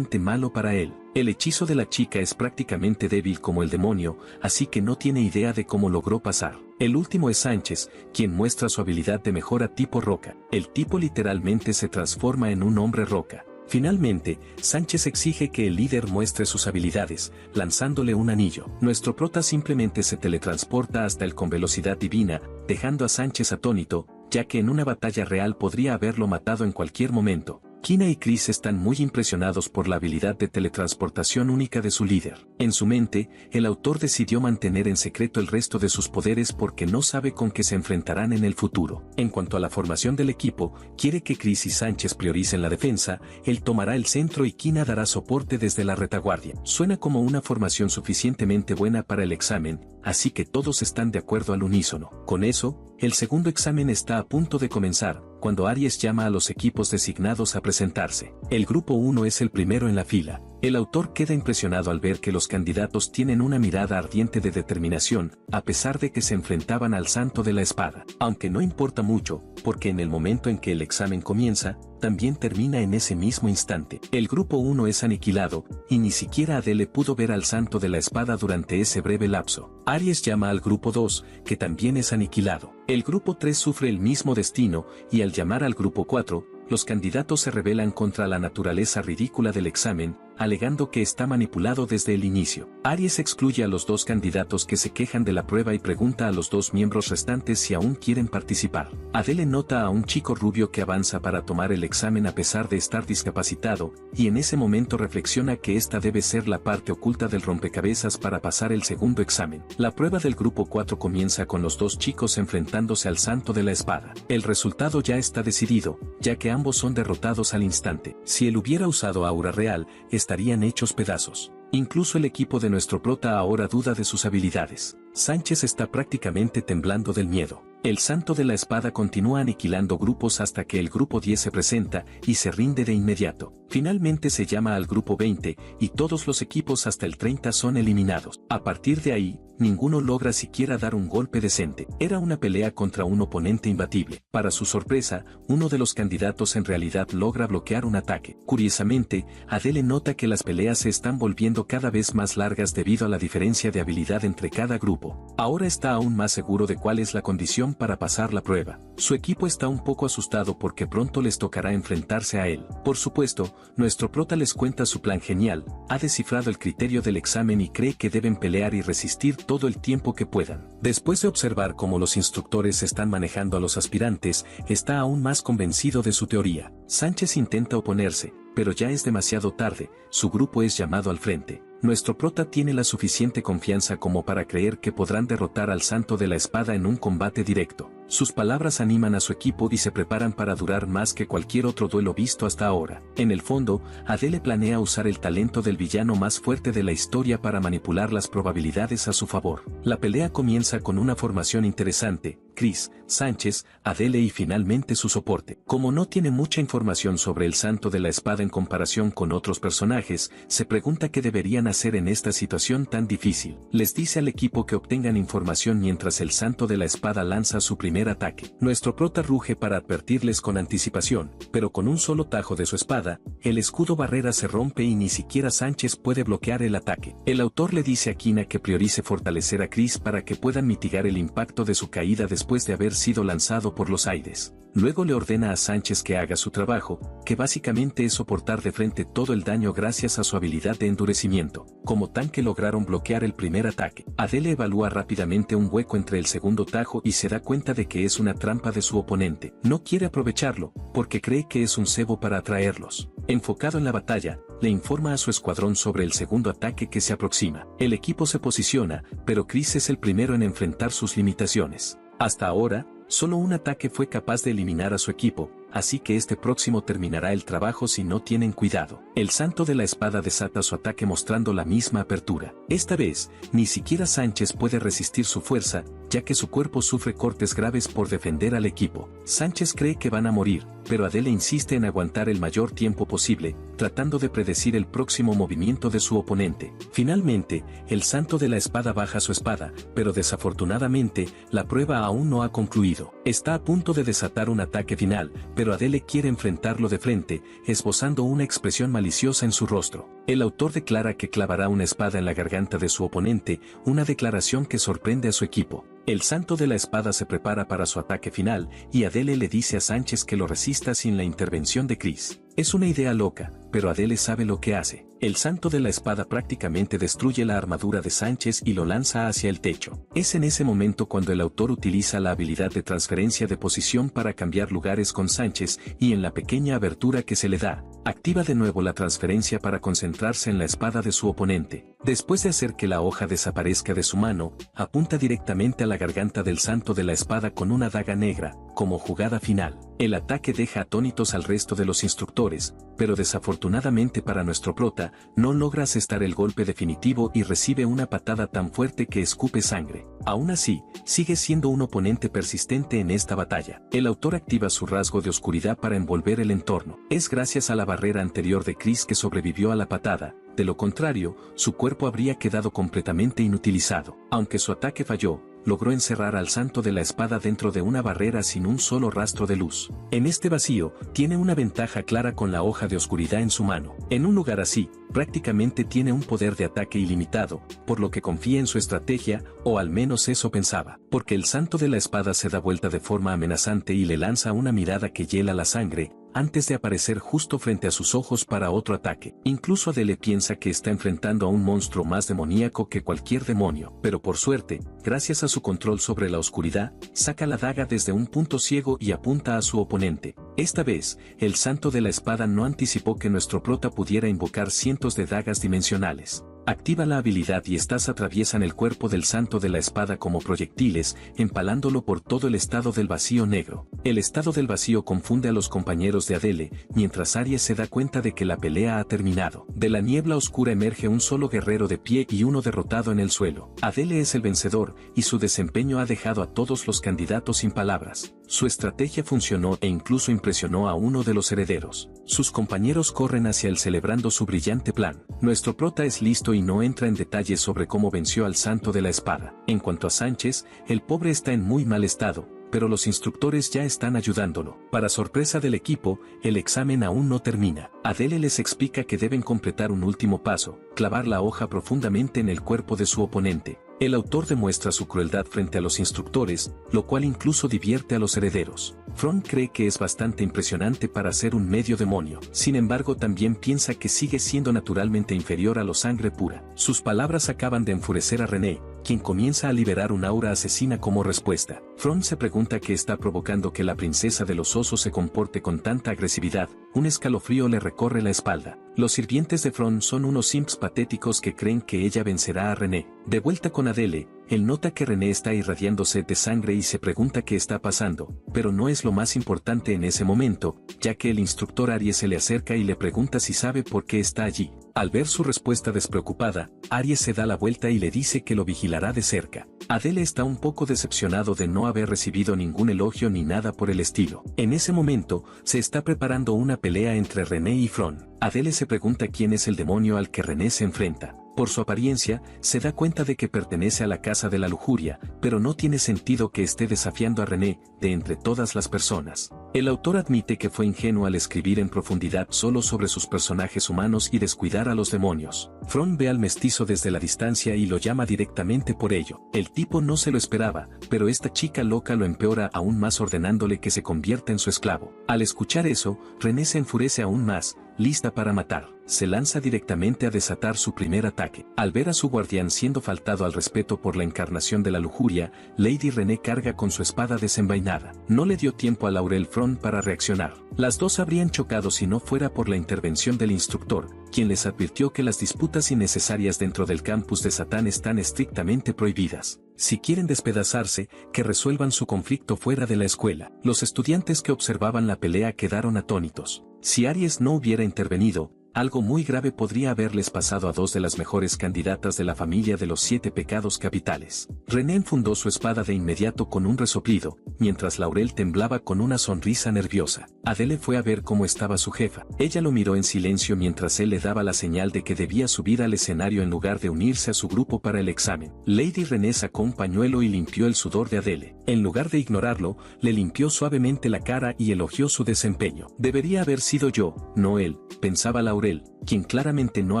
malo para él. El hechizo de la chica es prácticamente débil como el demonio, así que no tiene idea de cómo logró pasar. El último es Sánchez, quien muestra su habilidad de mejora tipo roca. El tipo literalmente se transforma en un hombre roca. Finalmente, Sánchez exige que el líder muestre sus habilidades, lanzándole un anillo. Nuestro prota simplemente se teletransporta hasta él con velocidad divina, dejando a Sánchez atónito, ya que en una batalla real podría haberlo matado en cualquier momento. Kina y Chris están muy impresionados por la habilidad de teletransportación única de su líder. En su mente, el autor decidió mantener en secreto el resto de sus poderes porque no sabe con qué se enfrentarán en el futuro. En cuanto a la formación del equipo, quiere que Chris y Sánchez prioricen la defensa, él tomará el centro y Kina dará soporte desde la retaguardia. Suena como una formación suficientemente buena para el examen, así que todos están de acuerdo al unísono. Con eso, el segundo examen está a punto de comenzar, cuando Aries llama a los equipos designados a presentarse. El grupo 1 es el primero en la fila. El autor queda impresionado al ver que los candidatos tienen una mirada ardiente de determinación, a pesar de que se enfrentaban al Santo de la Espada. Aunque no importa mucho, porque en el momento en que el examen comienza, también termina en ese mismo instante. El grupo 1 es aniquilado, y ni siquiera Adele pudo ver al Santo de la Espada durante ese breve lapso. Aries llama al grupo 2, que también es aniquilado. El grupo 3 sufre el mismo destino, y al llamar al grupo 4, los candidatos se rebelan contra la naturaleza ridícula del examen, alegando que está manipulado desde el inicio. Aries excluye a los dos candidatos que se quejan de la prueba y pregunta a los dos miembros restantes si aún quieren participar. Adele nota a un chico rubio que avanza para tomar el examen a pesar de estar discapacitado, y en ese momento reflexiona que esta debe ser la parte oculta del rompecabezas para pasar el segundo examen. La prueba del grupo 4 comienza con los dos chicos enfrentándose al Santo de la Espada. El resultado ya está decidido, ya que ambos son derrotados al instante. Si él hubiera usado aura real, estarían hechos pedazos. Incluso el equipo de nuestro prota ahora duda de sus habilidades. Sánchez está prácticamente temblando del miedo. El Santo de la Espada continúa aniquilando grupos hasta que el grupo 10 se presenta y se rinde de inmediato. Finalmente se llama al grupo 20 y todos los equipos hasta el 30 son eliminados. A partir de ahí, ninguno logra siquiera dar un golpe decente. Era una pelea contra un oponente imbatible. Para su sorpresa, uno de los candidatos en realidad logra bloquear un ataque. Curiosamente, Adele nota que las peleas se están volviendo cada vez más largas debido a la diferencia de habilidad entre cada grupo. Ahora está aún más seguro de cuál es la condición para pasar la prueba. Su equipo está un poco asustado porque pronto les tocará enfrentarse a él. Por supuesto, nuestro prota les cuenta su plan genial, ha descifrado el criterio del examen y cree que deben pelear y resistir todo el tiempo que puedan. Después de observar cómo los instructores están manejando a los aspirantes, está aún más convencido de su teoría. Sánchez intenta oponerse, pero ya es demasiado tarde, su grupo es llamado al frente. Nuestro prota tiene la suficiente confianza como para creer que podrán derrotar al Santo de la Espada en un combate directo. Sus palabras animan a su equipo y se preparan para durar más que cualquier otro duelo visto hasta ahora. En el fondo, Adele planea usar el talento del villano más fuerte de la historia para manipular las probabilidades a su favor. La pelea comienza con una formación interesante: Chris, Sánchez, Adele y finalmente su soporte. Como no tiene mucha información sobre el Santo de la Espada en comparación con otros personajes, se pregunta qué deberían hacer en esta situación tan difícil. Les dice al equipo que obtengan información mientras el Santo de la Espada lanza su primer ataque. Nuestro prota ruge para advertirles con anticipación, pero con un solo tajo de su espada, el escudo barrera se rompe y ni siquiera Sánchez puede bloquear el ataque. El autor le dice a Kina que priorice fortalecer a Chris para que puedan mitigar el impacto de su caída después de haber sido lanzado por los aires. Luego le ordena a Sánchez que haga su trabajo, que básicamente es soportar de frente todo el daño gracias a su habilidad de endurecimiento. Como tanque lograron bloquear el primer ataque. Adele evalúa rápidamente un hueco entre el segundo tajo y se da cuenta de que es una trampa de su oponente. No quiere aprovecharlo, porque cree que es un cebo para atraerlos. Enfocado en la batalla, le informa a su escuadrón sobre el segundo ataque que se aproxima. El equipo se posiciona, pero Chris es el primero en enfrentar sus limitaciones. Hasta ahora, solo un ataque fue capaz de eliminar a su equipo, así que este próximo terminará el trabajo si no tienen cuidado. El Santo de la Espada desata su ataque mostrando la misma apertura. Esta vez, ni siquiera Sánchez puede resistir su fuerza, ya que su cuerpo sufre cortes graves por defender al equipo. Sánchez cree que van a morir, pero Adele insiste en aguantar el mayor tiempo posible, tratando de predecir el próximo movimiento de su oponente. Finalmente, el Santo de la Espada baja su espada, pero desafortunadamente, la prueba aún no ha concluido. Está a punto de desatar un ataque final, pero Adele quiere enfrentarlo de frente, esbozando una expresión maliciosa en su rostro. El autor declara que clavará una espada en la garganta de su oponente, una declaración que sorprende a su equipo. El Santo de la Espada se prepara para su ataque final, y Adele le dice a Sánchez que lo resista sin la intervención de Chris. Es una idea loca, pero Adele sabe lo que hace. El santo de la espada prácticamente destruye la armadura de Sánchez y lo lanza hacia el techo. Es en ese momento cuando el autor utiliza la habilidad de transferencia de posición para cambiar lugares con Sánchez y en la pequeña abertura que se le da, activa de nuevo la transferencia para concentrarse en la espada de su oponente. Después de hacer que la hoja desaparezca de su mano, apunta directamente a la garganta del santo de la espada con una daga negra, como jugada final. El ataque deja atónitos al resto de los instructores, pero desafortunadamente para nuestro prota, no logra asestar el golpe definitivo y recibe una patada tan fuerte que escupe sangre. Aún así, sigue siendo un oponente persistente en esta batalla. El autor activa su rasgo de oscuridad para envolver el entorno. Es gracias a la barrera anterior de Chris que sobrevivió a la patada. De lo contrario, su cuerpo habría quedado completamente inutilizado. Aunque su ataque falló, logró encerrar al santo de la espada dentro de una barrera sin un solo rastro de luz. En este vacío, tiene una ventaja clara con la hoja de oscuridad en su mano. En un lugar así, prácticamente tiene un poder de ataque ilimitado, por lo que confía en su estrategia, o al menos eso pensaba. Porque el santo de la espada se da vuelta de forma amenazante y le lanza una mirada que hiela la sangre, antes de aparecer justo frente a sus ojos para otro ataque. Incluso Adele piensa que está enfrentando a un monstruo más demoníaco que cualquier demonio, pero por suerte, gracias a su control sobre la oscuridad, saca la daga desde un punto ciego y apunta a su oponente. Esta vez, el santo de la espada no anticipó que nuestro prota pudiera invocar cientos de dagas dimensionales. Activa la habilidad y estas atraviesan el cuerpo del santo de la espada como proyectiles, empalándolo por todo el estado del vacío negro. El estado del vacío confunde a los compañeros de Adele, mientras Aries se da cuenta de que la pelea ha terminado. De la niebla oscura emerge un solo guerrero de pie y uno derrotado en el suelo. Adele es el vencedor, y su desempeño ha dejado a todos los candidatos sin palabras. Su estrategia funcionó e incluso impresionó a uno de los herederos. Sus compañeros corren hacia él celebrando su brillante plan. Nuestro prota es listo y no entra en detalles sobre cómo venció al santo de la espada. En cuanto a Sánchez, el pobre está en muy mal estado, pero los instructores ya están ayudándolo. Para sorpresa del equipo, el examen aún no termina. Adele les explica que deben completar un último paso, clavar la hoja profundamente en el cuerpo de su oponente. El autor demuestra su crueldad frente a los instructores, lo cual incluso divierte a los herederos. Fron cree que es bastante impresionante para ser un medio demonio, sin embargo también piensa que sigue siendo naturalmente inferior a la sangre pura. Sus palabras acaban de enfurecer a René, quien comienza a liberar un aura asesina como respuesta. Fron se pregunta qué está provocando que la princesa de los osos se comporte con tanta agresividad. Un escalofrío le recorre la espalda. Los sirvientes de Fron son unos simps patéticos que creen que ella vencerá a René. De vuelta con Adele, él nota que René está irradiándose de sangre y se pregunta qué está pasando, pero no es lo más importante en ese momento, ya que el instructor Aries se le acerca y le pregunta si sabe por qué está allí. Al ver su respuesta despreocupada, Aries se da la vuelta y le dice que lo vigilará de cerca. Adele está un poco decepcionado de no haber recibido ningún elogio ni nada por el estilo. En ese momento, se está preparando una pelea entre René y Fron. Adele se pregunta quién es el demonio al que René se enfrenta. Por su apariencia, se da cuenta de que pertenece a la casa de la lujuria, pero no tiene sentido que esté desafiando a René, de entre todas las personas. El autor admite que fue ingenuo al escribir en profundidad solo sobre sus personajes humanos y descuidar a los demonios. Fron ve al mestizo desde la distancia y lo llama directamente por ello. El tipo no se lo esperaba, pero esta chica loca lo empeora aún más ordenándole que se convierta en su esclavo. Al escuchar eso, René se enfurece aún más, lista para matar. Se lanza directamente a desatar su primer ataque. Al ver a su guardián siendo faltado al respeto por la encarnación de la lujuria, Lady René carga con su espada desenvainada. No le dio tiempo a Laurel Fron para reaccionar. Las dos habrían chocado si no fuera por la intervención del instructor, quien les advirtió que las disputas innecesarias dentro del campus de Satán están estrictamente prohibidas. Si quieren despedazarse, que resuelvan su conflicto fuera de la escuela. Los estudiantes que observaban la pelea quedaron atónitos. Si Aries no hubiera intervenido, algo muy grave podría haberles pasado a dos de las mejores candidatas de la familia de los 7 pecados capitales. René enfundó su espada de inmediato con un resoplido, mientras Laurel temblaba con una sonrisa nerviosa. Adele fue a ver cómo estaba su jefa. Ella lo miró en silencio mientras él le daba la señal de que debía subir al escenario en lugar de unirse a su grupo para el examen. Lady René sacó un pañuelo y limpió el sudor de Adele. En lugar de ignorarlo, le limpió suavemente la cara y elogió su desempeño. Debería haber sido yo, no él, pensaba Laurel. Laurel, quien claramente no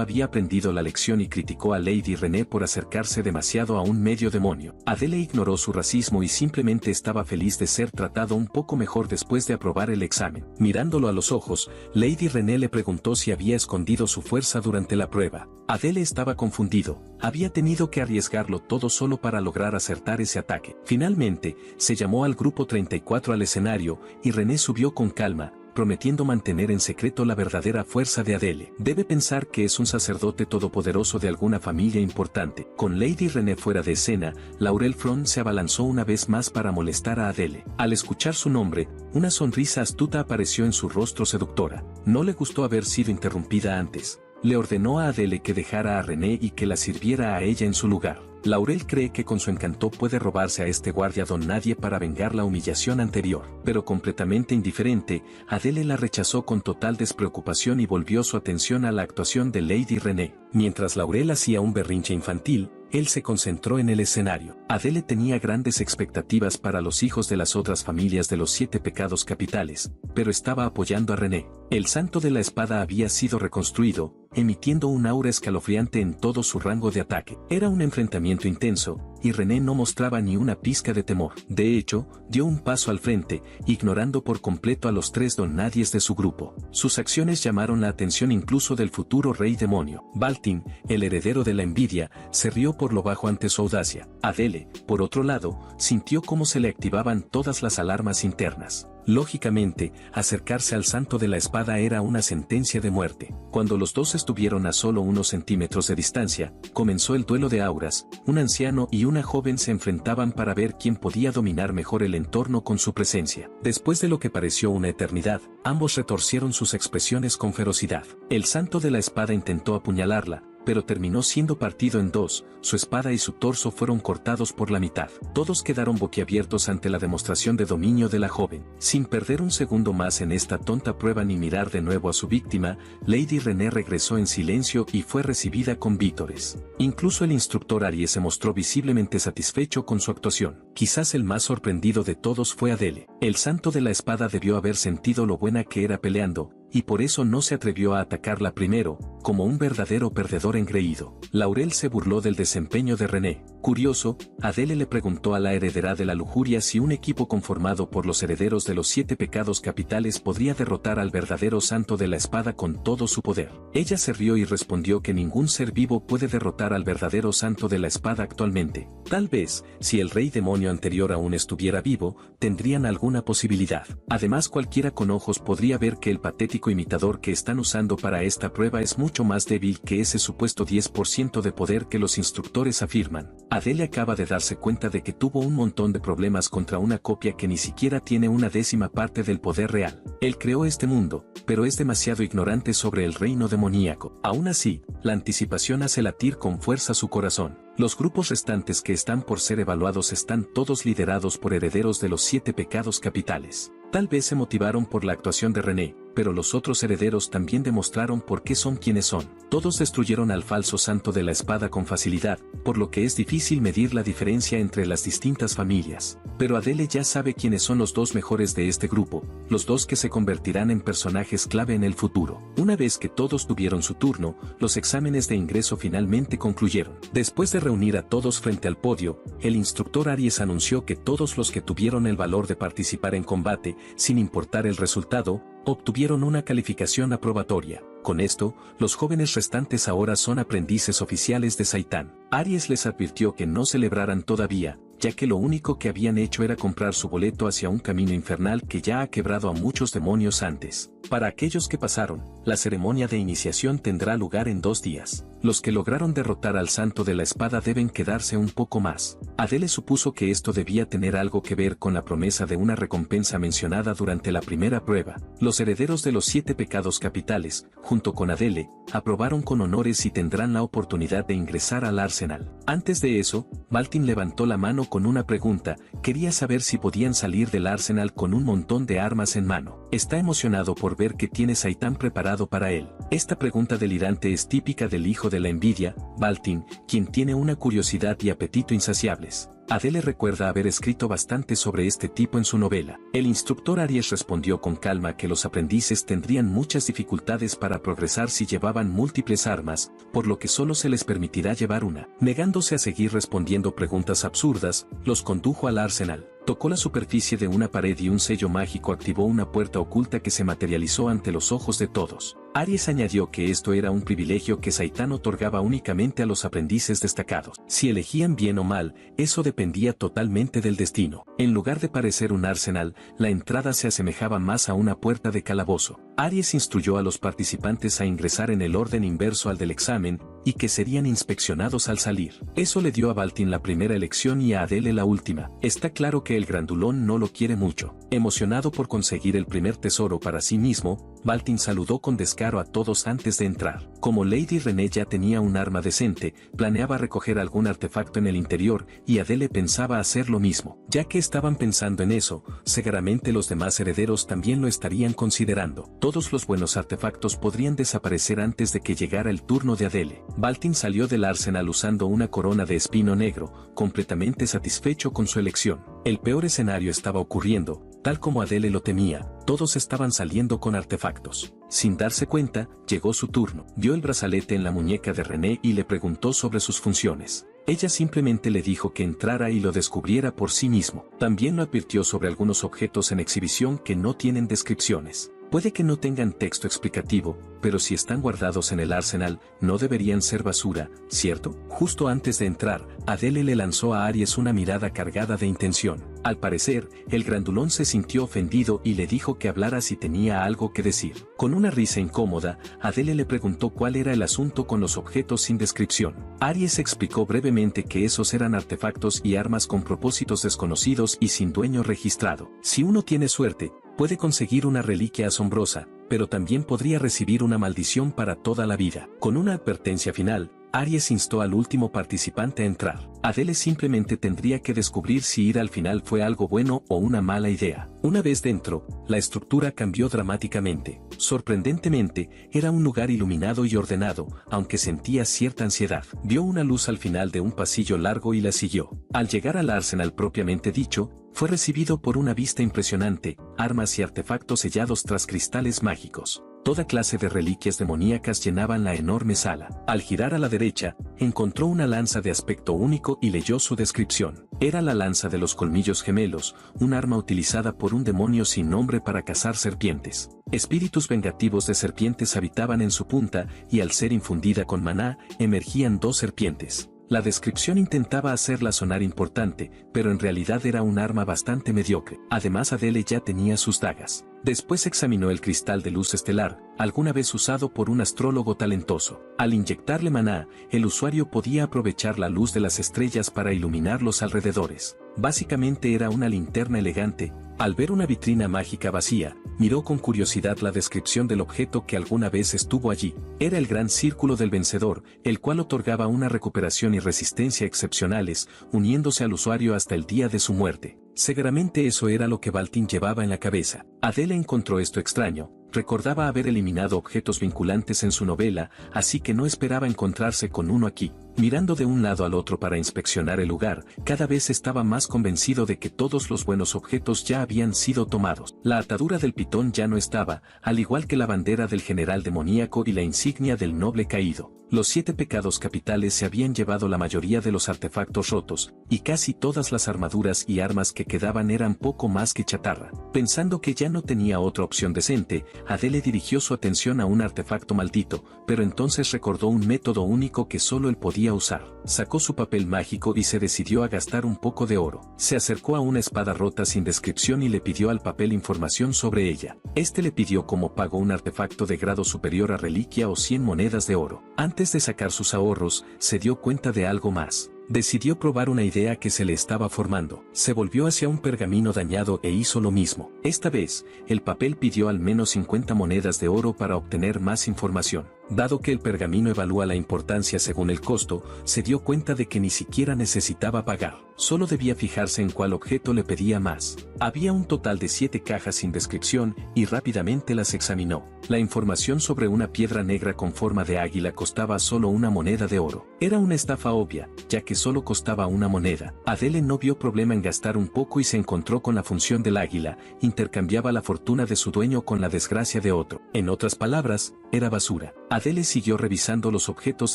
había aprendido la lección y criticó a Lady René por acercarse demasiado a un medio demonio. Adele ignoró su racismo y simplemente estaba feliz de ser tratado un poco mejor después de aprobar el examen. Mirándolo a los ojos, Lady René le preguntó si había escondido su fuerza durante la prueba. Adele estaba confundido, había tenido que arriesgarlo todo solo para lograr acertar ese ataque. Finalmente, se llamó al grupo 34 al escenario, y René subió con calma, prometiendo mantener en secreto la verdadera fuerza de Adele. Debe pensar que es un sacerdote todopoderoso de alguna familia importante. Con Lady René fuera de escena, Laurel Front se abalanzó una vez más para molestar a Adele. Al escuchar su nombre, una sonrisa astuta apareció en su rostro seductora. No le gustó haber sido interrumpida antes. Le ordenó a Adele que dejara a René y que la sirviera a ella en su lugar. Laurel cree que con su encanto puede robarse a este guardia don nadie para vengar la humillación anterior. Pero completamente indiferente, Adele la rechazó con total despreocupación y volvió su atención a la actuación de Lady René. Mientras Laurel hacía un berrinche infantil, él se concentró en el escenario. Adele tenía grandes expectativas para los hijos de las otras familias de los 7 pecados capitales, pero estaba apoyando a René. El santo de la espada había sido reconstruido, emitiendo un aura escalofriante en todo su rango de ataque. Era un enfrentamiento intenso, y René no mostraba ni una pizca de temor. De hecho, dio un paso al frente, ignorando por completo a los 3 don nadies de su grupo. Sus acciones llamaron la atención incluso del futuro rey demonio. Baltin, el heredero de la envidia, se rió por lo bajo ante su audacia. Adele, por otro lado, sintió cómo se le activaban todas las alarmas internas. Lógicamente, acercarse al santo de la espada era una sentencia de muerte. Cuando los dos estuvieron a solo unos centímetros de distancia, comenzó el duelo de auras. Un anciano y una joven se enfrentaban para ver quién podía dominar mejor el entorno con su presencia. Después de lo que pareció una eternidad, ambos retorcieron sus expresiones con ferocidad. El santo de la espada intentó apuñalarla, pero terminó siendo partido en dos, su espada y su torso fueron cortados por la mitad. Todos quedaron boquiabiertos ante la demostración de dominio de la joven. Sin perder un segundo más en esta tonta prueba ni mirar de nuevo a su víctima, Lady René regresó en silencio y fue recibida con vítores. Incluso el instructor Aries se mostró visiblemente satisfecho con su actuación. Quizás el más sorprendido de todos fue Adele. El santo de la espada debió haber sentido lo buena que era peleando, y por eso no se atrevió a atacarla primero, como un verdadero perdedor engreído. Laurel se burló del desempeño de René. Curioso, Adele le preguntó a la heredera de la lujuria si un equipo conformado por los herederos de los 7 pecados capitales podría derrotar al verdadero santo de la espada con todo su poder. Ella se rió y respondió que ningún ser vivo puede derrotar al verdadero santo de la espada actualmente. Tal vez, si el rey demonio anterior aún estuviera vivo, tendrían alguna posibilidad. Además, cualquiera con ojos podría ver que el patético imitador que están usando para esta prueba es mucho más débil que ese supuesto 10% de poder que los instructores afirman. Adele acaba de darse cuenta de que tuvo un montón de problemas contra una copia que ni siquiera tiene una décima parte del poder real. Él creó este mundo, pero es demasiado ignorante sobre el reino demoníaco. Aún así, la anticipación hace latir con fuerza su corazón. Los grupos restantes que están por ser evaluados están todos liderados por herederos de los 7 pecados capitales. Tal vez se motivaron por la actuación de René, pero los otros herederos también demostraron por qué son quienes son. Todos destruyeron al falso santo de la espada con facilidad, por lo que es difícil medir la diferencia entre las distintas familias. Pero Adele ya sabe quiénes son los 2 mejores de este grupo, los 2 que se convertirán en personajes clave en el futuro. Una vez que todos tuvieron su turno, los exámenes de ingreso finalmente concluyeron. Después de reunir a todos frente al podio, el instructor Aries anunció que todos los que tuvieron el valor de participar en combate, sin importar el resultado, obtuvieron una calificación aprobatoria. Con esto, los jóvenes restantes ahora son aprendices oficiales de Saitán. Aries les advirtió que no celebraran todavía, ya que lo único que habían hecho era comprar su boleto hacia un camino infernal que ya ha quebrado a muchos demonios antes. Para aquellos que pasaron, la ceremonia de iniciación tendrá lugar en 2 días. Los que lograron derrotar al santo de la espada deben quedarse un poco más. Adele supuso que esto debía tener algo que ver con la promesa de una recompensa mencionada durante la primera prueba. Los herederos de los 7 pecados capitales, junto con Adele, aprobaron con honores y tendrán la oportunidad de ingresar al arsenal. Antes de eso, Baltin levantó la mano con una pregunta. Quería saber si podían salir del arsenal con un montón de armas en mano. Está emocionado por ver que tiene Saitán preparado para él. Esta pregunta delirante es típica del hijo de la envidia, Baltin, quien tiene una curiosidad y apetito insaciables. Adele recuerda haber escrito bastante sobre este tipo en su novela. El instructor Aries respondió con calma que los aprendices tendrían muchas dificultades para progresar si llevaban múltiples armas, por lo que solo se les permitirá llevar una. Negándose a seguir respondiendo preguntas absurdas, los condujo al arsenal. Tocó la superficie de una pared y un sello mágico activó una puerta oculta que se materializó ante los ojos de todos. Aries añadió que esto era un privilegio que Saitán otorgaba únicamente a los aprendices destacados. Si elegían bien o mal, eso dependía totalmente del destino. En lugar de parecer un arsenal, la entrada se asemejaba más a una puerta de calabozo. Aries instruyó a los participantes a ingresar en el orden inverso al del examen, y que serían inspeccionados al salir. Eso le dio a Baltin la primera elección y a Adele la última. Está claro que el grandulón no lo quiere mucho. Emocionado por conseguir el primer tesoro para sí mismo, Baltin saludó con descaro a todos antes de entrar. Como Lady René ya tenía un arma decente, planeaba recoger algún artefacto en el interior, y Adele pensaba hacer lo mismo. Ya que estaban pensando en eso, seguramente los demás herederos también lo estarían considerando. Todos los buenos artefactos podrían desaparecer antes de que llegara el turno de Adele. Baltin salió del arsenal usando una corona de espino negro, completamente satisfecho con su elección. El peor escenario estaba ocurriendo, tal como Adele lo temía, todos estaban saliendo con artefactos. Sin darse cuenta, llegó su turno. Vio el brazalete en la muñeca de René y le preguntó sobre sus funciones. Ella simplemente le dijo que entrara y lo descubriera por sí mismo. También lo advirtió sobre algunos objetos en exhibición que no tienen descripciones. Puede que no tengan texto explicativo, pero si están guardados en el arsenal, no deberían ser basura, ¿cierto? Justo antes de entrar, Adele le lanzó a Aries una mirada cargada de intención. Al parecer, el grandulón se sintió ofendido y le dijo que hablara si tenía algo que decir. Con una risa incómoda, Adele le preguntó cuál era el asunto con los objetos sin descripción. Aries explicó brevemente que esos eran artefactos y armas con propósitos desconocidos y sin dueño registrado. Si uno tiene suerte, puede conseguir una reliquia asombrosa, pero también podría recibir una maldición para toda la vida. Con una advertencia final, Aries instó al último participante a entrar. Adele simplemente tendría que descubrir si ir al final fue algo bueno o una mala idea. Una vez dentro, la estructura cambió dramáticamente. Sorprendentemente, era un lugar iluminado y ordenado, aunque sentía cierta ansiedad. Vio una luz al final de un pasillo largo y la siguió. Al llegar al arsenal propiamente dicho, fue recibido por una vista impresionante, armas y artefactos sellados tras cristales mágicos. Toda clase de reliquias demoníacas llenaban la enorme sala. Al girar a la derecha, encontró una lanza de aspecto único y leyó su descripción. Era la lanza de los colmillos gemelos, un arma utilizada por un demonio sin nombre para cazar serpientes. Espíritus vengativos de serpientes habitaban en su punta, y al ser infundida con maná, emergían dos serpientes. La descripción intentaba hacerla sonar importante, pero en realidad era un arma bastante mediocre. Además, Adele ya tenía sus dagas. Después examinó el cristal de luz estelar, alguna vez usado por un astrólogo talentoso. Al inyectarle maná, el usuario podía aprovechar la luz de las estrellas para iluminar los alrededores. Básicamente era una linterna elegante. Al ver una vitrina mágica vacía, miró con curiosidad la descripción del objeto que alguna vez estuvo allí. Era el gran círculo del vencedor, el cual otorgaba una recuperación y resistencia excepcionales, uniéndose al usuario hasta el día de su muerte. Seguramente eso era lo que Baltin llevaba en la cabeza. Adele encontró esto extraño. Recordaba haber eliminado objetos vinculantes en su novela, así que no esperaba encontrarse con uno aquí. Mirando de un lado al otro para inspeccionar el lugar, cada vez estaba más convencido de que todos los buenos objetos ya habían sido tomados. La atadura del pitón ya no estaba, al igual que la bandera del general demoníaco y la insignia del noble caído. Los 7 pecados capitales se habían llevado la mayoría de los artefactos rotos, y casi todas las armaduras y armas que quedaban eran poco más que chatarra. Pensando que ya no tenía otra opción decente, Adele dirigió su atención a un artefacto maldito, pero entonces recordó un método único que solo él podía usar. Sacó su papel mágico y se decidió a gastar un poco de oro. Se acercó a una espada rota sin descripción y le pidió al papel información sobre ella. Este le pidió como pago un artefacto de grado superior a reliquia o 100 monedas de oro. Antes de sacar sus ahorros, se dio cuenta de algo más. Decidió probar una idea que se le estaba formando. Se volvió hacia un pergamino dañado e hizo lo mismo. Esta vez, el papel pidió al menos 50 monedas de oro para obtener más información. Dado que el pergamino evalúa la importancia según el costo, se dio cuenta de que ni siquiera necesitaba pagar. Solo debía fijarse en cuál objeto le pedía más. Había un total de 7 cajas sin descripción y rápidamente las examinó. La información sobre una piedra negra con forma de águila costaba solo una moneda de oro. Era una estafa obvia, ya que solo costaba una moneda. Adele no vio problema en gastar un poco y se encontró con la función del águila, intercambiaba la fortuna de su dueño con la desgracia de otro. En otras palabras, era basura. Adele siguió revisando los objetos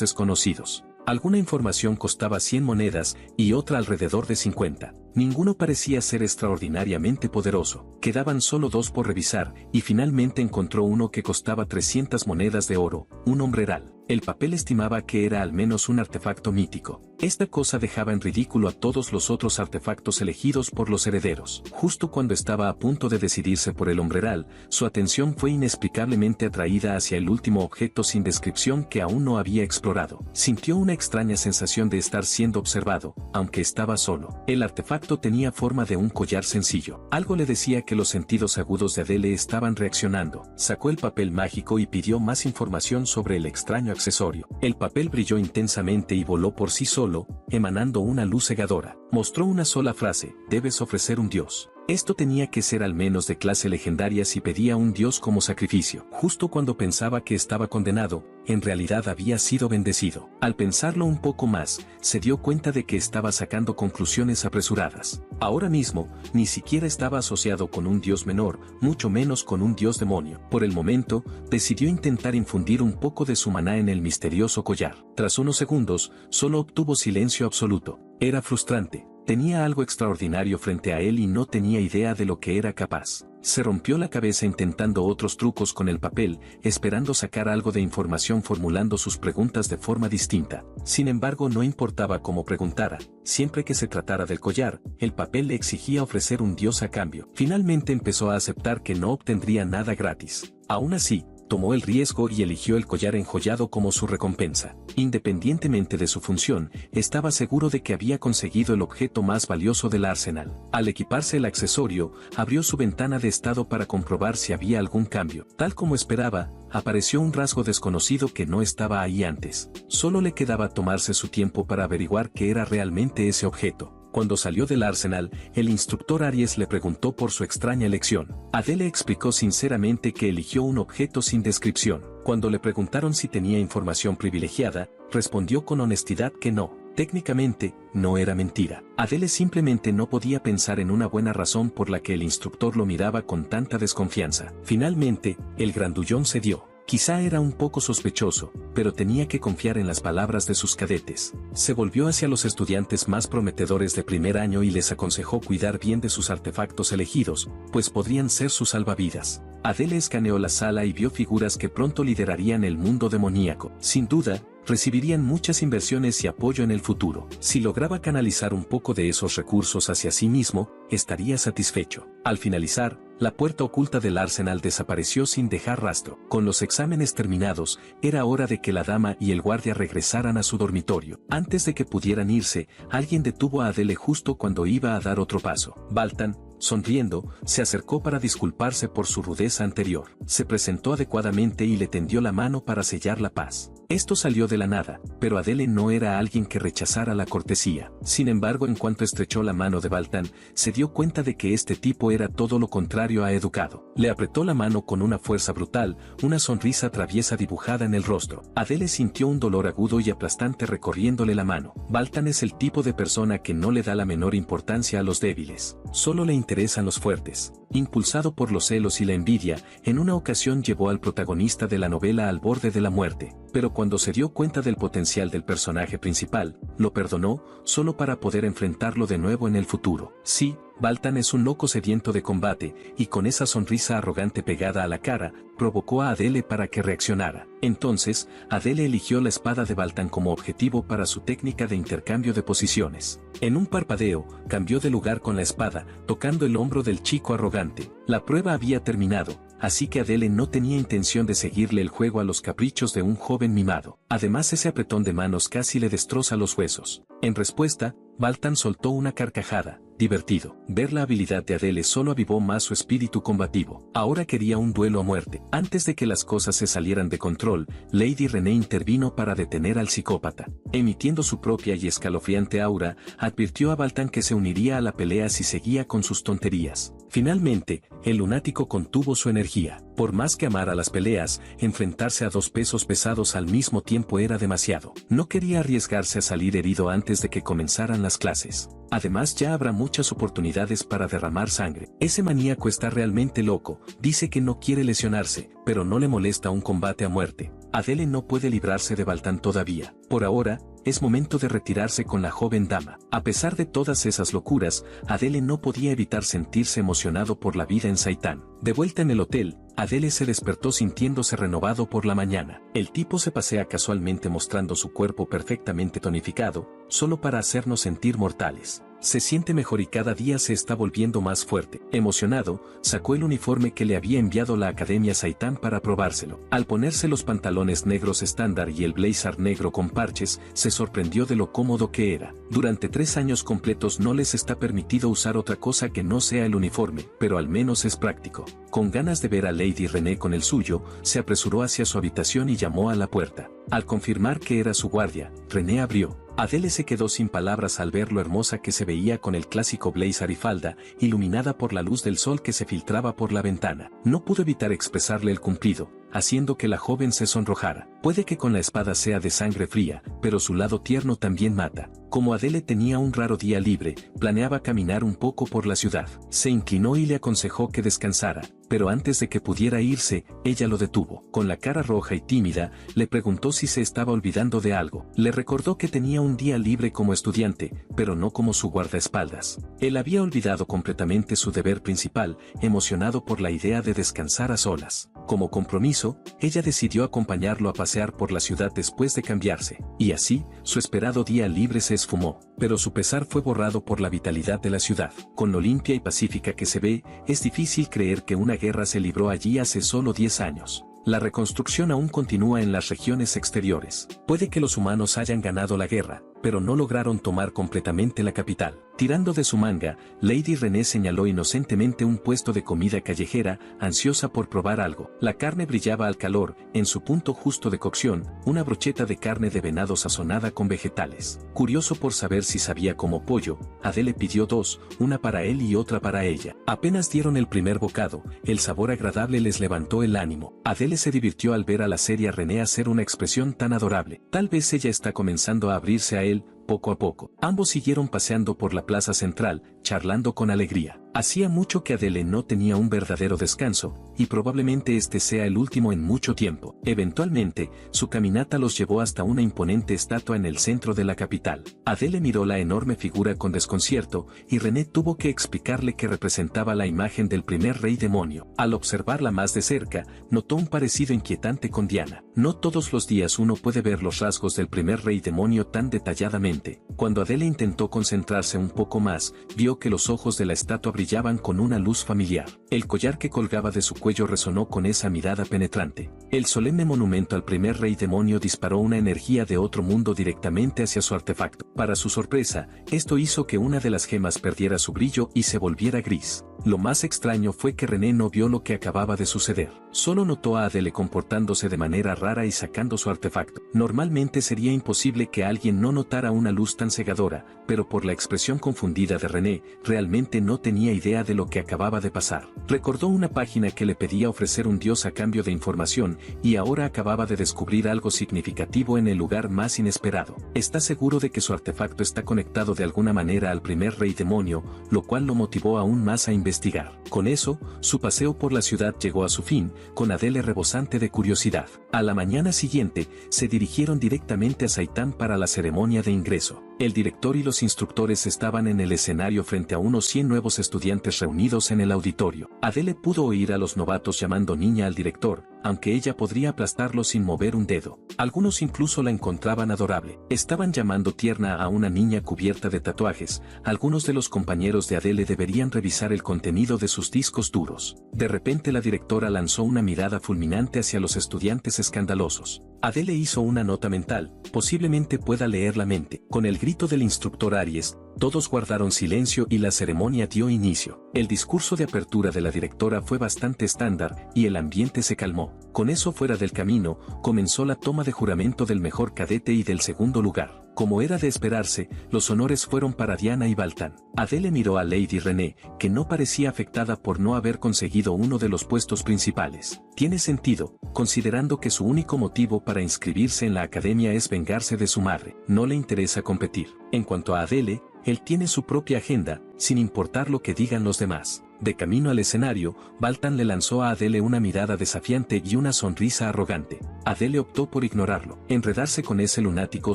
desconocidos. Alguna información costaba 100 monedas y otra alrededor de 50. Ninguno parecía ser extraordinariamente poderoso. Quedaban solo 2 por revisar y finalmente encontró uno que costaba 300 monedas de oro, un hombreral. El papel estimaba que era al menos un artefacto mítico. Esta cosa dejaba en ridículo a todos los otros artefactos elegidos por los herederos. Justo cuando estaba a punto de decidirse por el hombreral, su atención fue inexplicablemente atraída hacia el último objeto sin descripción que aún no había explorado. Sintió una extraña sensación de estar siendo observado, aunque estaba solo. El artefacto tenía forma de un collar sencillo. Algo le decía que los sentidos agudos de Adele estaban reaccionando. Sacó el papel mágico y pidió más información sobre el extraño accesorio. El papel brilló intensamente y voló por sí solo, emanando una luz cegadora. Mostró una sola frase: debes ofrecer un dios. Esto tenía que ser al menos de clase legendaria si pedía un dios como sacrificio. Justo cuando pensaba que estaba condenado, en realidad había sido bendecido. Al pensarlo un poco más, se dio cuenta de que estaba sacando conclusiones apresuradas. Ahora mismo, ni siquiera estaba asociado con un dios menor, mucho menos con un dios demonio. Por el momento, decidió intentar infundir un poco de su maná en el misterioso collar. Tras unos segundos, solo obtuvo silencio absoluto. Era frustrante. Tenía algo extraordinario frente a él y no tenía idea de lo que era capaz. Se rompió la cabeza intentando otros trucos con el papel, esperando sacar algo de información formulando sus preguntas de forma distinta. Sin embargo, no importaba cómo preguntara, siempre que se tratara del collar, el papel le exigía ofrecer un dios a cambio. Finalmente empezó a aceptar que no obtendría nada gratis. Aún así, tomó el riesgo y eligió el collar enjollado como su recompensa. Independientemente de su función, estaba seguro de que había conseguido el objeto más valioso del arsenal. Al equiparse el accesorio, abrió su ventana de estado para comprobar si había algún cambio. Tal como esperaba, apareció un rasgo desconocido que no estaba ahí antes. Solo le quedaba tomarse su tiempo para averiguar qué era realmente ese objeto. Cuando salió del arsenal, el instructor Aries le preguntó por su extraña elección. Adele explicó sinceramente que eligió un objeto sin descripción. Cuando le preguntaron si tenía información privilegiada, respondió con honestidad que no. Técnicamente, no era mentira. Adele simplemente no podía pensar en una buena razón por la que el instructor lo miraba con tanta desconfianza. Finalmente, el grandullón cedió. Quizá era un poco sospechoso, pero tenía que confiar en las palabras de sus cadetes. Se volvió hacia los estudiantes más prometedores de primer año y les aconsejó cuidar bien de sus artefactos elegidos, pues podrían ser sus salvavidas. Adele escaneó la sala y vio figuras que pronto liderarían el mundo demoníaco. Sin duda, recibirían muchas inversiones y apoyo en el futuro. Si lograba canalizar un poco de esos recursos hacia sí mismo, estaría satisfecho. Al finalizar, la puerta oculta del arsenal desapareció sin dejar rastro. Con los exámenes terminados, era hora de que la dama y el guardia regresaran a su dormitorio. Antes de que pudieran irse, alguien detuvo a Adele justo cuando iba a dar otro paso. Baltan, sonriendo, se acercó para disculparse por su rudeza anterior. Se presentó adecuadamente y le tendió la mano para sellar la paz. Esto salió de la nada, pero Adele no era alguien que rechazara la cortesía. Sin embargo, en cuanto estrechó la mano de Baltan, se dio cuenta de que este tipo era todo lo contrario a educado. Le apretó la mano con una fuerza brutal, una sonrisa traviesa dibujada en el rostro. Adele sintió un dolor agudo y aplastante recorriéndole la mano. Baltan es el tipo de persona que no le da la menor importancia a los débiles. Solo le interesan los fuertes. Impulsado por los celos y la envidia, en una ocasión llevó al protagonista de la novela al borde de la muerte, pero cuando se dio cuenta del potencial del personaje principal, lo perdonó, solo para poder enfrentarlo de nuevo en el futuro. Sí, Baltan es un loco sediento de combate, y con esa sonrisa arrogante pegada a la cara, provocó a Adele para que reaccionara. Entonces, Adele eligió la espada de Baltan como objetivo para su técnica de intercambio de posiciones. En un parpadeo, cambió de lugar con la espada, tocando el hombro del chico arrogante. La prueba había terminado, así que Adele no tenía intención de seguirle el juego a los caprichos de un joven mimado. Además, ese apretón de manos casi le destroza los huesos. En respuesta, Baltan soltó una carcajada. divertido. Ver la habilidad de Adele solo avivó más su espíritu combativo. Ahora quería un duelo a muerte. Antes de que las cosas se salieran de control, Lady René intervino para detener al psicópata. Emitiendo su propia y escalofriante aura, advirtió a Baltan que se uniría a la pelea si seguía con sus tonterías. Finalmente, el lunático contuvo su energía. Por más que amara las peleas, enfrentarse a dos pesos pesados al mismo tiempo era demasiado. No quería arriesgarse a salir herido antes de que comenzaran las clases. Además, ya habrá muchas oportunidades para derramar sangre. Ese maníaco está realmente loco, dice que no quiere lesionarse, pero no le molesta un combate a muerte. Adele no puede librarse de Baltan todavía. Por ahora, es momento de retirarse con la joven dama. A pesar de todas esas locuras, Adele no podía evitar sentirse emocionado por la vida en Saitán. De vuelta en el hotel, Adele se despertó sintiéndose renovado por la mañana. El tipo se pasea casualmente mostrando su cuerpo perfectamente tonificado, solo para hacernos sentir mortales. Se siente mejor y cada día se está volviendo más fuerte. Emocionado, sacó el uniforme que le había enviado la Academia Saitán para probárselo. Al ponerse los pantalones negros estándar y el blazer negro con parches, se sorprendió de lo cómodo que era. Durante 3 años completos no les está permitido usar otra cosa que no sea el uniforme, pero al menos es práctico. Con ganas de ver a Lady René con el suyo, se apresuró hacia su habitación y llamó a la puerta. Al confirmar que era su guardia, René abrió. Adele se quedó sin palabras al ver lo hermosa que se veía con el clásico blazer y falda, iluminada por la luz del sol que se filtraba por la ventana. No pudo evitar expresarle el cumplido, haciendo que la joven se sonrojara. Puede que con la espada sea de sangre fría, pero su lado tierno también mata. Como Adele tenía un raro día libre, planeaba caminar un poco por la ciudad. Se inclinó y le aconsejó que descansara, pero antes de que pudiera irse, ella lo detuvo. Con la cara roja y tímida, le preguntó si se estaba olvidando de algo. Le recordó que tenía un día libre como estudiante, pero no como su guardaespaldas. Él había olvidado completamente su deber principal, emocionado por la idea de descansar a solas. Como compromiso, ella decidió acompañarlo a pasear por la ciudad después de cambiarse, y así, su esperado día libre se esfumó, pero su pesar fue borrado por la vitalidad de la ciudad. Con lo limpia y pacífica que se ve, es difícil creer que una guerra se libró allí hace solo 10 años. La reconstrucción aún continúa en las regiones exteriores. Puede que los humanos hayan ganado la guerra, pero no lograron tomar completamente la capital. Tirando de su manga, Lady René señaló inocentemente un puesto de comida callejera, ansiosa por probar algo. La carne brillaba al calor, en su punto justo de cocción, una brocheta de carne de venado sazonada con vegetales. Curioso por saber si sabía como pollo, Adele pidió 2, una para él y otra para ella. Apenas dieron el primer bocado, el sabor agradable les levantó el ánimo. Adele se divirtió al ver a la seria René hacer una expresión tan adorable. Tal vez ella está comenzando a abrirse a él, poco a poco. Ambos siguieron paseando por la plaza central, charlando con alegría. Hacía mucho que Adele no tenía un verdadero descanso, y probablemente este sea el último en mucho tiempo. Eventualmente, su caminata los llevó hasta una imponente estatua en el centro de la capital. Adele miró la enorme figura con desconcierto, y René tuvo que explicarle que representaba la imagen del primer rey demonio. Al observarla más de cerca, notó un parecido inquietante con Diana. No todos los días uno puede ver los rasgos del primer rey demonio tan detalladamente. Cuando Adele intentó concentrarse un poco más, vio que los ojos de la estatua brillaban con una luz familiar. El collar que colgaba de su cuello resonó con esa mirada penetrante. El solemne monumento al primer rey demonio disparó una energía de otro mundo directamente hacia su artefacto. Para su sorpresa, esto hizo que una de las gemas perdiera su brillo y se volviera gris. Lo más extraño fue que René no vio lo que acababa de suceder. Solo notó a Adele comportándose de manera rara y sacando su artefacto. Normalmente sería imposible que alguien no notara una luz tan cegadora, pero por la expresión confundida de René, realmente no tenía idea de lo que acababa de pasar. Recordó una página que le pedía ofrecer un dios a cambio de información, y ahora acababa de descubrir algo significativo en el lugar más inesperado. Está seguro de que su artefacto está conectado de alguna manera al primer rey demonio, lo cual lo motivó aún más a investigar. Con eso, su paseo por la ciudad llegó a su fin, con Adele rebosante de curiosidad. A la mañana siguiente, se dirigieron directamente a Saitán para la ceremonia de ingreso. El director y los instructores estaban en el escenario frente a unos 100 nuevos estudiantes reunidos en el auditorio. Adele pudo oír a los novatos llamando niña al director, aunque ella podría aplastarlo sin mover un dedo. Algunos incluso la encontraban adorable. Estaban llamando tierna a una niña cubierta de tatuajes. Algunos de los compañeros de Adele deberían revisar el contenido de sus discos duros. De repente la directora lanzó una mirada fulminante hacia los estudiantes escandalosos. Adele hizo una nota mental, posiblemente pueda leer la mente. Con el grito del instructor Aries, todos guardaron silencio y la ceremonia dio inicio. El discurso de apertura de la directora fue bastante estándar y el ambiente se calmó. Con eso fuera del camino, comenzó la toma de juramento del mejor cadete y del segundo lugar. Como era de esperarse, los honores fueron para Diana y Baltan. Adele miró a Lady René, que no parecía afectada por no haber conseguido uno de los puestos principales. Tiene sentido, considerando que su único motivo para inscribirse en la academia es vengarse de su madre. No le interesa competir. En cuanto a Adele, él tiene su propia agenda, sin importar lo que digan los demás. De camino al escenario, Baltan le lanzó a Adele una mirada desafiante y una sonrisa arrogante. Adele optó por ignorarlo. Enredarse con ese lunático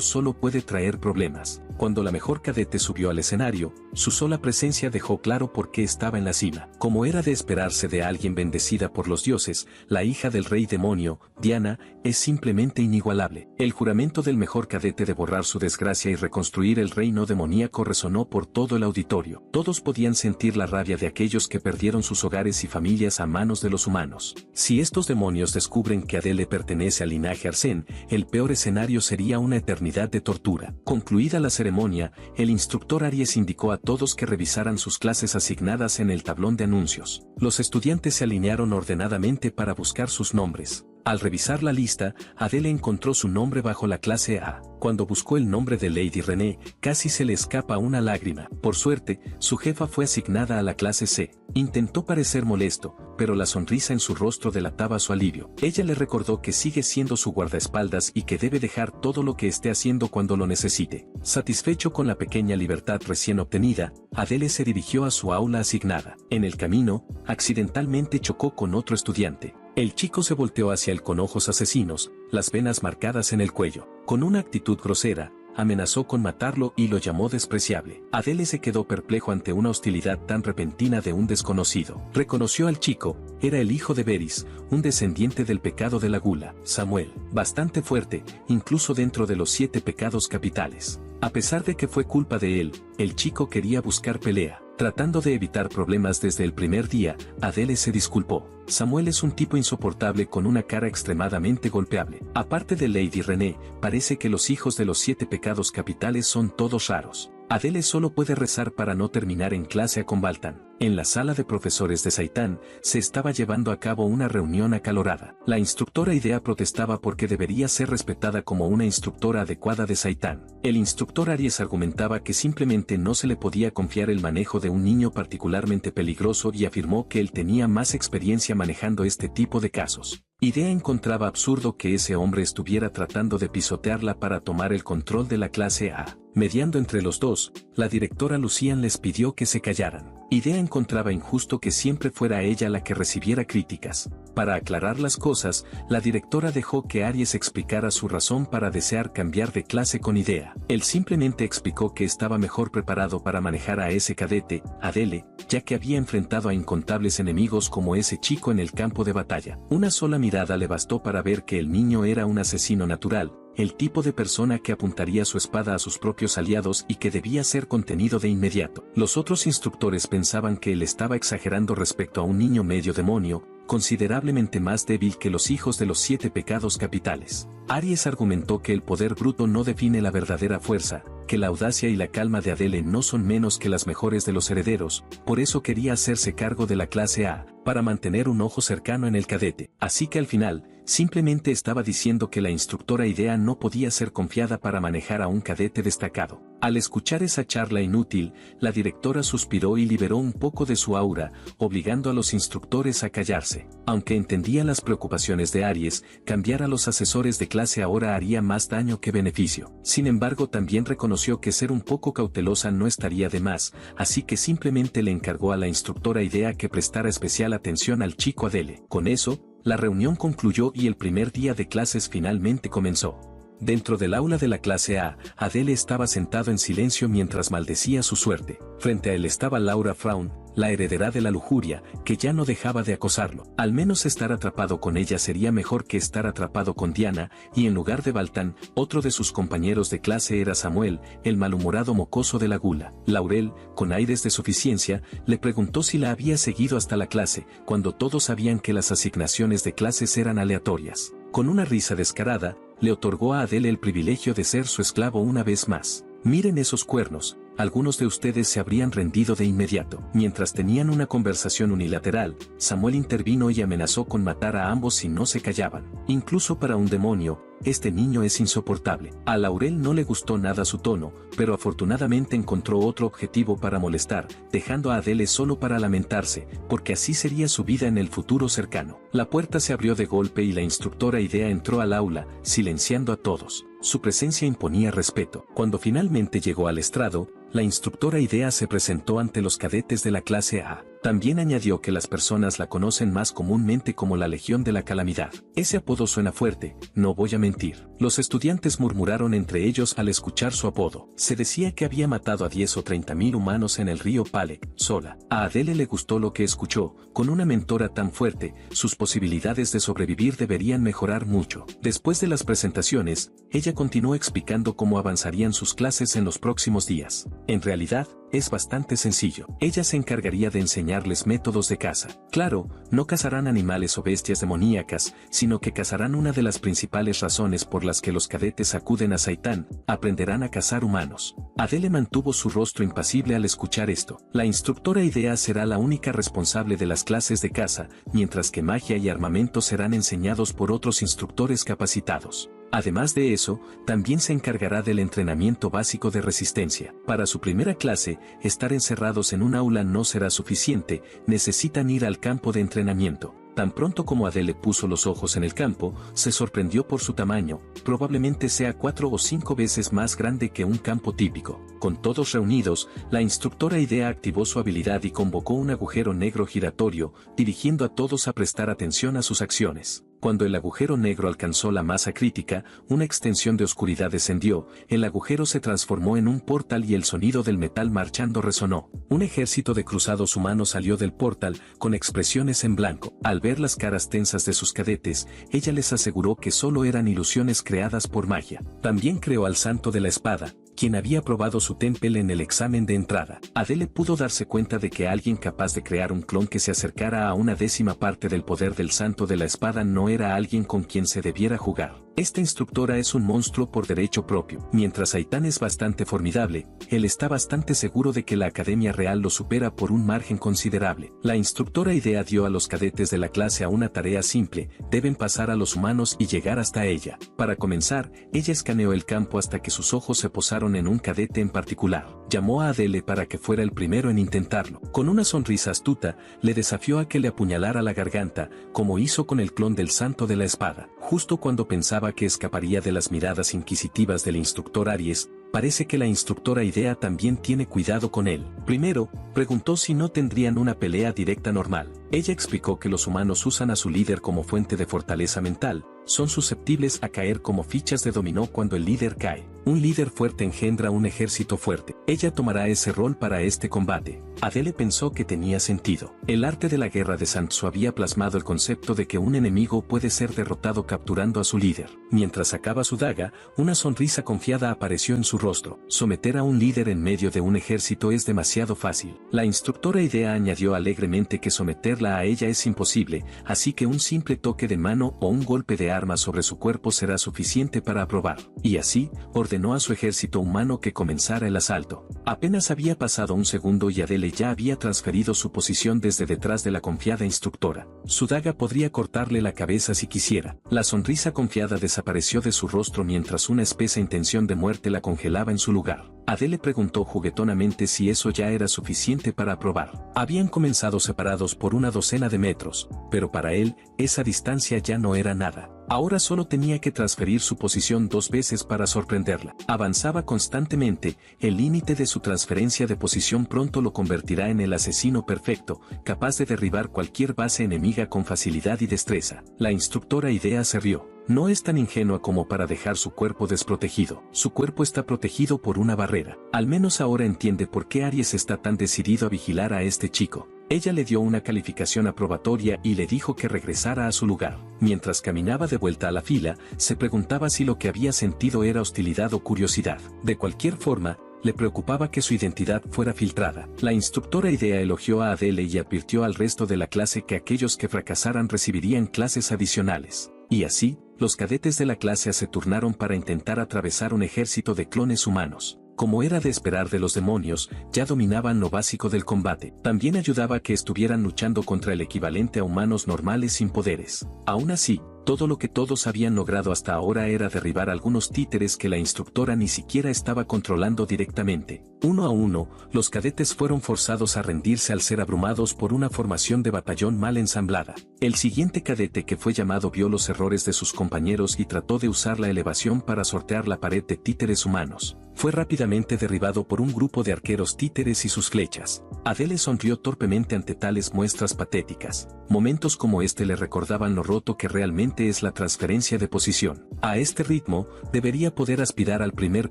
solo puede traer problemas. Cuando la mejor cadete subió al escenario, su sola presencia dejó claro por qué estaba en la cima. Como era de esperarse de alguien bendecida por los dioses, la hija del rey demonio, Diana, es simplemente inigualable. El juramento del mejor cadete de borrar su desgracia y reconstruir el reino demoníaco resonó por todo el auditorio. Todos podían sentir la rabia de aquellos que perdieron sus hogares y familias a manos de los humanos. Si estos demonios descubren que Adele pertenece al linaje Arsén, el peor escenario sería una eternidad de tortura. Concluida la ceremonia, el instructor Aries indicó a todos que revisaran sus clases asignadas en el tablón de anuncios. Los estudiantes se alinearon ordenadamente para buscar sus nombres. Al revisar la lista, Adele encontró su nombre bajo la clase A. Cuando buscó el nombre de Lady René, casi se le escapa una lágrima. Por suerte, su jefa fue asignada a la clase C. Intentó parecer molesto, pero la sonrisa en su rostro delataba su alivio. Ella le recordó que sigue siendo su guardaespaldas y que debe dejar todo lo que esté haciendo cuando lo necesite. Satisfecho con la pequeña libertad recién obtenida, Adele se dirigió a su aula asignada. En el camino, accidentalmente chocó con otro estudiante. El chico se volteó hacia él con ojos asesinos, las venas marcadas en el cuello. Con una actitud grosera, amenazó con matarlo y lo llamó despreciable. Adele se quedó perplejo ante una hostilidad tan repentina de un desconocido. Reconoció al chico, era el hijo de Beris, un descendiente del pecado de la gula, Samuel, bastante fuerte, incluso dentro de los 7 pecados capitales. A pesar de que fue culpa de él, el chico quería buscar pelea. Tratando de evitar problemas desde el primer día, Adele se disculpó. Samuel es un tipo insoportable con una cara extremadamente golpeable. Aparte de Lady René, parece que los hijos de los 7 pecados capitales son todos raros. Adele solo puede rezar para no terminar en clase con Baltan. En la sala de profesores de Saitán, se estaba llevando a cabo una reunión acalorada. La instructora Idea protestaba porque debería ser respetada como una instructora adecuada de Saitán. El instructor Aries argumentaba que simplemente no se le podía confiar el manejo de un niño particularmente peligroso y afirmó que él tenía más experiencia manejando este tipo de casos. Idea encontraba absurdo que ese hombre estuviera tratando de pisotearla para tomar el control de la clase A. Mediando entre los dos, la directora Lucian les pidió que se callaran. Idea encontraba injusto que siempre fuera ella la que recibiera críticas. Para aclarar las cosas, la directora dejó que Aries explicara su razón para desear cambiar de clase con Idea. Él simplemente explicó que estaba mejor preparado para manejar a ese cadete, Adele, ya que había enfrentado a incontables enemigos como ese chico en el campo de batalla. Una sola mirada le bastó para ver que el niño era un asesino natural, el tipo de persona que apuntaría su espada a sus propios aliados y que debía ser contenido de inmediato. Los otros instructores pensaban que él estaba exagerando respecto a un niño medio demonio, considerablemente más débil que los hijos de los 7 pecados capitales. Aries argumentó que el poder bruto no define la verdadera fuerza, que la audacia y la calma de Adele no son menos que las mejores de los herederos, por eso quería hacerse cargo de la clase A, para mantener un ojo cercano en el cadete. Así que al final, simplemente estaba diciendo que la instructora Idea no podía ser confiada para manejar a un cadete destacado. Al escuchar esa charla inútil, la directora suspiró y liberó un poco de su aura, obligando a los instructores a callarse. Aunque entendía las preocupaciones de Aries, cambiar a los asesores de clase ahora haría más daño que beneficio. Sin embargo, también reconoció que ser un poco cautelosa no estaría de más, así que simplemente le encargó a la instructora Idea que prestara especial atención al chico Adele. Con eso, la reunión concluyó y el primer día de clases finalmente comenzó. Dentro del aula de la clase A, Adele estaba sentado en silencio mientras maldecía su suerte. Frente a él estaba Laura Fraun, la heredera de la lujuria, que ya no dejaba de acosarlo. Al menos estar atrapado con ella sería mejor que estar atrapado con Diana, y en lugar de Baltan, otro de sus compañeros de clase era Samuel, el malhumorado mocoso de la gula. Laurel, con aires de suficiencia, le preguntó si la había seguido hasta la clase, cuando todos sabían que las asignaciones de clases eran aleatorias. Con una risa descarada, le otorgó a Adele el privilegio de ser su esclavo una vez más. Miren esos cuernos. Algunos de ustedes se habrían rendido de inmediato. Mientras tenían una conversación unilateral, Samuel intervino y amenazó con matar a ambos si no se callaban. Incluso para un demonio, este niño es insoportable. A Laurel no le gustó nada su tono, pero afortunadamente encontró otro objetivo para molestar, dejando a Adele solo para lamentarse, porque así sería su vida en el futuro cercano. La puerta se abrió de golpe y la instructora Idea entró al aula, silenciando a todos. Su presencia imponía respeto. Cuando finalmente llegó al estrado, la instructora Idea se presentó ante los cadetes de la clase A. También añadió que las personas la conocen más comúnmente como la Legión de la Calamidad. Ese apodo suena fuerte, no voy a mentir. Los estudiantes murmuraron entre ellos al escuchar su apodo. Se decía que había matado a 10 o 30.000 humanos en el río Palek, sola. A Adele le gustó lo que escuchó. Con una mentora tan fuerte, sus posibilidades de sobrevivir deberían mejorar mucho. Después de las presentaciones, ella continuó explicando cómo avanzarían sus clases en los próximos días. En realidad, es bastante sencillo. Ella se encargaría de enseñarles métodos de caza. Claro, no cazarán animales o bestias demoníacas, sino que cazarán una de las principales razones por las que los cadetes acuden a Saitán: aprenderán a cazar humanos. Adele mantuvo su rostro impasible al escuchar esto. La instructora Idea será la única responsable de las clases de caza, mientras que magia y armamento serán enseñados por otros instructores capacitados. Además de eso, también se encargará del entrenamiento básico de resistencia. Para su primera clase, estar encerrados en un aula no será suficiente, necesitan ir al campo de entrenamiento. Tan pronto como Adele puso los ojos en el campo, se sorprendió por su tamaño, probablemente sea 4 o 5 veces más grande que un campo típico. Con todos reunidos, la instructora Idea activó su habilidad y convocó un agujero negro giratorio, dirigiendo a todos a prestar atención a sus acciones. Cuando el agujero negro alcanzó la masa crítica, una extensión de oscuridad descendió, el agujero se transformó en un portal y el sonido del metal marchando resonó. Un ejército de cruzados humanos salió del portal, con expresiones en blanco. Al ver las caras tensas de sus cadetes, ella les aseguró que solo eran ilusiones creadas por magia. También creó al Santo de la Espada, quien había probado su temple en el examen de entrada. Adele pudo darse cuenta de que alguien capaz de crear un clon que se acercara a una décima parte del poder del Santo de la Espada no era alguien con quien se debiera jugar. Esta instructora es un monstruo por derecho propio. Mientras Saitán es bastante formidable, él está bastante seguro de que la Academia Real lo supera por un margen considerable. La instructora Idea dio a los cadetes de la clase a una tarea simple: deben pasar a los humanos y llegar hasta ella. Para comenzar, ella escaneó el campo hasta que sus ojos se posaron en un cadete en particular. Llamó a Adele para que fuera el primero en intentarlo. Con una sonrisa astuta, le desafió a que le apuñalara la garganta, como hizo con el clon del Santo de la Espada. Justo cuando pensaba que escaparía de las miradas inquisitivas del instructor Aries, parece que la instructora Idea también tiene cuidado con él. Primero, preguntó si no tendrían una pelea directa normal. Ella explicó que los humanos usan a su líder como fuente de fortaleza mental, son susceptibles a caer como fichas de dominó cuando el líder cae. Un líder fuerte engendra un ejército fuerte. Ella tomará ese rol para este combate. Adele pensó que tenía sentido. El arte de la guerra de Sun Tzu había plasmado el concepto de que un enemigo puede ser derrotado capturando a su líder. Mientras sacaba su daga, una sonrisa confiada apareció en su rostro. Someter a un líder en medio de un ejército es demasiado fácil. La instructora Idea añadió alegremente que someterla a ella es imposible, así que un simple toque de mano o un golpe de arma sobre su cuerpo será suficiente para aprobar. Y así, ordenó a su ejército humano que comenzara el asalto. Apenas había pasado un segundo y Adele ya había transferido su posición desde detrás de la confiada instructora. Su daga podría cortarle la cabeza si quisiera. La sonrisa confiada desapareció de su rostro mientras una espesa intención de muerte la congelaba en su lugar. Adele preguntó juguetonamente si eso ya era suficiente para aprobar. Habían comenzado separados por una docena de metros, pero para él, esa distancia ya no era nada. Ahora solo tenía que transferir su posición 2 veces para sorprenderla. Avanzaba constantemente, el límite de su transferencia de posición pronto lo convertirá en el asesino perfecto, capaz de derribar cualquier base enemiga con facilidad y destreza. La instructora Idea se rió. No es tan ingenua como para dejar su cuerpo desprotegido. Su cuerpo está protegido por una barrera. Al menos ahora entiende por qué Aries está tan decidido a vigilar a este chico. Ella le dio una calificación aprobatoria y le dijo que regresara a su lugar. Mientras caminaba de vuelta a la fila, se preguntaba si lo que había sentido era hostilidad o curiosidad. De cualquier forma, le preocupaba que su identidad fuera filtrada. La instructora Idea elogió a Adele y advirtió al resto de la clase que aquellos que fracasaran recibirían clases adicionales. Y así, los cadetes de la clase A se turnaron para intentar atravesar un ejército de clones humanos. Como era de esperar de los demonios, ya dominaban lo básico del combate. También ayudaba que estuvieran luchando contra el equivalente a humanos normales sin poderes. Aún así, todo lo que todos habían logrado hasta ahora era derribar algunos títeres que la instructora ni siquiera estaba controlando directamente. Uno a uno, los cadetes fueron forzados a rendirse al ser abrumados por una formación de batallón mal ensamblada. El siguiente cadete que fue llamado vio los errores de sus compañeros y trató de usar la elevación para sortear la pared de títeres humanos. Fue rápidamente derribado por un grupo de arqueros títeres y sus flechas. Adele sonrió torpemente ante tales muestras patéticas. Momentos como este le recordaban lo roto que realmente es la transferencia de posición. A este ritmo, debería poder aspirar al primer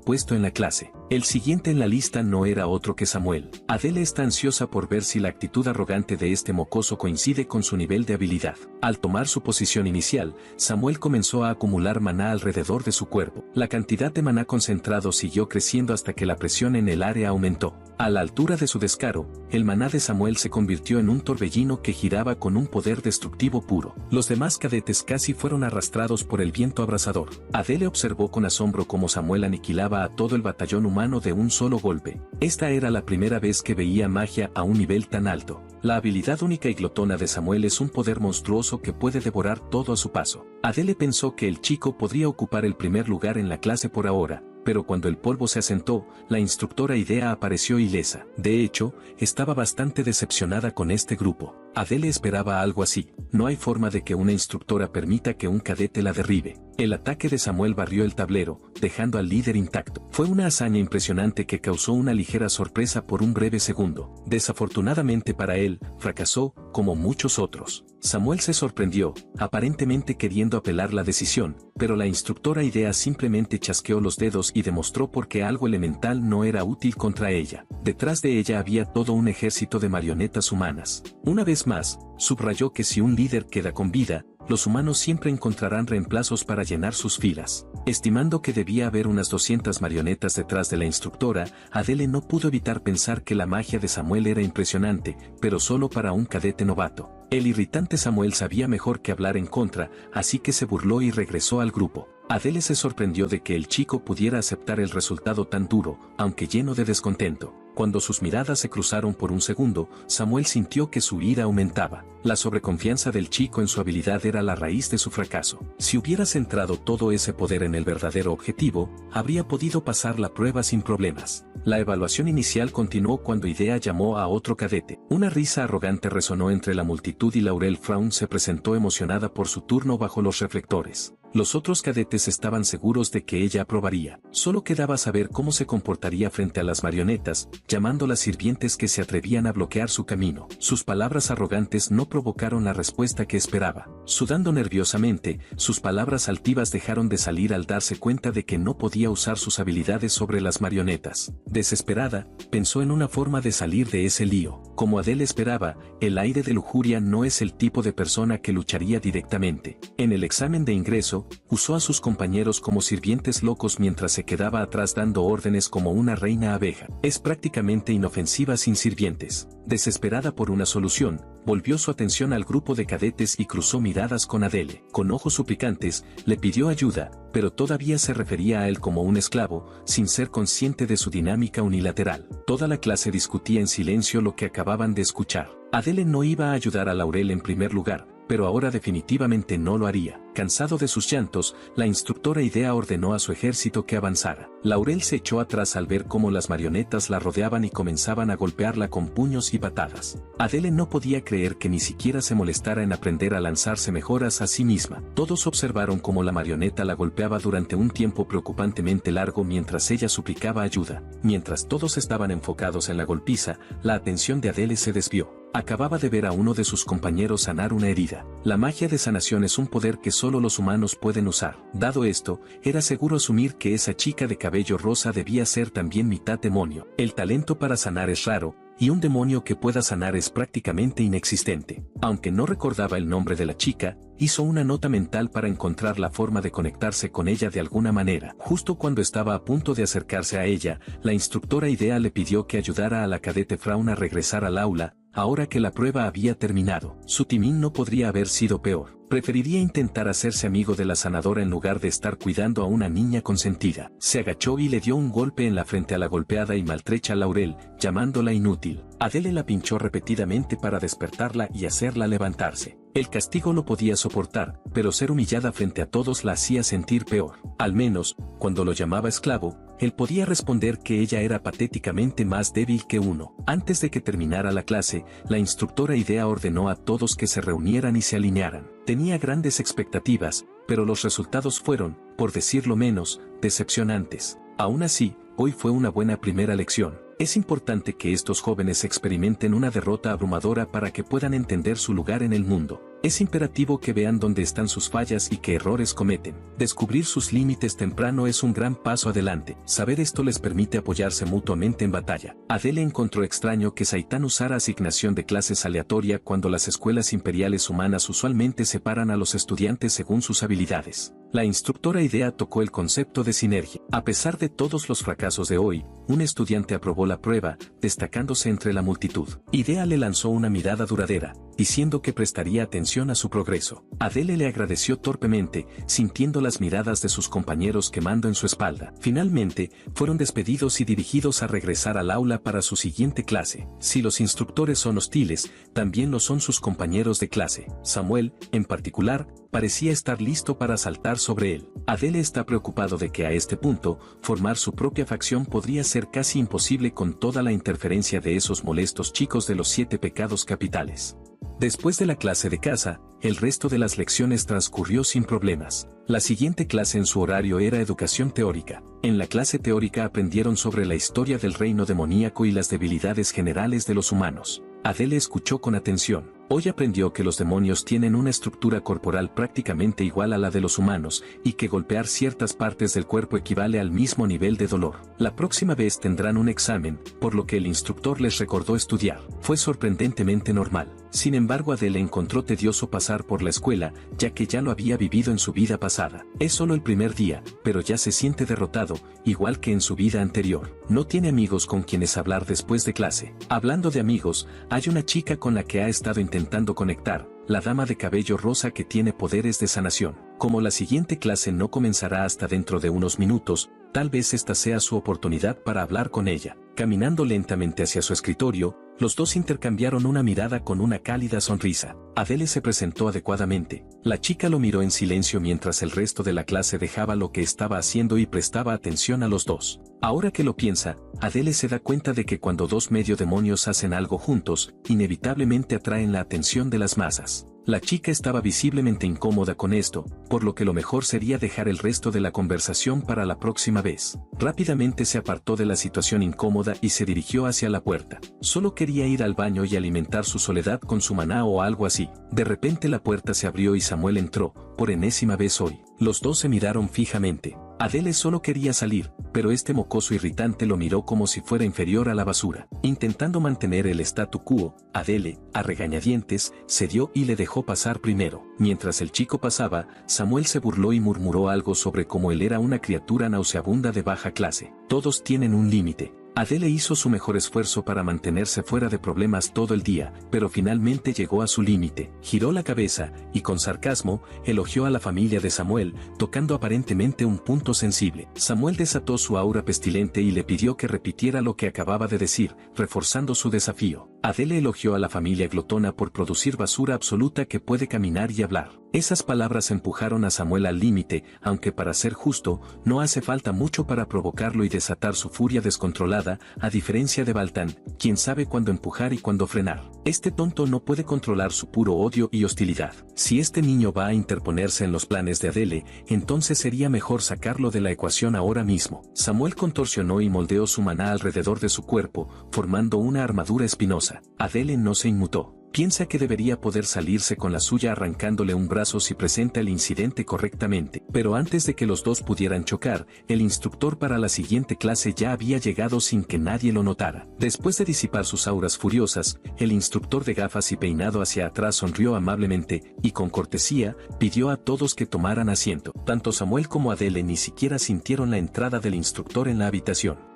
puesto en la clase. El siguiente en la lista no era otro que Samuel. Adele está ansiosa por ver si la actitud arrogante de este mocoso coincide con su nivel de habilidad. Al tomar su posición inicial, Samuel comenzó a acumular maná alrededor de su cuerpo. La cantidad de maná concentrado siguió creciendo hasta que la presión en el área aumentó. A la altura de su descaro, el maná de Samuel se convirtió en un torbellino que giraba con un poder destructivo puro. Los demás cadetes casi fueron arrastrados por el viento abrasador. Adele observó con asombro cómo Samuel aniquilaba a todo el batallón humano de un solo golpe. Esta era la primera vez que veía magia a un nivel tan alto. La habilidad única y glotona de Samuel es un poder monstruoso que puede devorar todo a su paso. Adele pensó que el chico podría ocupar el primer lugar en la clase por ahora, pero cuando el polvo se asentó, la instructora Idea apareció ilesa. De hecho, estaba bastante decepcionada con este grupo. Adele esperaba algo así. No hay forma de que una instructora permita que un cadete la derribe. El ataque de Samuel barrió el tablero, dejando al líder intacto. Fue una hazaña impresionante que causó una ligera sorpresa por un breve segundo. Desafortunadamente para él, fracasó, como muchos otros. Samuel se sorprendió, aparentemente queriendo apelar la decisión, pero la instructora Idea simplemente chasqueó los dedos y demostró por qué algo elemental no era útil contra ella. Detrás de ella había todo un ejército de marionetas humanas. Una vez más, subrayó que si un líder queda con vida, los humanos siempre encontrarán reemplazos para llenar sus filas. Estimando que debía haber unas 200 marionetas detrás de la instructora, Adele no pudo evitar pensar que la magia de Samuel era impresionante, pero solo para un cadete novato. El irritante Samuel sabía mejor que hablar en contra, así que se burló y regresó al grupo. Adele se sorprendió de que el chico pudiera aceptar el resultado tan duro, aunque lleno de descontento. Cuando sus miradas se cruzaron por un segundo, Samuel sintió que su ira aumentaba. La sobreconfianza del chico en su habilidad era la raíz de su fracaso. Si hubiera centrado todo ese poder en el verdadero objetivo, habría podido pasar la prueba sin problemas. La evaluación inicial continuó cuando Idea llamó a otro cadete. Una risa arrogante resonó entre la multitud y Laurel Fraun se presentó emocionada por su turno bajo los reflectores. Los otros cadetes estaban seguros de que ella aprobaría. Solo quedaba saber cómo se comportaría frente a las marionetas, llamándolas sirvientes que se atrevían a bloquear su camino. Sus palabras arrogantes no provocaron la respuesta que esperaba. Sudando nerviosamente, sus palabras altivas dejaron de salir al darse cuenta de que no podía usar sus habilidades sobre las marionetas. Desesperada, pensó en una forma de salir de ese lío. Como Adele esperaba, el aire de lujuria no es el tipo de persona que lucharía directamente. En el examen de ingreso, usó a sus compañeros como sirvientes locos mientras se quedaba atrás dando órdenes como una reina abeja. Es prácticamente inofensiva sin sirvientes. Desesperada por una solución, volvió su atención al grupo de cadetes y cruzó miradas con Adele. Con ojos suplicantes, le pidió ayuda, pero todavía se refería a él como un esclavo, sin ser consciente de su dinámica unilateral. Toda la clase discutía en silencio lo que acababan de escuchar. Adele no iba a ayudar a Laurel en primer lugar, pero ahora definitivamente no lo haría. Cansado de sus llantos, la instructora Idea ordenó a su ejército que avanzara. Laurel se echó atrás al ver cómo las marionetas la rodeaban y comenzaban a golpearla con puños y patadas. Adele no podía creer que ni siquiera se molestara en aprender a lanzarse mejoras a sí misma. Todos observaron cómo la marioneta la golpeaba durante un tiempo preocupantemente largo mientras ella suplicaba ayuda. Mientras todos estaban enfocados en la golpiza, la atención de Adele se desvió. Acababa de ver a uno de sus compañeros sanar una herida. La magia de sanación es un poder que solo los humanos pueden usar. Dado esto, era seguro asumir que esa chica de cabello rosa debía ser también mitad demonio. El talento para sanar es raro, y un demonio que pueda sanar es prácticamente inexistente. Aunque no recordaba el nombre de la chica, hizo una nota mental para encontrar la forma de conectarse con ella de alguna manera. Justo cuando estaba a punto de acercarse a ella, la instructora Idea le pidió que ayudara a la cadete Fraun a regresar al aula, ahora que la prueba había terminado. Su timín no podría haber sido peor. Preferiría intentar hacerse amigo de la sanadora en lugar de estar cuidando a una niña consentida. Se agachó y le dio un golpe en la frente a la golpeada y maltrecha Laurel, llamándola inútil. Adele la pinchó repetidamente para despertarla y hacerla levantarse. El castigo lo podía soportar, pero ser humillada frente a todos la hacía sentir peor. Al menos, cuando lo llamaba esclavo, él podía responder que ella era patéticamente más débil que uno. Antes de que terminara la clase, la instructora Idea ordenó a todos que se reunieran y se alinearan. Tenía grandes expectativas, pero los resultados fueron, por decirlo menos, decepcionantes. Aún así, hoy fue una buena primera lección. Es importante que estos jóvenes experimenten una derrota abrumadora para que puedan entender su lugar en el mundo. Es imperativo que vean dónde están sus fallas y qué errores cometen. Descubrir sus límites temprano es un gran paso adelante. Saber esto les permite apoyarse mutuamente en batalla. Adele encontró extraño que Saitán usara asignación de clases aleatoria cuando las escuelas imperiales humanas usualmente separan a los estudiantes según sus habilidades. La instructora Idea tocó el concepto de sinergia. A pesar de todos los fracasos de hoy, un estudiante aprobó la prueba, destacándose entre la multitud. Idea le lanzó una mirada duradera, diciendo que prestaría atención a su progreso. Adele le agradeció torpemente, sintiendo las miradas de sus compañeros quemando en su espalda. Finalmente, fueron despedidos y dirigidos a regresar al aula para su siguiente clase. Si los instructores son hostiles, también lo son sus compañeros de clase. Samuel, en particular, parecía estar listo para saltar sobre él. Adele está preocupado de que a este punto, formar su propia facción podría ser casi imposible con toda la interferencia de esos molestos chicos de los 7 pecados capitales. Después de la clase de casa, el resto de las lecciones transcurrió sin problemas. La siguiente clase en su horario era educación teórica. En la clase teórica aprendieron sobre la historia del reino demoníaco y las debilidades generales de los humanos. Adele escuchó con atención. Hoy aprendió que los demonios tienen una estructura corporal prácticamente igual a la de los humanos, y que golpear ciertas partes del cuerpo equivale al mismo nivel de dolor. La próxima vez tendrán un examen, por lo que el instructor les recordó estudiar. Fue sorprendentemente normal. Sin embargo, Adele encontró tedioso pasar por la escuela, ya que ya lo había vivido en su vida pasada. Es solo el primer día, pero ya se siente derrotado, igual que en su vida anterior. No tiene amigos con quienes hablar después de clase. Hablando de amigos, hay una chica con la que ha estado intentando conectar, la dama de cabello rosa que tiene poderes de sanación. Como la siguiente clase no comenzará hasta dentro de unos minutos, tal vez esta sea su oportunidad para hablar con ella. Caminando lentamente hacia su escritorio, los dos intercambiaron una mirada con una cálida sonrisa. Adele se presentó adecuadamente. La chica lo miró en silencio mientras el resto de la clase dejaba lo que estaba haciendo y prestaba atención a los dos. Ahora que lo piensa, Adele se da cuenta de que cuando dos medio demonios hacen algo juntos, inevitablemente atraen la atención de las masas. La chica estaba visiblemente incómoda con esto, por lo que lo mejor sería dejar el resto de la conversación para la próxima vez. Rápidamente se apartó de la situación incómoda y se dirigió hacia la puerta. Solo quería ir al baño y alimentar su soledad con su maná o algo así. De repente la puerta se abrió y Samuel entró, por enésima vez hoy. Los dos se miraron fijamente. Adele solo quería salir, pero este mocoso irritante lo miró como si fuera inferior a la basura. Intentando mantener el statu quo, Adele, a regañadientes, cedió y le dejó pasar primero. Mientras el chico pasaba, Samuel se burló y murmuró algo sobre cómo él era una criatura nauseabunda de baja clase. Todos tienen un límite. Adele hizo su mejor esfuerzo para mantenerse fuera de problemas todo el día, pero finalmente llegó a su límite. Giró la cabeza, y con sarcasmo, elogió a la familia de Samuel, tocando aparentemente un punto sensible. Samuel desató su aura pestilente y le pidió que repitiera lo que acababa de decir, reforzando su desafío. Adele elogió a la familia glotona por producir basura absoluta que puede caminar y hablar. Esas palabras empujaron a Samuel al límite, aunque para ser justo, no hace falta mucho para provocarlo y desatar su furia descontrolada, a diferencia de Baltán, quien sabe cuándo empujar y cuándo frenar. Este tonto no puede controlar su puro odio y hostilidad. Si este niño va a interponerse en los planes de Adele, entonces sería mejor sacarlo de la ecuación ahora mismo. Samuel contorsionó y moldeó su maná alrededor de su cuerpo, formando una armadura espinosa. Adele no se inmutó. Piensa que debería poder salirse con la suya arrancándole un brazo si presenta el incidente correctamente. Pero antes de que los dos pudieran chocar, el instructor para la siguiente clase ya había llegado sin que nadie lo notara. Después de disipar sus auras furiosas, el instructor de gafas y peinado hacia atrás sonrió amablemente, y con cortesía, pidió a todos que tomaran asiento. Tanto Samuel como Adele ni siquiera sintieron la entrada del instructor en la habitación.